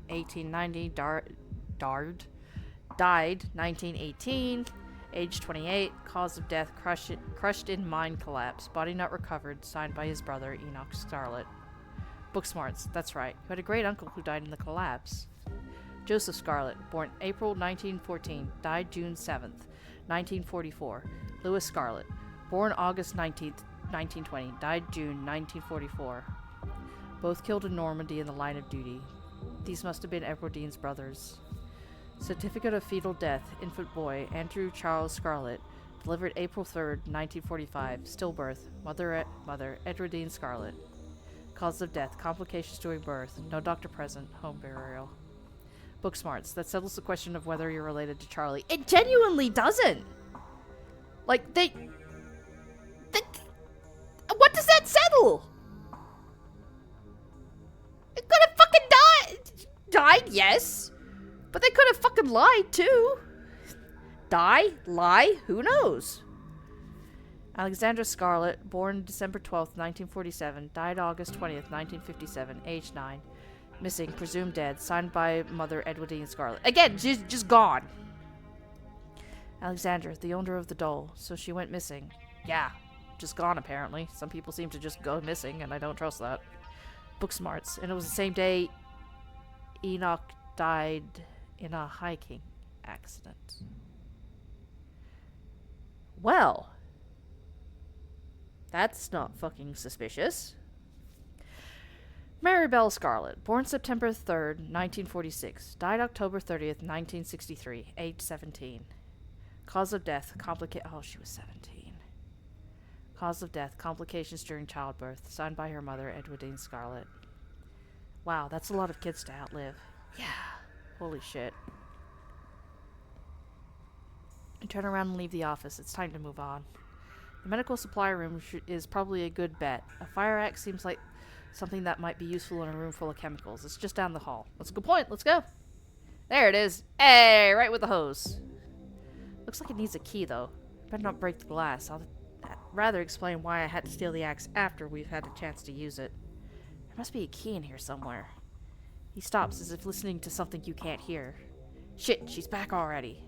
1890, died 1918, age 28, cause of death crushed in mine collapse, body not recovered, signed by his brother Enoch Scarlet. Book smarts, that's right. You had a great uncle who died in the collapse. Joseph Scarlet, born April 1914, died June 7th, 1944. Louis Scarlet, born August 19th, 1920, died June 1944. Both killed in Normandy in the line of duty. These must have been Edwardine's brothers. Certificate of fetal death, infant boy, Andrew Charles Scarlet, delivered April 3rd, 1945, stillbirth, mother Edwardine Scarlet. Cause of death, complications during birth, no doctor present, home burial. Book smarts, that settles the question of whether you're related to Charlie. It genuinely doesn't! Like, they what does that settle? It could have fucking died, yes. But they could have fucking lied, too. Die? Lie? Who knows? Alexandra Scarlet, born December 12th, 1947, died August 20th, 1957, age 9. Missing, presumed dead, signed by mother Edwardine Scarlet. Again, she's just gone. Alexandra, the owner of the doll, so she went missing. Yeah, just gone apparently. Some people seem to just go missing, and I don't trust that. Book smarts, and it was the same day Enoch died in a hiking accident. Well, that's not fucking suspicious. Mary Bell Scarlett, born September 3rd, 1946, died October 30th, 1963, age 17. Cause of death, oh, she was 17. Cause of death, complications during childbirth, signed by her mother, Edwardine Scarlett. Wow, that's a lot of kids to outlive. Yeah, holy shit. You turn around and leave the office. It's time to move on. The medical supply room is probably a good bet. A fire axe seems like something that might be useful in a room full of chemicals. It's just down the hall. That's a good point. Let's go. There it is. Hey, right with the hose. Looks like it needs a key, though. Better not break the glass. I'll rather explain why I had to steal the axe after we've had a chance to use it. There must be a key in here somewhere. He stops as if listening to something you can't hear. Shit, she's back already.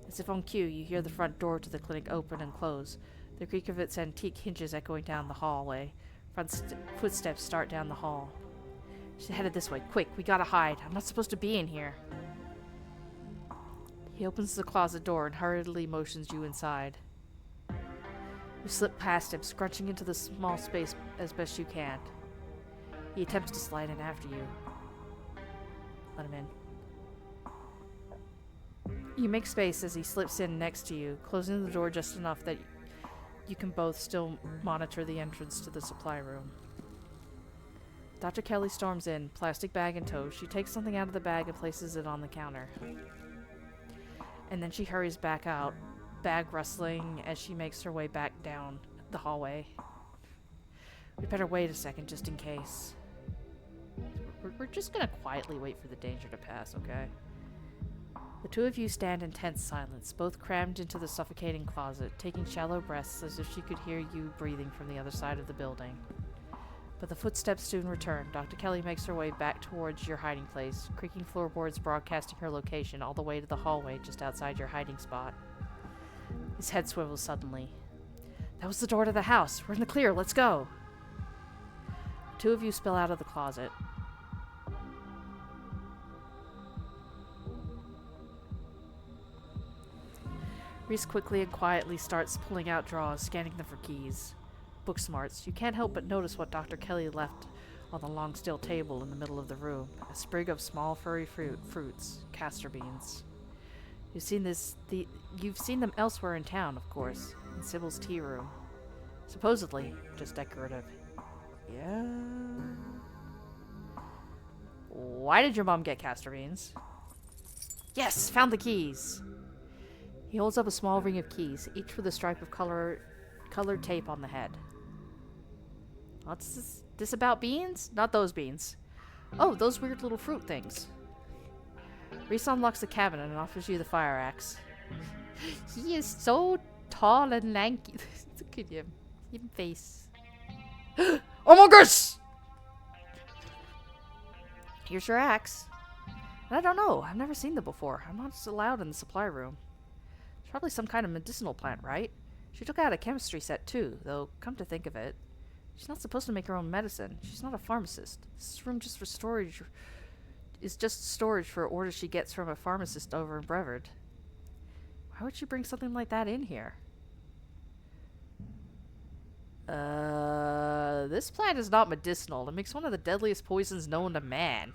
As if on cue, you hear the front door to the clinic open and close, the creak of its antique hinges echoing down the hallway. Footsteps start down the hall. She's headed this way. Quick, we gotta hide. I'm not supposed to be in here. He opens the closet door and hurriedly motions you inside. You slip past him, scrunching into the small space as best you can. He attempts to slide in after you. Let him in. You make space as he slips in next to you, closing the door just enough that you can both still monitor the entrance to the supply room. Dr. Kelly storms in, plastic bag in tow. She takes something out of the bag and places it on the counter. And then she hurries back out, bag rustling as she makes her way back down the hallway. We better wait a second just in case. We're just gonna quietly wait for the danger to pass, okay? The two of you stand in tense silence, both crammed into the suffocating closet, taking shallow breaths as if she could hear you breathing from the other side of the building. But the footsteps soon return. Dr. Kelly makes her way back towards your hiding place, creaking floorboards broadcasting her location all the way to the hallway just outside your hiding spot. His head swivels suddenly. That was the door to the house. We're in the clear. Let's go. The two of you spill out of the closet. Reese quickly and quietly starts pulling out drawers, scanning them for keys. Book smarts. You can't help but notice what Dr. Kelly left on the long steel table in the middle of the room. A sprig of small furry fruits, castor beans. You've seen them elsewhere in town, of course, in Sybil's tea room. Supposedly, just decorative. Yeah. Why did your mom get castor beans? Yes, found the keys. He holds up a small ring of keys, each with a stripe of colored tape on the head. What's this about beans? Not those beans. Oh, those weird little fruit things. Reese unlocks the cabinet and offers you the fire axe. He is so tall and lanky. Look at him. Him face. Oh my gosh! Here's your axe. And I don't know. I've never seen them before. I'm not allowed in the supply room. It's probably some kind of medicinal plant, right? She took out a chemistry set too, though come to think of it, she's not supposed to make her own medicine. She's not a pharmacist. This room just for storage is just storage for orders she gets from a pharmacist over in Brevard. Why would she bring something like that in here? This plant is not medicinal. It makes one of the deadliest poisons known to man.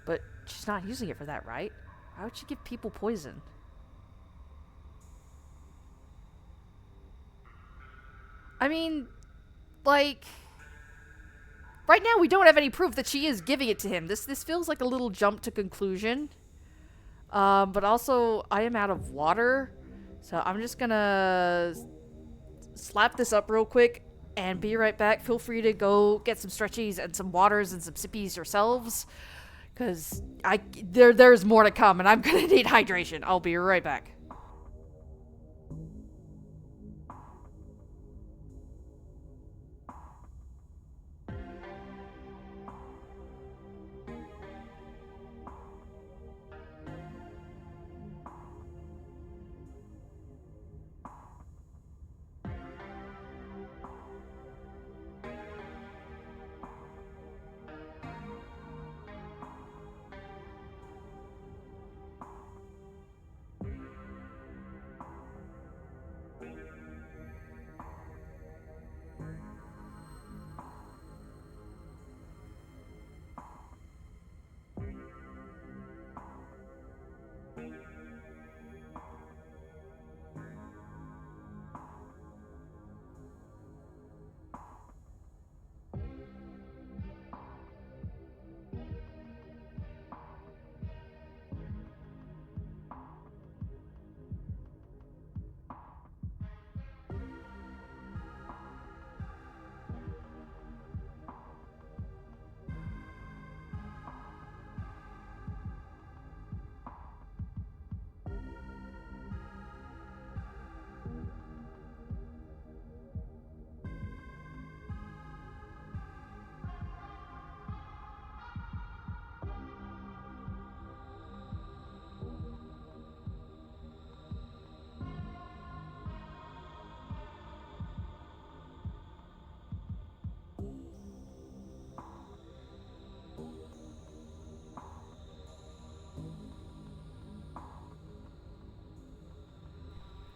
But she's not using it for that, right? Why would she give people poison? I mean, like, right now we don't have any proof that she is giving it to him. This feels like a little jump to conclusion. But also, I am out of water, so I'm just gonna slap this up real quick and be right back. Feel free to go get some stretchies and some waters and some sippies yourselves, because there's more to come, and I'm gonna need hydration. I'll be right back.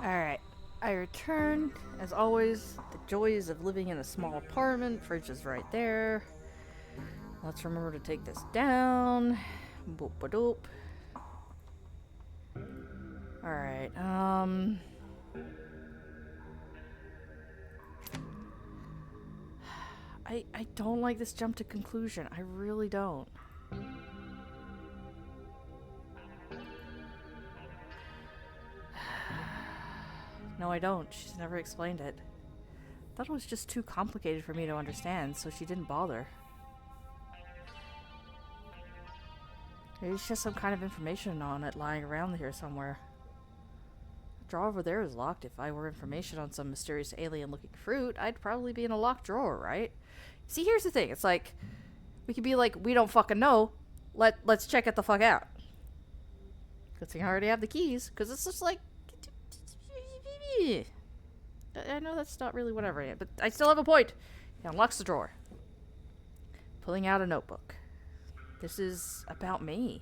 Alright. I return. As always, the joys of living in a small apartment. Fridge is right there. Let's remember to take this down. Boop a doop. Alright, I don't like this jump to conclusion. I really don't. No, I don't. She's never explained it. Thought it was just too complicated for me to understand, so she didn't bother. There's just some kind of information on it lying around here somewhere. The drawer over there is locked. If I were information on some mysterious alien-looking fruit, I'd probably be in a locked drawer, right? See, here's the thing. It's like, we could be like, we don't fucking know. Let's check it the fuck out. Good thing I already have the keys, because it's just like... I know that's not really whatever yet, but I still have a point. He unlocks the drawer. Pulling out a notebook. This is about me.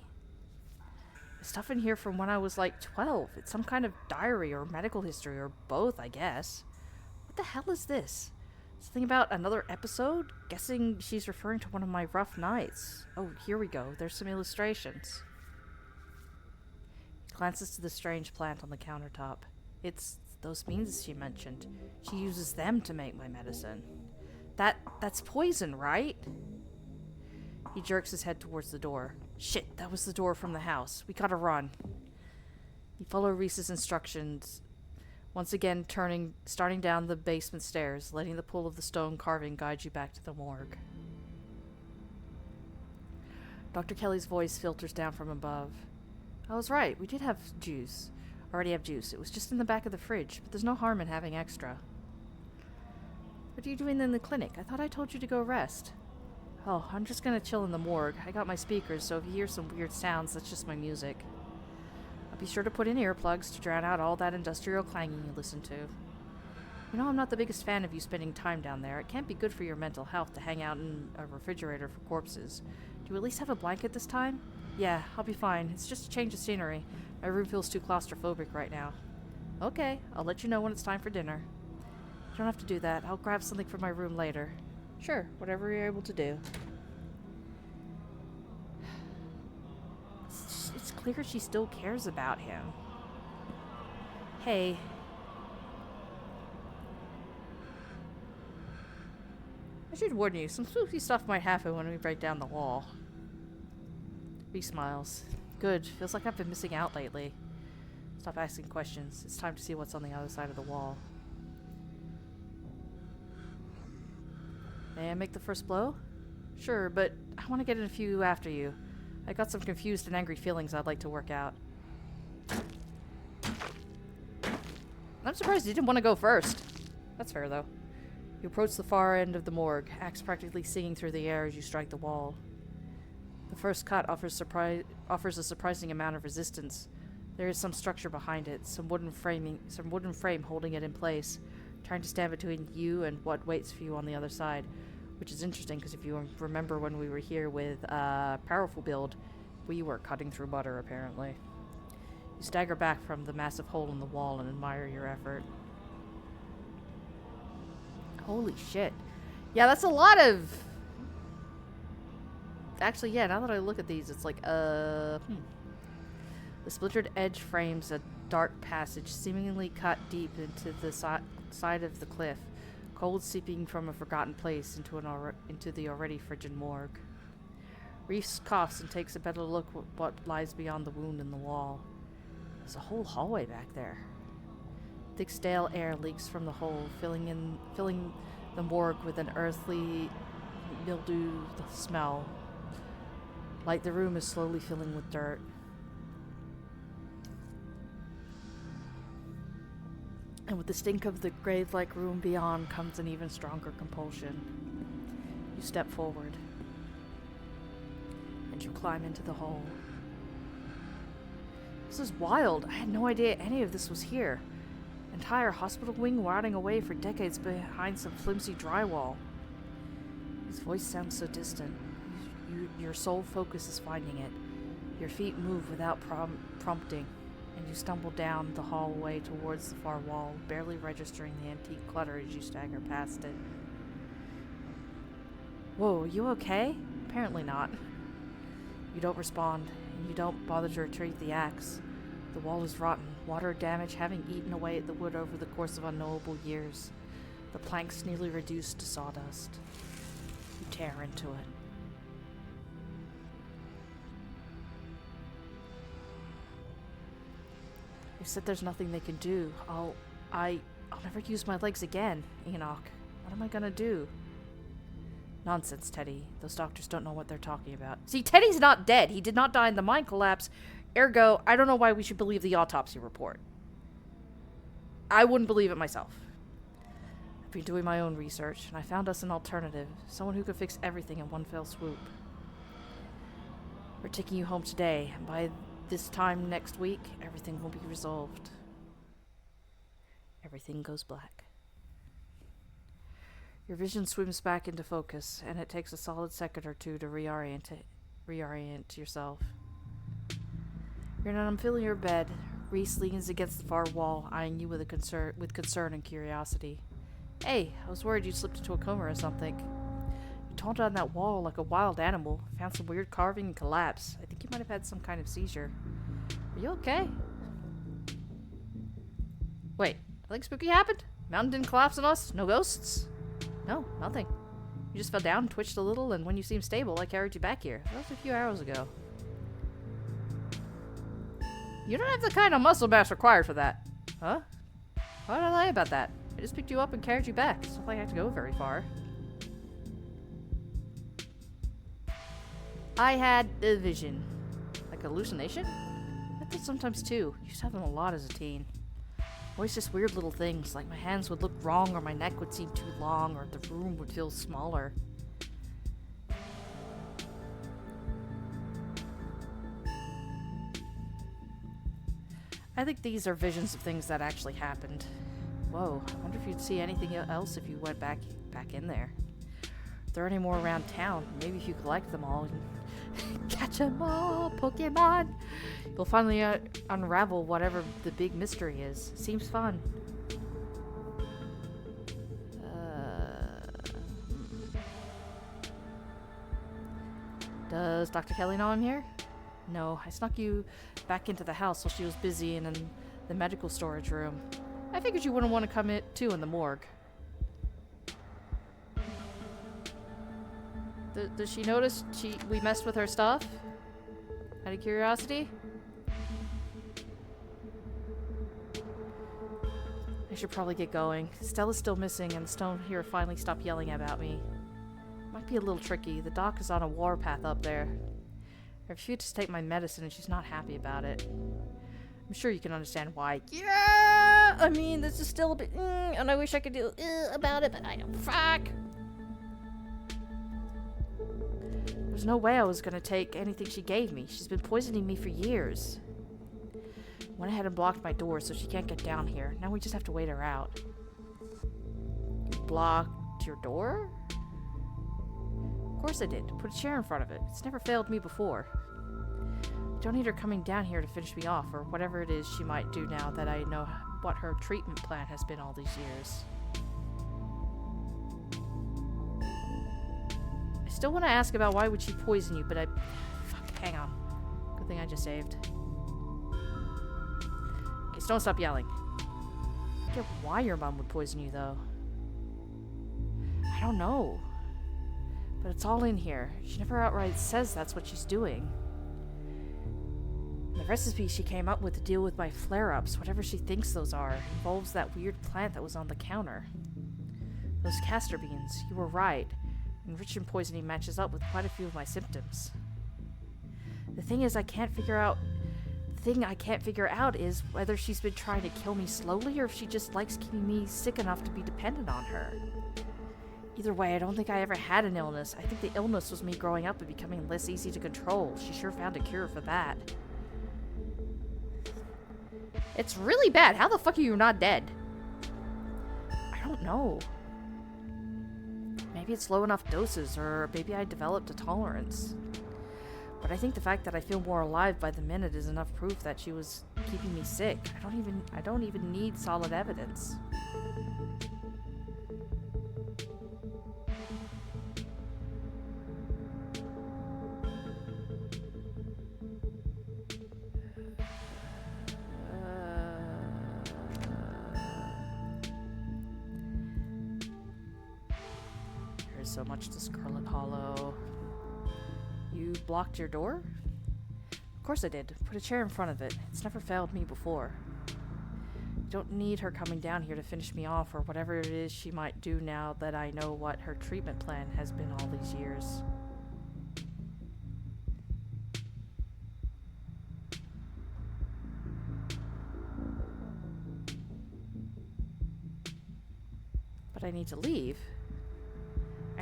The stuff in here from when I was like 12. It's some kind of diary or medical history or both, I guess. What the hell is this? Something about another episode? Guessing she's referring to one of my rough nights. Oh, here we go. There's some illustrations. He glances to the strange plant on the countertop. It's those beans she mentioned. She uses them to make my medicine. That's poison, right? He jerks his head towards the door. Shit, that was the door from the house. We gotta run. You follow Reese's instructions, once again starting down the basement stairs, letting the pull of the stone carving guide you back to the morgue. Dr. Kelly's voice filters down from above. I was right, we did have juice. Already have juice. It was just in the back of the fridge, but there's no harm in having extra. What are you doing in the clinic? I thought I told you to go rest. Oh, I'm just gonna chill in the morgue. I got my speakers, so if you hear some weird sounds, that's just my music. I'll be sure to put in earplugs to drown out all that industrial clanging you listen to. You know I'm not the biggest fan of you spending time down there. It can't be good for your mental health to hang out in a refrigerator for corpses. Do you at least have a blanket this time? Yeah, I'll be fine. It's just a change of scenery. My room feels too claustrophobic right now. Okay, I'll let you know when it's time for dinner. You don't have to do that. I'll grab something from my room later. Sure, whatever you're able to do. It's clear she still cares about him. Hey. I should warn you, some spooky stuff might happen when we break down the wall. He smiles. Good. Feels like I've been missing out lately. Stop asking questions. It's time to see what's on the other side of the wall. May I make the first blow? Sure, but I want to get in a few after you. I got some confused and angry feelings I'd like to work out. I'm surprised you didn't want to go first. That's fair, though. You approach the far end of the morgue, axe practically singing through the air as you strike the wall. The first cut offers a surprising amount of resistance. There is some structure behind it, some wooden frame holding it in place, trying to stand between you and what waits for you on the other side. Which is interesting, because if you remember when we were here with Powerful Build, we were cutting through butter, apparently. You stagger back from the massive hole in the wall and admire your effort. Holy shit. Yeah, that's a lot of... Actually, yeah, now that I look at these, it's like, The splintered edge frames a dark passage, seemingly cut deep into the side of the cliff, cold seeping from a forgotten place into the already frigid morgue. Reese coughs and takes a better look at what lies beyond the wound in the wall. There's a whole hallway back there. Thick stale air leaks from the hole, filling the morgue with an earthly mildew smell. Like the room is slowly filling with dirt. And with the stink of the grave-like room beyond comes an even stronger compulsion. You step forward. And you climb into the hole. This is wild. I had no idea any of this was here. Entire hospital wing rotting away for decades behind some flimsy drywall. His voice sounds so distant. Your sole focus is finding it. Your feet move without prompting. and you stumble down the hallway towards the far wall, barely registering the antique clutter as you stagger past it. Whoa, are you okay? Apparently not. You don't respond, and you don't bother to retrieve the axe. The wall is rotten, water damage having eaten away at the wood over the course of unknowable years. The planks nearly reduced to sawdust. You tear into it. They said there's nothing they can do. I'll never use my legs again, Enoch. What am I gonna do? Nonsense, Teddy. Those doctors don't know what they're talking about. See, Teddy's not dead. He did not die in the mine collapse. Ergo, I don't know why we should believe the autopsy report. I wouldn't believe it myself. I've been doing my own research, and I found us an alternative. Someone who could fix everything in one fell swoop. We're taking you home today, and by this time next week, everything will be resolved. Everything goes black. Your vision swims back into focus, and it takes a solid second or two to reorient yourself. You're in an unfamiliar bed. Reese leans against the far wall, eyeing you with concern and curiosity. Hey, I was worried you slipped into a coma or something. You tumbled on that wall like a wild animal, found some weird carving and collapsed. I think you might have had some kind of seizure. Are you okay? Wait, nothing spooky happened? Mountain didn't collapse on us? No ghosts? No, nothing. You just fell down, twitched a little, and when you seemed stable, I carried you back here. That was a few hours ago. You don't have the kind of muscle mass required for that. Huh? Why did I lie about that? I just picked you up and carried you back. It's not like I have to go very far. I had a vision. Like hallucination? I thought sometimes too. Used to have them a lot as a teen. Always just weird little things, like my hands would look wrong or my neck would seem too long or the room would feel smaller. I think these are visions of things that actually happened. Whoa, I wonder if you'd see anything else if you went back in there. If there are any more around town, maybe if you collect them all and catch them all, Pokemon, you'll finally unravel whatever the big mystery is. Seems fun. Does Dr. Kelly know I'm here? No, I snuck you back into the house while she was busy in the medical storage room. I figured you wouldn't want to come in too in the morgue. Does she notice we messed with her stuff? Out of curiosity? I should probably get going. Stella's still missing and the stone here finally stopped yelling about me. Might be a little tricky. The doc is on a warpath up there. I refuse to take my medicine and she's not happy about it. I'm sure you can understand why. Yeah! I mean, this is still a bit, and I wish I could do about it, but I don't. Fuck! There's no way I was gonna take anything she gave me. She's been poisoning me for years. Went ahead and blocked my door so she can't get down here. Now we just have to wait her out. You blocked your door? Of course I did. Put a chair in front of it. It's never failed me before. Don't need her coming down here to finish me off, or whatever it is she might do now that I know what her treatment plan has been all these years. I still want to ask about why would she poison you, but I... Fuck, hang on. Good thing I just saved. Okay, so don't stop yelling. I get why your mom would poison you, though. I don't know. But it's all in here. She never outright says that's what she's doing. The recipe she came up with to deal with my flare-ups, whatever she thinks those are, involves that weird plant that was on the counter. Those castor beans, you were right. Enrichment poisoning matches up with quite a few of my symptoms. The thing I can't figure out is whether she's been trying to kill me slowly or if she just likes keeping me sick enough to be dependent on her. Either way, I don't think I ever had an illness. I think the illness was me growing up and becoming less easy to control. She sure found a cure for that. It's really bad. How the fuck are you not dead? I don't know. Maybe it's low enough doses, or maybe I developed a tolerance. But I think the fact that I feel more alive by the minute is enough proof that she was keeping me sick. I don't even need solid evidence. There's so much to Scarlet Hollow. You blocked your door? Of course I did. Put a chair in front of it. It's never failed me before. You don't need her coming down here to finish me off or whatever it is she might do now that I know what her treatment plan has been all these years. But I need to leave.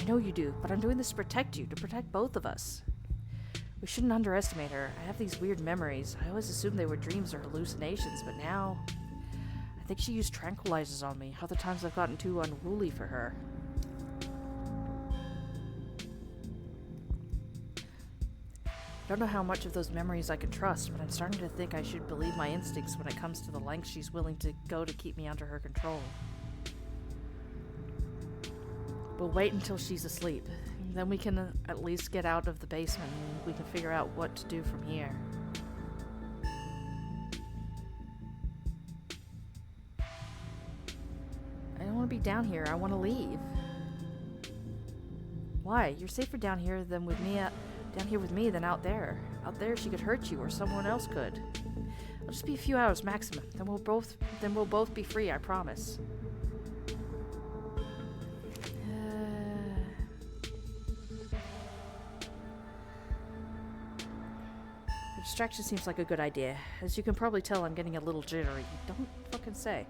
I know you do, but I'm doing this to protect you, to protect both of us. We shouldn't underestimate her. I have these weird memories. I always assumed they were dreams or hallucinations, but now I think she used tranquilizers on me. Other times I've gotten too unruly for her. I don't know how much of those memories I can trust, but I'm starting to think I should believe my instincts when it comes to the lengths she's willing to go to keep me under her control. We'll wait until she's asleep. Then we can at least get out of the basement and we can figure out what to do from here. I don't want to be down here. I want to leave. Why? You're safer down here than with me. Down here with me than out there. Out there, she could hurt you, or someone else could. It'll just be a few hours maximum. Then we'll both be free. I promise. Distraction seems like a good idea. As you can probably tell, I'm getting a little jittery. Don't fucking say.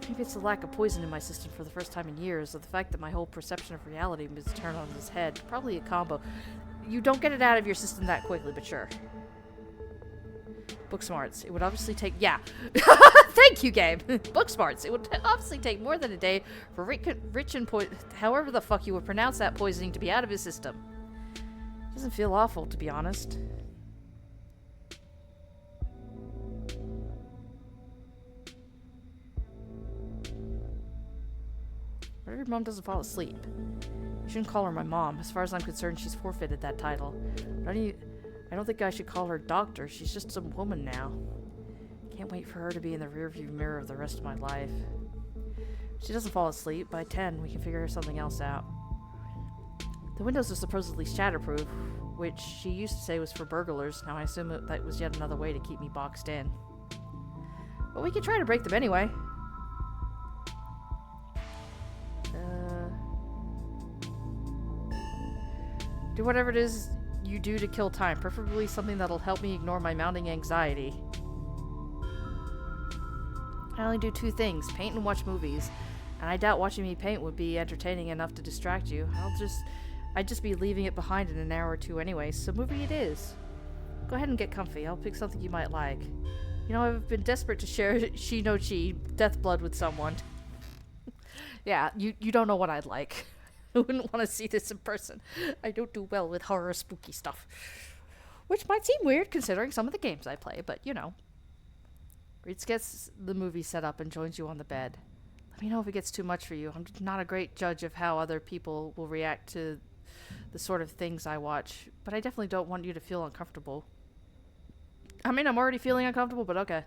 Maybe it's the lack of poison in my system for the first time in years, or the fact that my whole perception of reality is turned on its head. Probably a combo. You don't get it out of your system that quickly, but sure. Book smarts. It would obviously take... Yeah. Thank you, game. Book smarts. It would obviously take more than a day for Rich and however the fuck you would pronounce that poisoning to be out of his system. Doesn't feel awful, to be honest. What if your mom doesn't fall asleep? You shouldn't call her my mom. As far as I'm concerned, she's forfeited that title. I don't think I should call her doctor. She's just some woman now. Can't wait for her to be in the rearview mirror of the rest of my life. If she doesn't fall asleep, by 10, we can figure something else out. The windows are supposedly shatterproof, which she used to say was for burglars. Now I assume that was yet another way to keep me boxed in. But we can try to break them anyway. Do whatever it is you do to kill time, preferably something that'll help me ignore my mounting anxiety. I only do two things, paint and watch movies, and I doubt watching me paint would be entertaining enough to distract you. I'd just be leaving it behind in an hour or two anyway, so movie it is. Go ahead and get comfy, I'll pick something you might like. You know, I've been desperate to share Shi no Chi, Death Blood with someone. Yeah, you don't know what I'd like. I wouldn't want to see this in person. I don't do well with horror spooky stuff. Which might seem weird considering some of the games I play, but you know. Reitz gets the movie set up and joins you on the bed. Let me know if it gets too much for you. I'm not a great judge of how other people will react to the sort of things I watch, but I definitely don't want you to feel uncomfortable. I mean, I'm already feeling uncomfortable, but okay.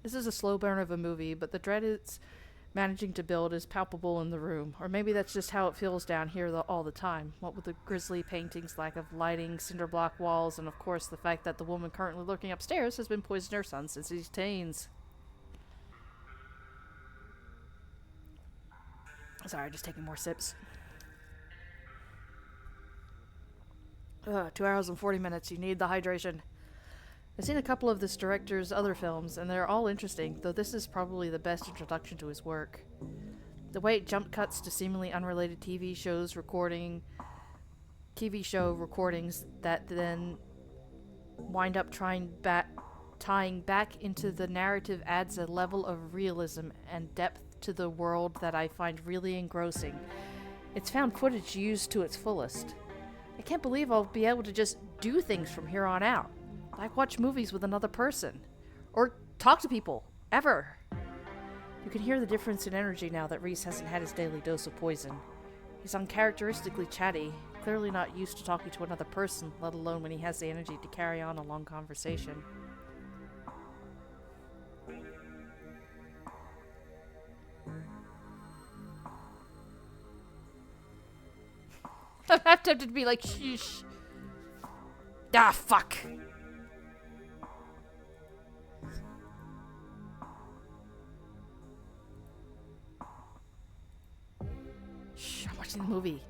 This is a slow burn of a movie, but the dread it's managing to build is palpable in the room. Or maybe that's just how it feels down here all the time. What with the grisly paintings, lack of lighting, cinder block walls, and of course the fact that the woman currently lurking upstairs has been poisoning her son since his teens. Sorry, just taking more sips. 2 hours and 40 minutes. You need the hydration. I've seen a couple of this director's other films, and they're all interesting, though this is probably the best introduction to his work. The way it jump cuts to seemingly unrelated TV show recordings that then wind up tying back into the narrative adds a level of realism and depth to the world that I find really engrossing. It's found footage used to its fullest. I can't believe I'll be able to just do things from here on out. Like watch movies with another person. Or talk to people. Ever. You can hear the difference in energy now that Reese hasn't had his daily dose of poison. He's uncharacteristically chatty, clearly not used to talking to another person, let alone when he has the energy to carry on a long conversation. I'm half tempted to be like, sheesh. Ah, fuck. Shh, I'm watching the movie.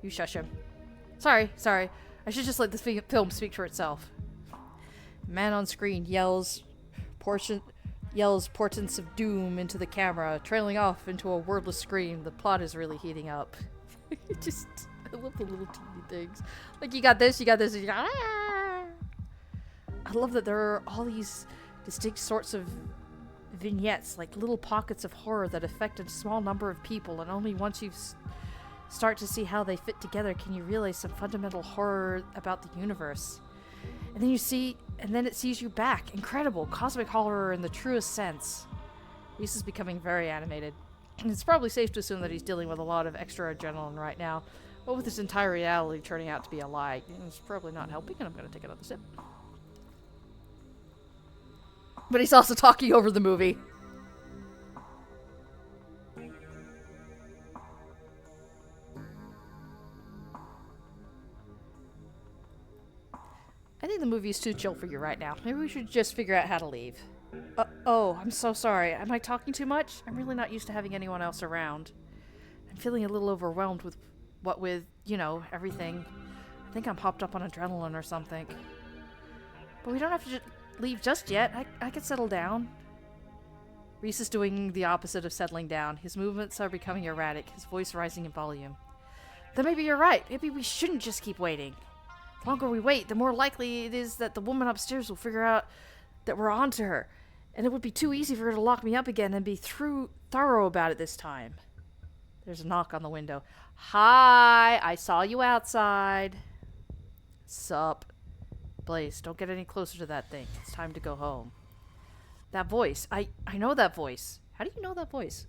You shush him. Sorry. I should just let the film speak for itself. Man on screen yells portents of doom into the camera, trailing off into a wordless scream. The plot is really heating up. I love the little teeny things. Like, you got this, and you got, ah! I love that there are all these distinct sorts of vignettes, like little pockets of horror that affect a small number of people, and only once you start to see how they fit together can you realize some fundamental horror about the universe. And then it sees you back. Incredible, cosmic horror in the truest sense. Reese is becoming very animated. And it's probably safe to assume that he's dealing with a lot of extra adrenaline right now. But with this entire reality turning out to be a lie, it's probably not helping, and I'm going to take another sip. But he's also talking over the movie. I think the movie is too chill for you right now. Maybe we should just figure out how to leave. Oh, I'm so sorry. Am I talking too much? I'm really not used to having anyone else around. I'm feeling a little overwhelmed with everything. I think I'm hopped up on adrenaline or something. But we don't have to leave just yet. I can settle down. Reese is doing the opposite of settling down. His movements are becoming erratic, his voice rising in volume. Then maybe you're right. Maybe we shouldn't just keep waiting. The longer we wait, the more likely it is that the woman upstairs will figure out that we're onto her. And it would be too easy for her to lock me up again and be thorough about it this time. There's a knock on the window. Hi, I saw you outside. Sup? Blaze, don't get any closer to that thing. It's time to go home. That voice. I know that voice. How do you know that voice?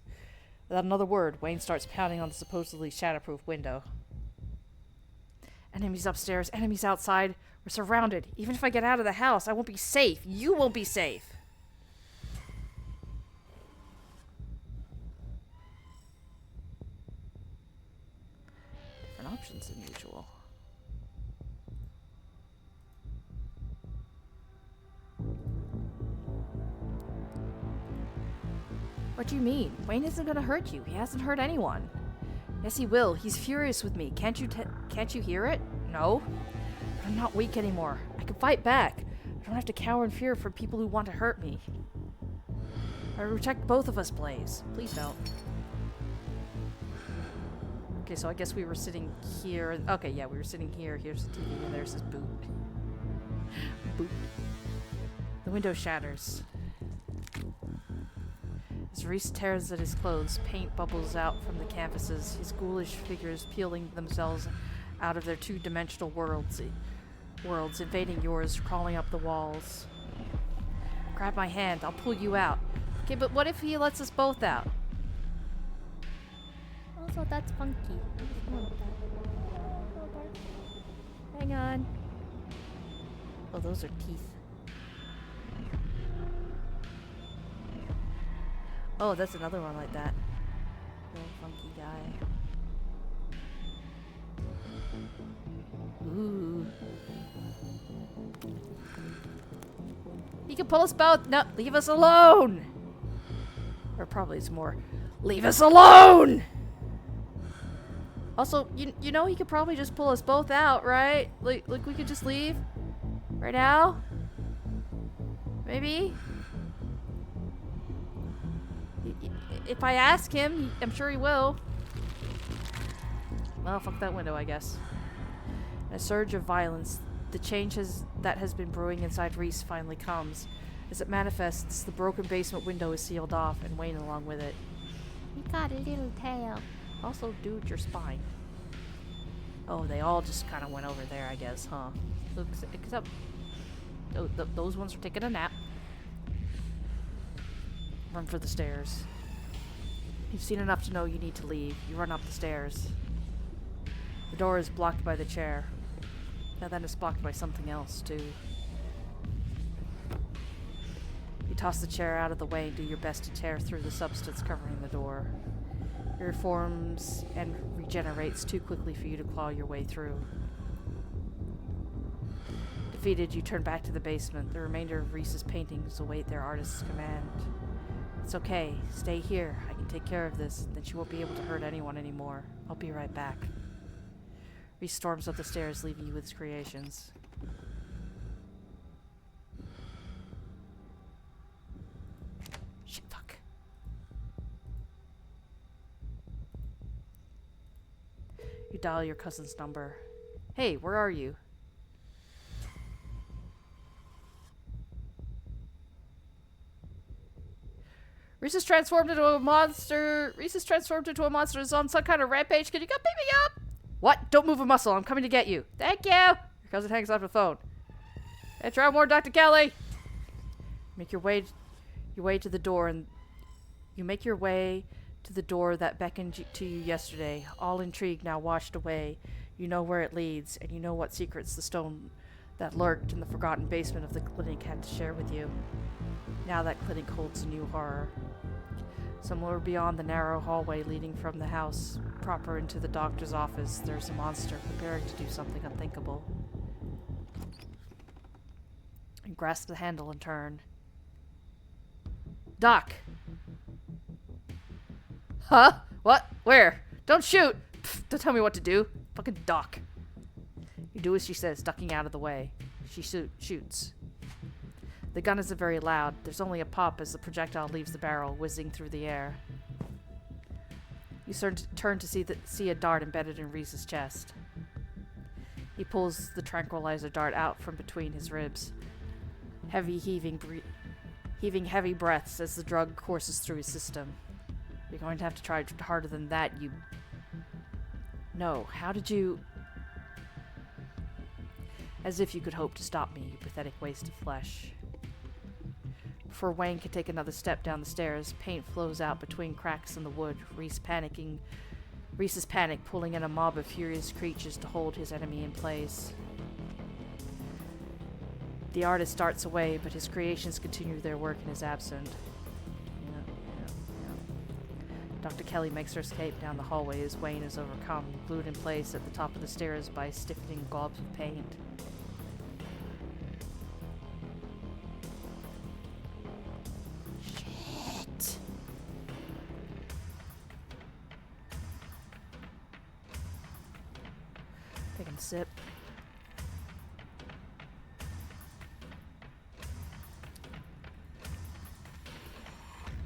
Without another word, Wayne starts pounding on the supposedly shatterproof window. Enemies upstairs, enemies outside. We're surrounded. Even if I get out of the house, I won't be safe. You won't be safe. Different options than usual. What do you mean? Wayne isn't gonna hurt you. He hasn't hurt anyone. Yes, he will. He's furious with me. Can't you hear it? No. But I'm not weak anymore. I can fight back. I don't have to cower in fear from people who want to hurt me. I protect both of us, Blaze. Please don't. Okay, so I guess we were sitting here. Okay, yeah, we were sitting here. Here's the TV, and there's his boot. Boot. The window shatters. As Reese tears at his clothes, paint bubbles out from the canvases, his ghoulish figures peeling themselves out of their two-dimensional worlds, invading yours, crawling up the walls. Grab my hand, I'll pull you out. Okay, but what if he lets us both out? Also, that's funky. Hang on. Oh, those are teeth. Oh, that's another one like that. Little funky guy. Ooh. He can pull us both. No, leave us alone. Or probably it's more, leave us alone. Also, you know he could probably just pull us both out, right? Like we could just leave right now. Maybe. If I ask him, I'm sure he will. Well, fuck that window, I guess. A surge of violence, the change that has been brewing inside Reese finally comes. As it manifests, the broken basement window is sealed off, and Wayne along with it. We got a little tail. Also, dude, your spine. Oh, they all just kind of went over there, I guess, huh? Except those ones are taking a nap. Run for the stairs. You've seen enough to know you need to leave. You run up the stairs. The door is blocked by the chair. Now then it's blocked by something else, too. You toss the chair out of the way and do your best to tear through the substance covering the door. It reforms and regenerates too quickly for you to claw your way through. Defeated, you turn back to the basement. The remainder of Reese's paintings await their artist's command. It's okay. Stay here. I can take care of this. Then she won't be able to hurt anyone anymore. I'll be right back. Reese storms up the stairs, leaving you with his creations. Shit, fuck. You dial your cousin's number. Hey, where are you? Reese is transformed into a monster. Reese is transformed into a monster. Is on some kind of rampage. Can you come pick me up? What? Don't move a muscle. I'm coming to get you. Thank you. Your cousin hangs up the phone. Hey, try more, Dr. Kelly. Make your way to the door, and you make your way to the door that beckoned to you yesterday. All intrigue now washed away. You know where it leads, and you know what secrets the stone that lurked in the forgotten basement of the clinic had to share with you. Now that clinic holds a new horror. Somewhere beyond the narrow hallway leading from the house proper into the doctor's office, there's a monster preparing to do something unthinkable. You grasp the handle and turn. Doc! Huh? What? Where? Don't shoot! Pfft, don't tell me what to do. Fucking Doc. You do as she says, ducking out of the way. She shoots. The gun isn't very loud. There's only a pop as the projectile leaves the barrel, whizzing through the air. You turn to see a dart embedded in Reese's chest. He pulls the tranquilizer dart out from between his ribs, heaving heavy breaths as the drug courses through his system. You're going to have to try harder than that, you... No, how did you... As if you could hope to stop me, you pathetic waste of flesh. Before Wayne could take another step down the stairs, paint flows out between cracks in the wood, Reese's panic pulling in a mob of furious creatures to hold his enemy in place. The artist darts away, but his creations continue their work in his absence. Dr. Kelly makes her escape down the hallway as Wayne is overcome, glued in place at the top of the stairs by stiffening globs of paint. Taking a sip.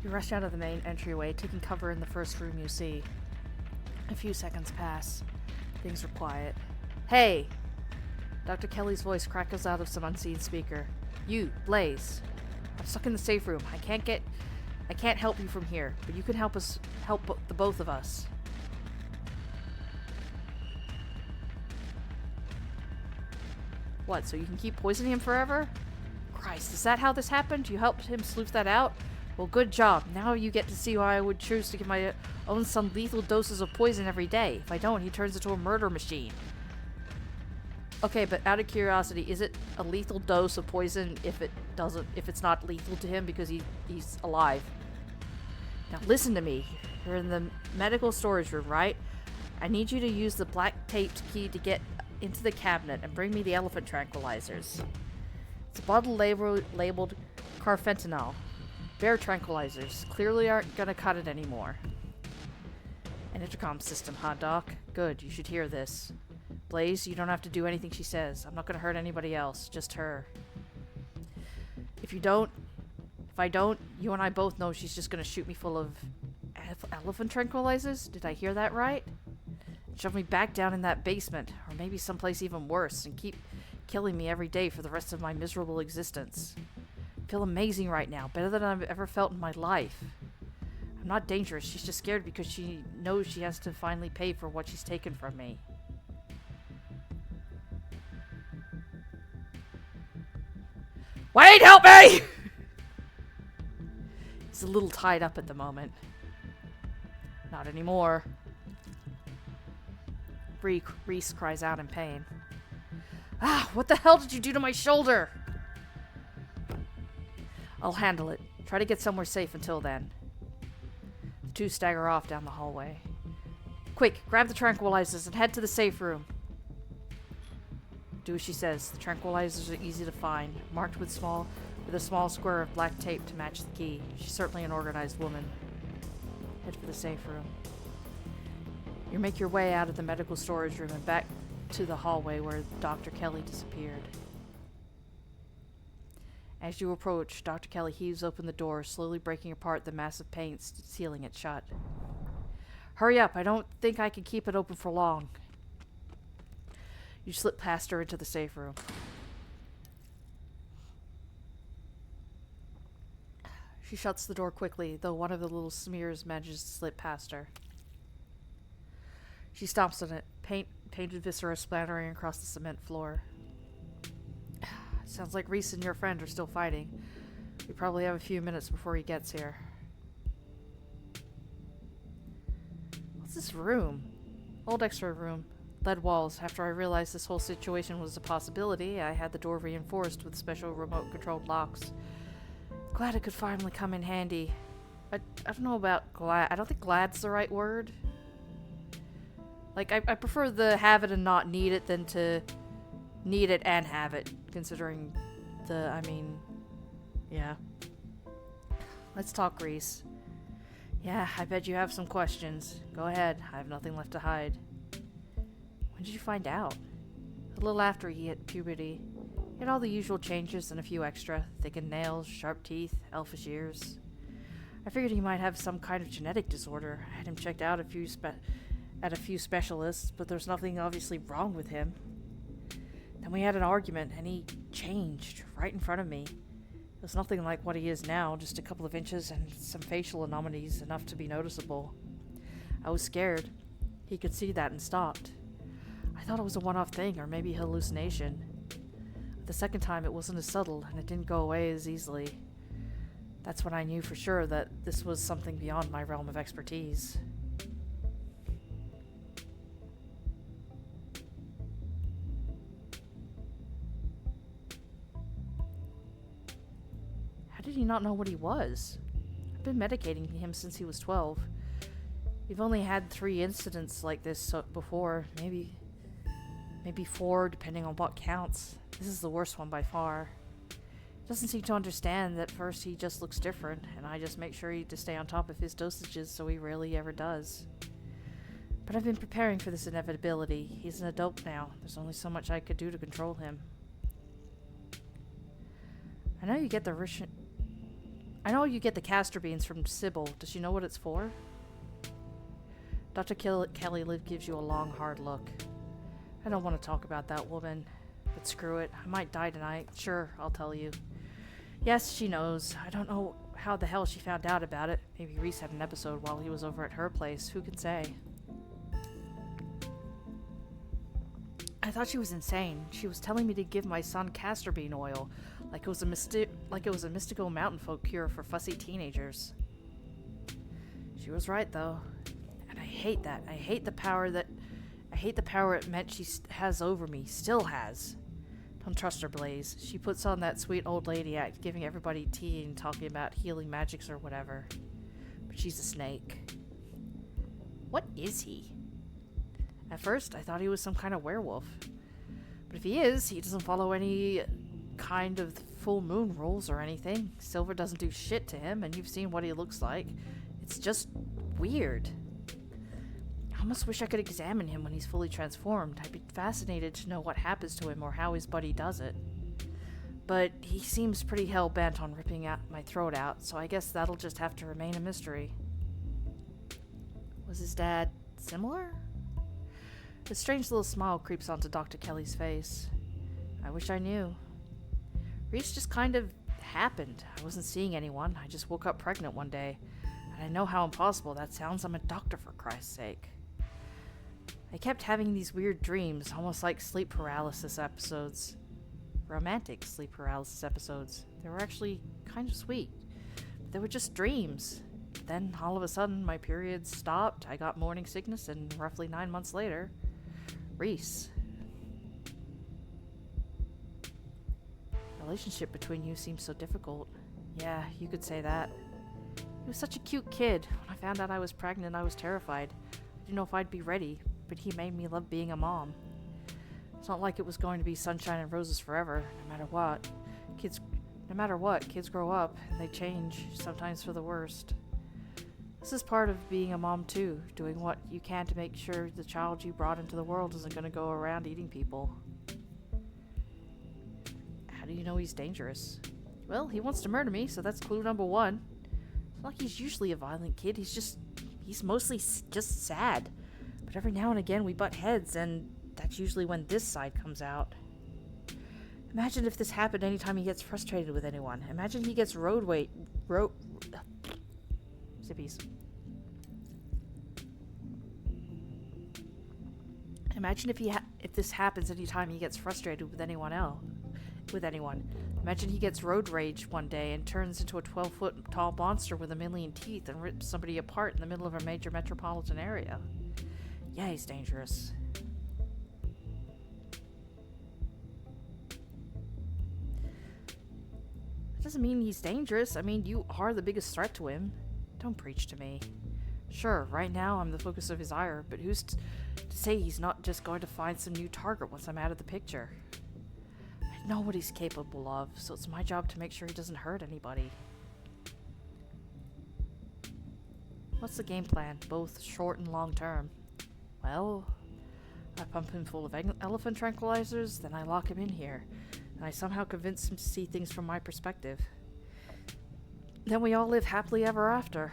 You rush out of the main entryway, taking cover in the first room you see. A few seconds pass. Things are quiet. Hey! Dr. Kelly's voice crackles out of some unseen speaker. You, Blaze. I'm stuck in the safe room. I can't help you from here, but you can help the both of us. What, so you can keep poisoning him forever? Christ, is that how this happened? You helped him sleuth that out? Well, good job. Now you get to see why I would choose to give my own son lethal doses of poison every day. If I don't, he turns into a murder machine. Okay, but out of curiosity, is it a lethal dose of poison if it's not lethal to him because he's alive? Now listen to me. You're in the medical storage room, right? I need you to use the black taped key to get into the cabinet and bring me the elephant tranquilizers. It's a bottle labeled carfentanil. Bear tranquilizers. Clearly aren't gonna cut it anymore. An intercom system, huh, Doc? Good, you should hear this. Blaze, you don't have to do anything she says. I'm not gonna hurt anybody else, just her. If I don't, you and I both know she's just gonna shoot me full of elephant tranquilizers? Did I hear that right? Shove me back down in that basement, or maybe someplace even worse, and keep killing me every day for the rest of my miserable existence. I feel amazing right now, better than I've ever felt in my life. I'm not dangerous. She's just scared because she knows she has to finally pay for what she's taken from me. Wait, help me! He's a little tied up at the moment. Not anymore. Reese cries out in pain. Ah, what the hell did you do to my shoulder? I'll handle it. Try to get somewhere safe until then. The two stagger off down the hallway. Quick, grab the tranquilizers and head to the safe room. Do as she says. The tranquilizers are easy to find, marked with a small square of black tape to match the key. She's certainly an organized woman. Head for the safe room. You make your way out of the medical storage room and back to the hallway where Dr. Kelly disappeared. As you approach, Dr. Kelly heaves open the door, slowly breaking apart the massive pane sealing it shut. Hurry up, I don't think I can keep it open for long. You slip past her into the safe room. She shuts the door quickly, though one of the little smears manages to slip past her. She stomps on it, painted viscera splattering across the cement floor. Sounds like Reese and your friend are still fighting. We probably have a few minutes before he gets here. What's this room? Old X-ray room. Lead walls. After I realized this whole situation was a possibility, I had the door reinforced with special remote-controlled locks. Glad it could finally come in handy. I don't know about glad. I don't think glad's the right word. Like, I prefer the have it and not need it than to need it and have it, considering yeah. Let's talk, Reese. Yeah, I bet you have some questions. Go ahead, I have nothing left to hide. When did you find out? A little after he hit puberty. He had all the usual changes and a few extra. Thickened nails, sharp teeth, elfish ears. I figured he might have some kind of genetic disorder. I had him checked out at a few specialists, but there's nothing obviously wrong with him. Then we had an argument, and he changed right in front of me. It was nothing like what he is now, just a couple of inches and some facial anomalies enough to be noticeable. I was scared. He could see that and stopped. I thought it was a one-off thing, or maybe a hallucination. The second time it wasn't as subtle, and it didn't go away as easily. That's when I knew for sure that this was something beyond my realm of expertise. How did he not know what he was? I've been medicating him since he was 12. We've only had 3 incidents like this before, maybe 4, depending on what counts. This is the worst one by far. Doesn't seem to understand that first he just looks different, and I just make sure to stay on top of his dosages so he rarely ever does. But I've been preparing for this inevitability. He's an adult now. There's only so much I could do to control him. I know you get the castor beans from Sybil. Does she know what it's for? Dr. Kelly gives you a long, hard look. I don't want to talk about that woman, but screw it. I might die tonight. Sure, I'll tell you. Yes, she knows. I don't know how the hell she found out about it. Maybe Reese had an episode while he was over at her place. Who can say? I thought she was insane. She was telling me to give my son castor bean oil, like it was a mystical mountain folk cure for fussy teenagers. She was right, though, and I hate that. I hate the power it meant she has over me. Still has. Don't trust her, Blaze. She puts on that sweet old lady act, giving everybody tea and talking about healing magics or whatever. But she's a snake. What is he? At first, I thought he was some kind of werewolf. But if he is, he doesn't follow any kind of full moon rules or anything. Silver doesn't do shit to him, and you've seen what he looks like. It's just weird. I almost wish I could examine him when he's fully transformed. I'd be fascinated to know what happens to him or how his buddy does it. But he seems pretty hell-bent on ripping my throat out, so I guess that'll just have to remain a mystery. Was his dad similar? A strange little smile creeps onto Dr. Kelly's face. I wish I knew. Reese just kind of happened. I wasn't seeing anyone. I just woke up pregnant one day. I know how impossible that sounds. I'm a doctor, for Christ's sake. I kept having these weird dreams, almost like sleep paralysis episodes. Romantic sleep paralysis episodes. They were actually kind of sweet. But they were just dreams. Then, all of a sudden, my periods stopped, I got morning sickness, and roughly 9 months later, Reese. The relationship between you seems so difficult. Yeah, you could say that. He was such a cute kid. When I found out I was pregnant, I was terrified. I didn't know if I'd be ready, but he made me love being a mom. It's not like it was going to be sunshine and roses forever, no matter what. Kids grow up, and they change, sometimes for the worst. This is part of being a mom too, doing what you can to make sure the child you brought into the world isn't going to go around eating people. How do you know he's dangerous? Well, he wants to murder me, so that's clue number 1. It's not like he's usually a violent kid, he's mostly just sad. But every now and again we butt heads, and that's usually when this side comes out. Imagine if this happened anytime he gets frustrated with anyone. Imagine he gets Zippies. Imagine if this happens anytime he gets frustrated with anyone. Imagine he gets road rage one day and turns into a 12-foot tall monster with a million teeth and rips somebody apart in the middle of a major metropolitan area. Yeah, he's dangerous. That doesn't mean he's dangerous. I mean, you are the biggest threat to him. Don't preach to me. Sure, right now I'm the focus of his ire, but who's to say he's not just going to find some new target once I'm out of the picture? I know what he's capable of, so it's my job to make sure he doesn't hurt anybody. What's the game plan, both short and long term? Well, I pump him full of elephant tranquilizers, then I lock him in here, and I somehow convince him to see things from my perspective. Then we all live happily ever after.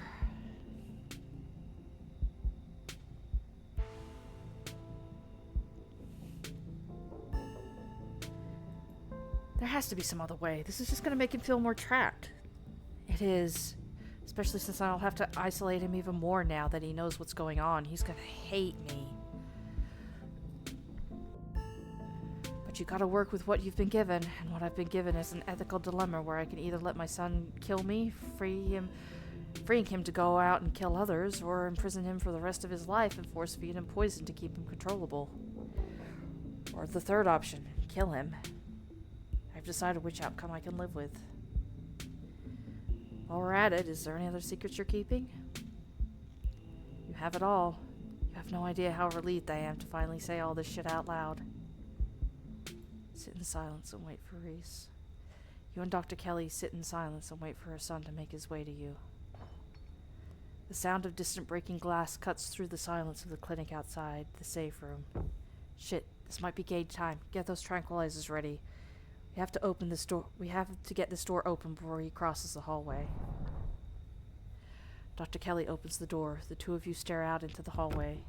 There has to be some other way. This is just going to make him feel more trapped. It is. Especially since I'll have to isolate him even more now that he knows what's going on. He's going to hate me. But you gotta work with what you've been given, and what I've been given is an ethical dilemma where I can either let my son kill me, freeing him to go out and kill others, or imprison him for the rest of his life and force feed him poison to keep him controllable. Or the third option, kill him. I've decided which outcome I can live with. While we're at it, is there any other secrets you're keeping? You have it all. You have no idea how relieved I am to finally say all this shit out loud. Sit in silence and wait for Reese. You and Dr. Kelly sit in silence and wait for her son to make his way to you. The sound of distant breaking glass cuts through the silence of the clinic outside, the safe room. Shit, this might be gauge time. Get those tranquilizers ready. We have to get this door open before he crosses the hallway. Dr. Kelly opens the door. The two of you stare out into the hallway.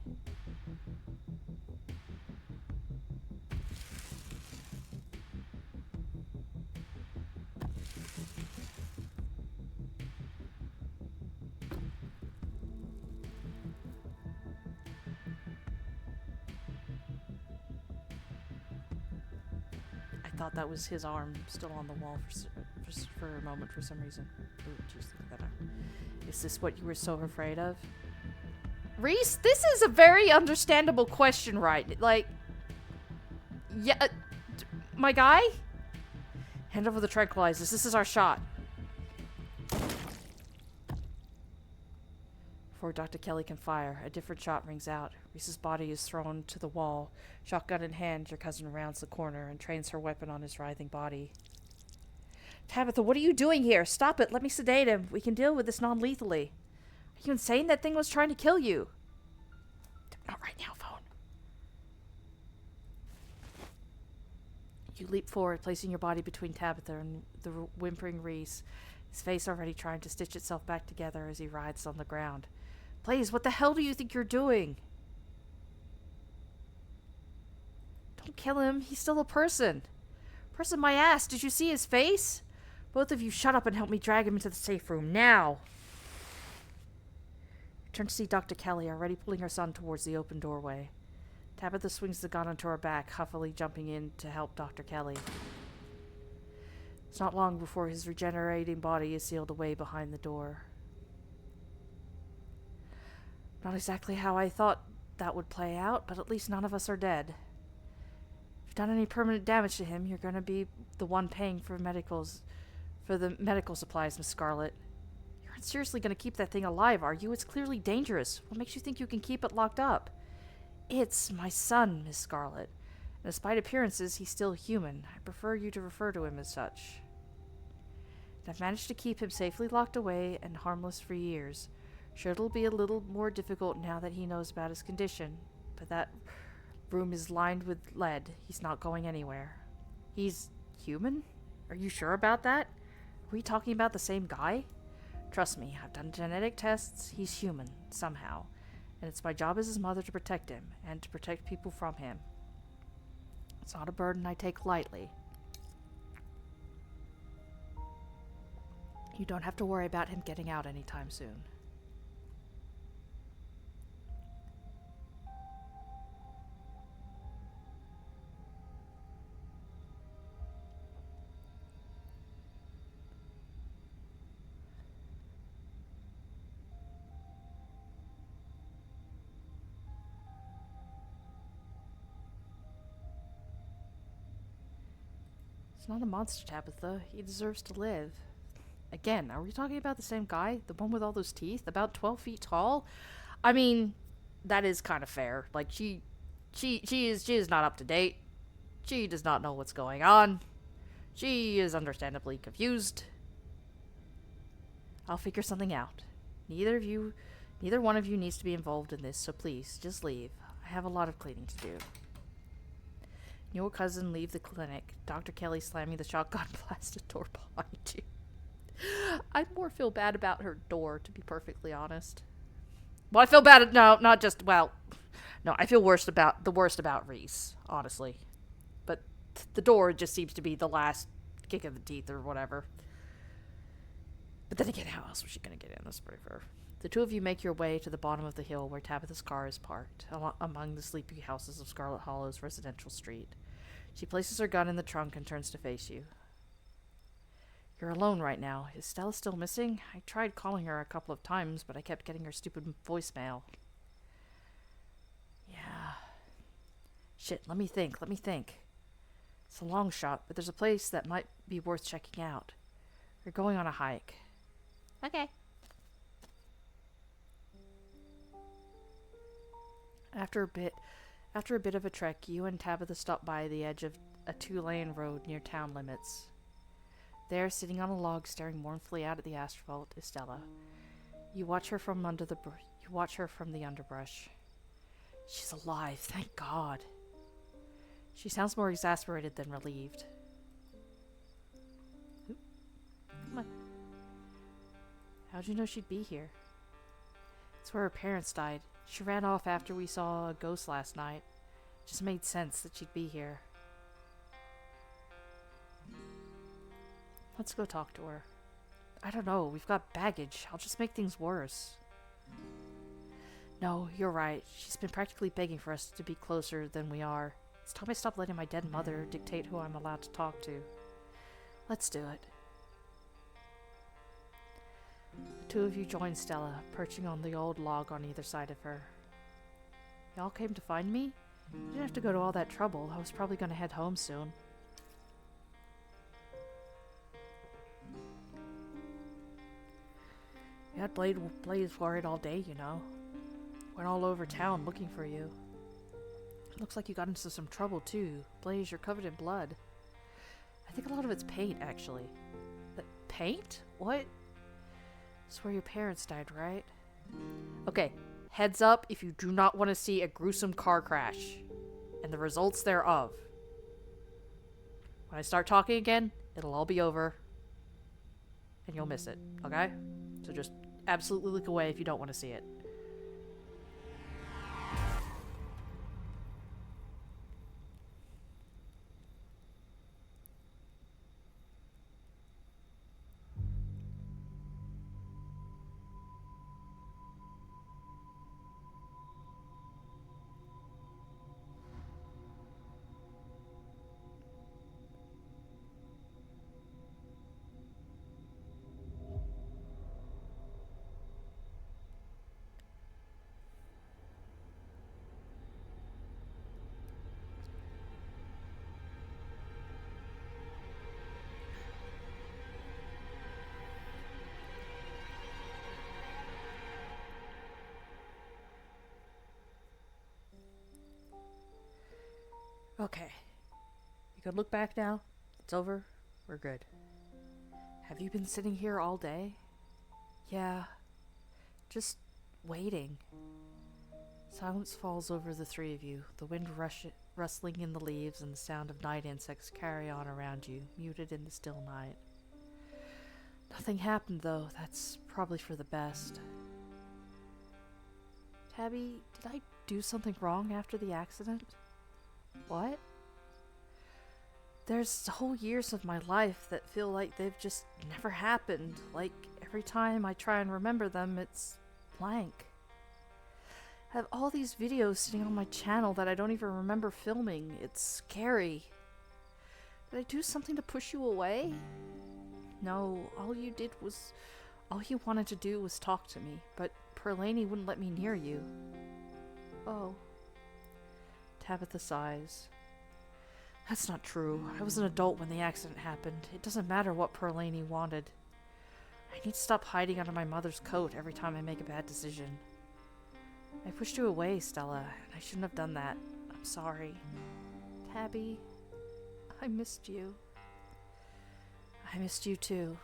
I thought that was his arm still on the wall for a moment for some reason. Ooh, jeez, look at that arm. Is this what you were so afraid of? Reese, this is a very understandable question, right? Like, yeah, my guy? Hand over the tranquilizers. This is our shot. Before Dr. Kelly can fire, a different shot rings out. Reese's body is thrown to the wall. Shotgun in hand, your cousin rounds the corner and trains her weapon on his writhing body. Tabitha, what are you doing here? Stop it. Let me sedate him. We can deal with this non-lethally. Are you insane? That thing was trying to kill you. Not right now, phone. You leap forward, placing your body between Tabitha and the whimpering Reese, his face already trying to stitch itself back together as he writhes on the ground. Blaze, what the hell do you think you're doing? Don't kill him. He's still a person. Person my ass. Did you see his face? Both of you shut up and help me drag him into the safe room. Now. turn to see Dr. Kelly already pulling her son towards the open doorway. Tabitha swings the gun onto her back, huffily jumping in to help Dr. Kelly. It's not long before his regenerating body is sealed away behind the door. Not exactly how I thought that would play out, but at least none of us are dead. If you've done any permanent damage to him, you're going to be the one paying for the medical supplies, Miss Scarlet. You aren't seriously going to keep that thing alive, are you? It's clearly dangerous. What makes you think you can keep it locked up? It's my son, Miss Scarlet. And despite appearances, he's still human. I prefer you to refer to him as such. And I've managed to keep him safely locked away and harmless for years. Sure, it'll be a little more difficult now that he knows about his condition, but that room is lined with lead. He's not going anywhere. He's human? Are you sure about that? Are we talking about the same guy? Trust me, I've done genetic tests. He's human, somehow. And it's my job as his mother to protect him, and to protect people from him. It's not a burden I take lightly. You don't have to worry about him getting out anytime soon. He's not a monster, Tabitha. He deserves to live. Again, are we talking about the same guy? The one with all those teeth? About 12 feet tall? I mean, that is kind of fair. Like, she is not up to date. She does not know what's going on. She is understandably confused. I'll figure something out. Neither one of you needs to be involved in this, so please, just leave. I have a lot of cleaning to do. Your cousin leave the clinic. Dr. Kelly slamming the shotgun blasted door behind you. I more feel bad about her door, to be perfectly honest. Well, I feel bad. No, not just. Well, no, I feel the worst about Reese, honestly. But the door just seems to be the last kick of the teeth or whatever. But then again, how else was she gonna get in? That's pretty fair. The two of you make your way to the bottom of the hill where Tabitha's car is parked, among the sleepy houses of Scarlet Hollow's residential street. She places her gun in the trunk and turns to face you. You're alone right now. Is Stella still missing? I tried calling her a couple of times, but I kept getting her stupid voicemail. Yeah. Shit, let me think. It's a long shot, but there's a place that might be worth checking out. We're going on a hike. Okay. After a bit of a trek, you and Tabitha stop by the edge of a 2-lane road near town limits. There, sitting on a log, staring mournfully out at the asphalt, is Stella. You watch her from the underbrush. She's alive, thank God. She sounds more exasperated than relieved. Oop. Come on. How'd you know she'd be here? It's where her parents died. She ran off after we saw a ghost last night. It just made sense that she'd be here. Let's go talk to her. I don't know, we've got baggage. I'll just make things worse. No, you're right. She's been practically begging for us to be closer than we are. It's time I stopped letting my dead mother dictate who I'm allowed to talk to. Let's do it. The two of you join Stella, perching on the old log on either side of her. Y'all came to find me? You didn't have to go to all that trouble. I was probably going to head home soon. We had Blaze worried all day, you know. Went all over town looking for you. Looks like you got into some trouble, too. Blaze, you're covered in blood. I think a lot of it's paint, actually. But paint? What? It's where your parents died, right? Okay, heads up if you do not want to see a gruesome car crash and the results thereof. When I start talking again, it'll all be over and you'll miss it, okay? So just absolutely look away if you don't want to see it. Okay. You can look back now. It's over. We're good. Have you been sitting here all day? Yeah. Just waiting. Silence falls over the three of you, the wind rustling in the leaves and the sound of night insects carry on around you, muted in the still night. Nothing happened, though. That's probably for the best. Tabby, did I do something wrong after the accident? What? There's whole years of my life that feel like they've just never happened. Like, every time I try and remember them, it's blank. I have all these videos sitting on my channel that I don't even remember filming. It's scary. Did I do something to push you away? No, all you wanted to do was talk to me, but Perlaney wouldn't let me near you. Oh. Tabitha sighs. That's not true. I was an adult when the accident happened. It doesn't matter what Perlaney wanted. I need to stop hiding under my mother's coat every time I make a bad decision. I pushed you away, Stella, and I shouldn't have done that. I'm sorry. Tabby, I missed you. I missed you too.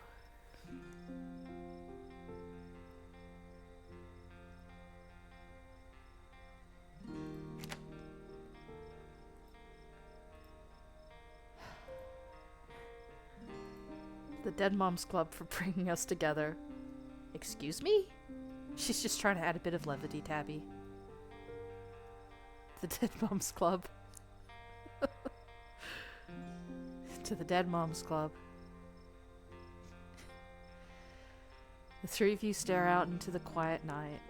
The Dead Moms Club for bringing us together. Excuse me? She's just trying to add a bit of levity, Tabby. The Dead Moms Club. To the Dead Moms Club. The three of you stare out into the quiet night.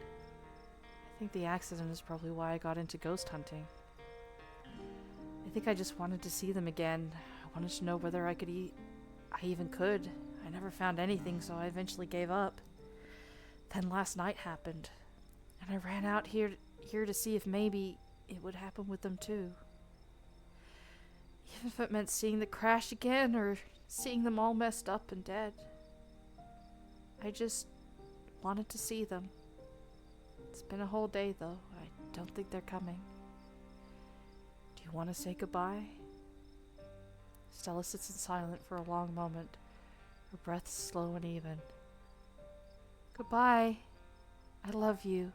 I think the accident is probably why I got into ghost hunting. I think I just wanted to see them again. I wanted to know whether I even could. I never found anything, so I eventually gave up. Then last night happened, and I ran out here to see if maybe it would happen with them too. Even if it meant seeing the crash again, or seeing them all messed up and dead. I just wanted to see them. It's been a whole day, though. I don't think they're coming. Do you want to say goodbye? Stella sits in silence for a long moment, her breath slow and even. Goodbye. I love you.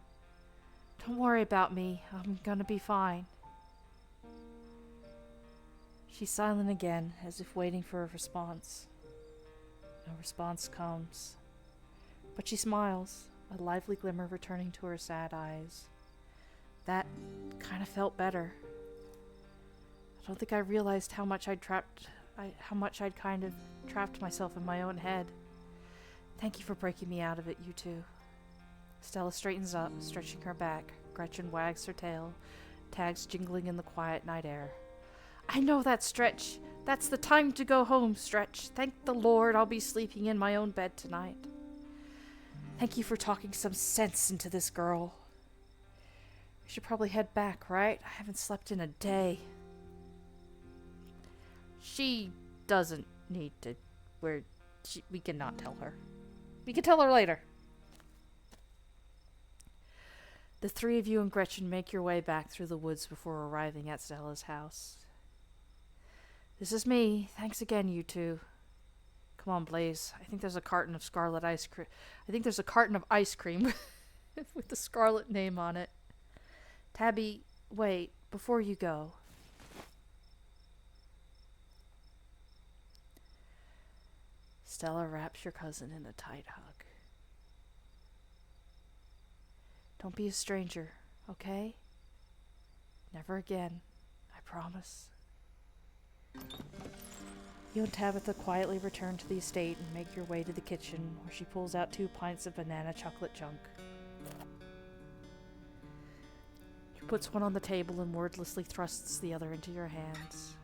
Don't worry about me. I'm gonna be fine. She's silent again, as if waiting for a response. No response comes. But she smiles, a lively glimmer returning to her sad eyes. That kind of felt better. I don't think I realized how much I'd kind of trapped myself in my own head. Thank you for breaking me out of it, you two. Stella straightens up, stretching her back. Gretchen wags her tail, tags jingling in the quiet night air. I know that, Stretch. That's the time to go home, Stretch. Thank the Lord I'll be sleeping in my own bed tonight. Thank you for talking some sense into this girl. We should probably head back, right? I haven't slept in a day. She doesn't need to. We cannot tell her. We can tell her later. The three of you and Gretchen make your way back through the woods before arriving at Stella's house. This is me. Thanks again, you two. Come on, Blaze. I think there's a carton of scarlet ice cream. I think there's a carton of ice cream with the Scarlet name on it. Tabby, wait, before you go. Stella wraps your cousin in a tight hug. Don't be a stranger, okay? Never again, I promise. You and Tabitha quietly return to the estate and make your way to the kitchen, where she pulls out 2 pints of banana chocolate junk. She puts one on the table and wordlessly thrusts the other into your hands.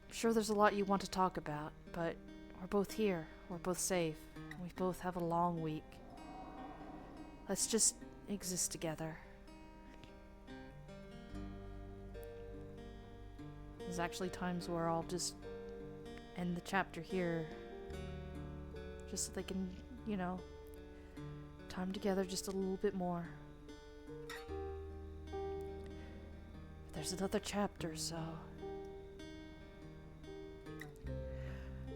I'm sure there's a lot you want to talk about, but we're both here, we're both safe, and we both have a long week. Let's just exist together. There's actually times where I'll just end the chapter here, just so they can, time together just a little bit more. there's another chapter, so...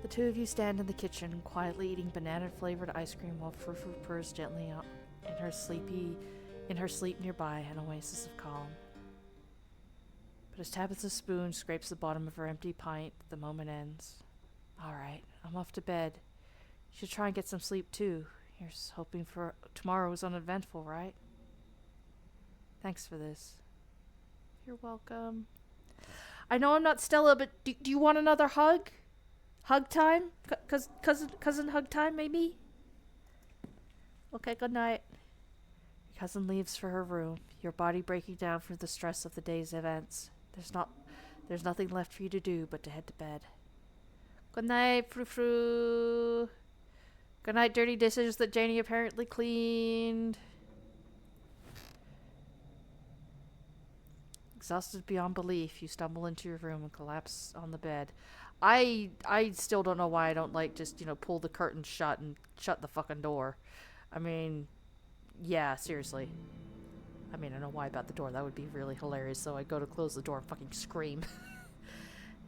The two of you stand in the kitchen, quietly eating banana-flavored ice cream while Frou-Frou purrs gently out in her sleep nearby, an oasis of calm. But as Tabitha's spoon scrapes the bottom of her empty pint, the moment ends. All right, I'm off to bed. You should try and get some sleep, too. You're hoping for tomorrow was uneventful, right? Thanks for this. You're welcome. I know I'm not Stella, but do you want another hug? Hug time? Cousin hug time, maybe? Okay, good night. Your cousin leaves for her room, your body breaking down from the stress of the day's events. There's nothing left for you to do but to head to bed. Good night, Frou-Frou. Good night, dirty dishes that Janie apparently cleaned. Exhausted beyond belief, you stumble into your room and collapse on the bed. I still don't know why I don't just, pull the curtain shut and shut the fucking door. I mean, yeah, seriously. I mean, I know why about the door. That would be really hilarious. So I go to close the door and fucking scream.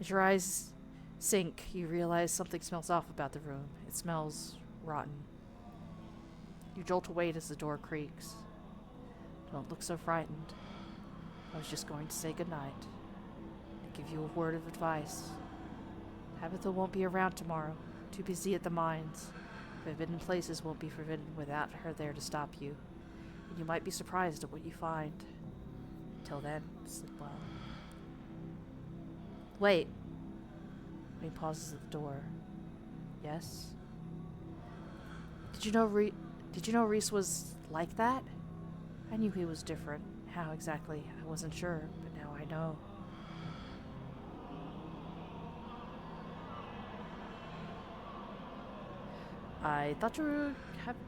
As your eyes sink, you realize something smells off about the room. It smells rotten. You jolt awake as the door creaks. Don't look so frightened. I was just going to say goodnight. To give you a word of advice. Tabitha won't be around tomorrow. Too busy at the mines. Forbidden places won't be forbidden without her there to stop you. And you might be surprised at what you find. Till then, sleep well. Wait. He pauses at the door. Yes? Did you know Reese was like that? I knew he was different. How exactly? I wasn't sure, but now I know. I thought you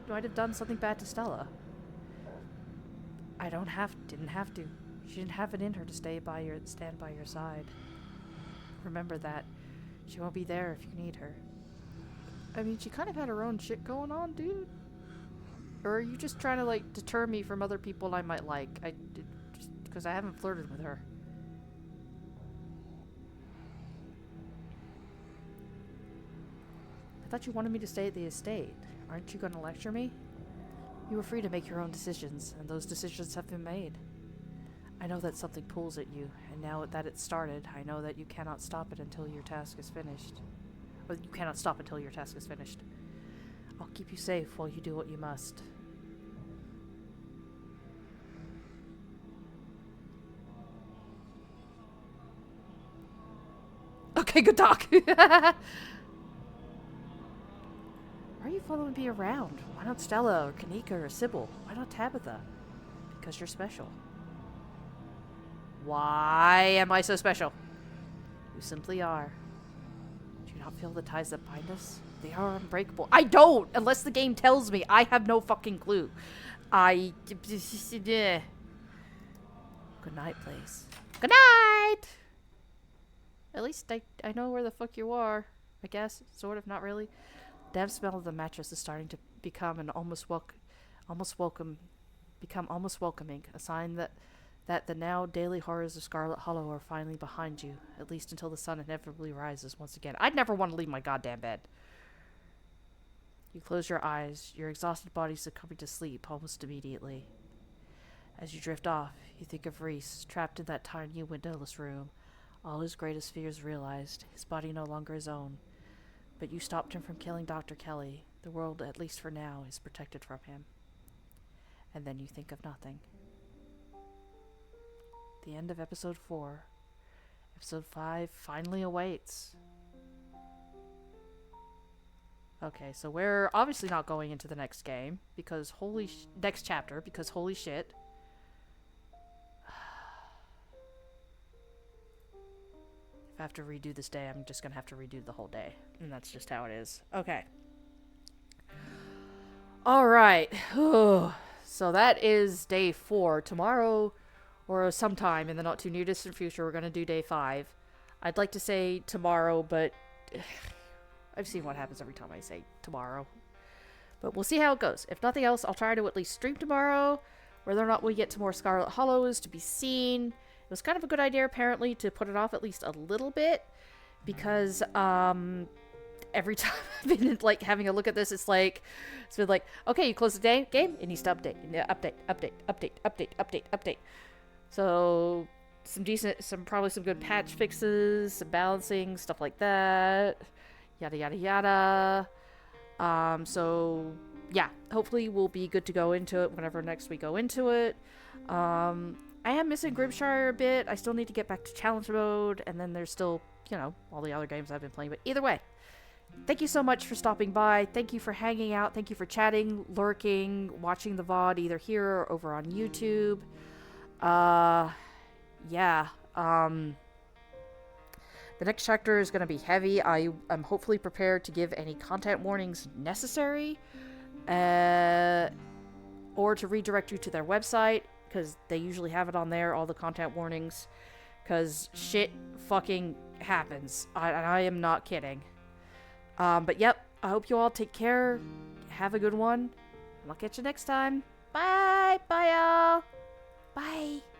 might have done something bad to Stella. Didn't have to. She didn't have it in her to stand by your side. Remember that. She won't be there if you need her. I mean, she kind of had her own shit going on, dude. Or are you just trying to, deter me from other people I might like? Just because I haven't flirted with her. I thought you wanted me to stay at the estate. Aren't you going to lecture me? You were free to make your own decisions, and those decisions have been made. I know that something pulls at you, and now that it's started, I know that you cannot stop it until your task is finished. Or you cannot stop until your task is finished. I'll keep you safe while you do what you must. Okay, good talk. Why are you following me around? Why not Stella or Kanika or Sybil? Why not Tabitha? Because you're special. Why am I so special? You simply are. Do you not feel the ties that bind us? They are unbreakable. I don't! Unless the game tells me. I have no fucking clue. Good night, place. Good night! At least I know where the fuck you are. I guess. Sort of. Not really. The damp smell of the mattress is starting to become almost welcoming. A sign that the now daily horrors of Scarlet Hollow are finally behind you, at least until the sun inevitably rises once again. I'd never want to leave my goddamn bed. You close your eyes, your exhausted body succumbing to sleep almost immediately. As you drift off, you think of Reese, trapped in that tiny windowless room, all his greatest fears realized, his body no longer his own. But you stopped him from killing Dr. Kelly. The world, at least for now, is protected from him. And then you think of nothing. The end of episode 4. Episode 5 finally awaits. Okay, so we're obviously not going into the next game because next chapter because holy shit. If I have to redo this day, I'm just gonna have to redo the whole day, and that's just how it is. Okay. All right. So that is day 4. Tomorrow, or sometime in the not too near distant future, we're gonna do day 5. I'd like to say tomorrow, but I've seen what happens every time I say tomorrow. But we'll see how it goes. If nothing else, I'll try to at least stream tomorrow. Whether or not we get to more Scarlet Hollow is to be seen. It was kind of a good idea, apparently, to put it off at least a little bit, because every time I've been like having a look at this, it's been like, okay, you close the game, it needs to update, update. So probably some good patch fixes, some balancing, stuff like that, yada yada yada. So yeah, hopefully we'll be good to go into it whenever next we go into it. I am missing Grimshire a bit. I still need to get back to challenge mode, and then there's still, all the other games I've been playing. But either way, thank you so much for stopping by. Thank you for hanging out. Thank you for chatting, lurking, watching the VOD either here or over on YouTube. Yeah. The next chapter is going to be heavy. I'm hopefully prepared to give any content warnings necessary, or to redirect you to their website, because they usually have it on there, all the content warnings, because shit fucking happens. I am not kidding. But yep, I hope you all take care. Have a good one. And I'll catch you next time. Bye. Bye, y'all. Bye.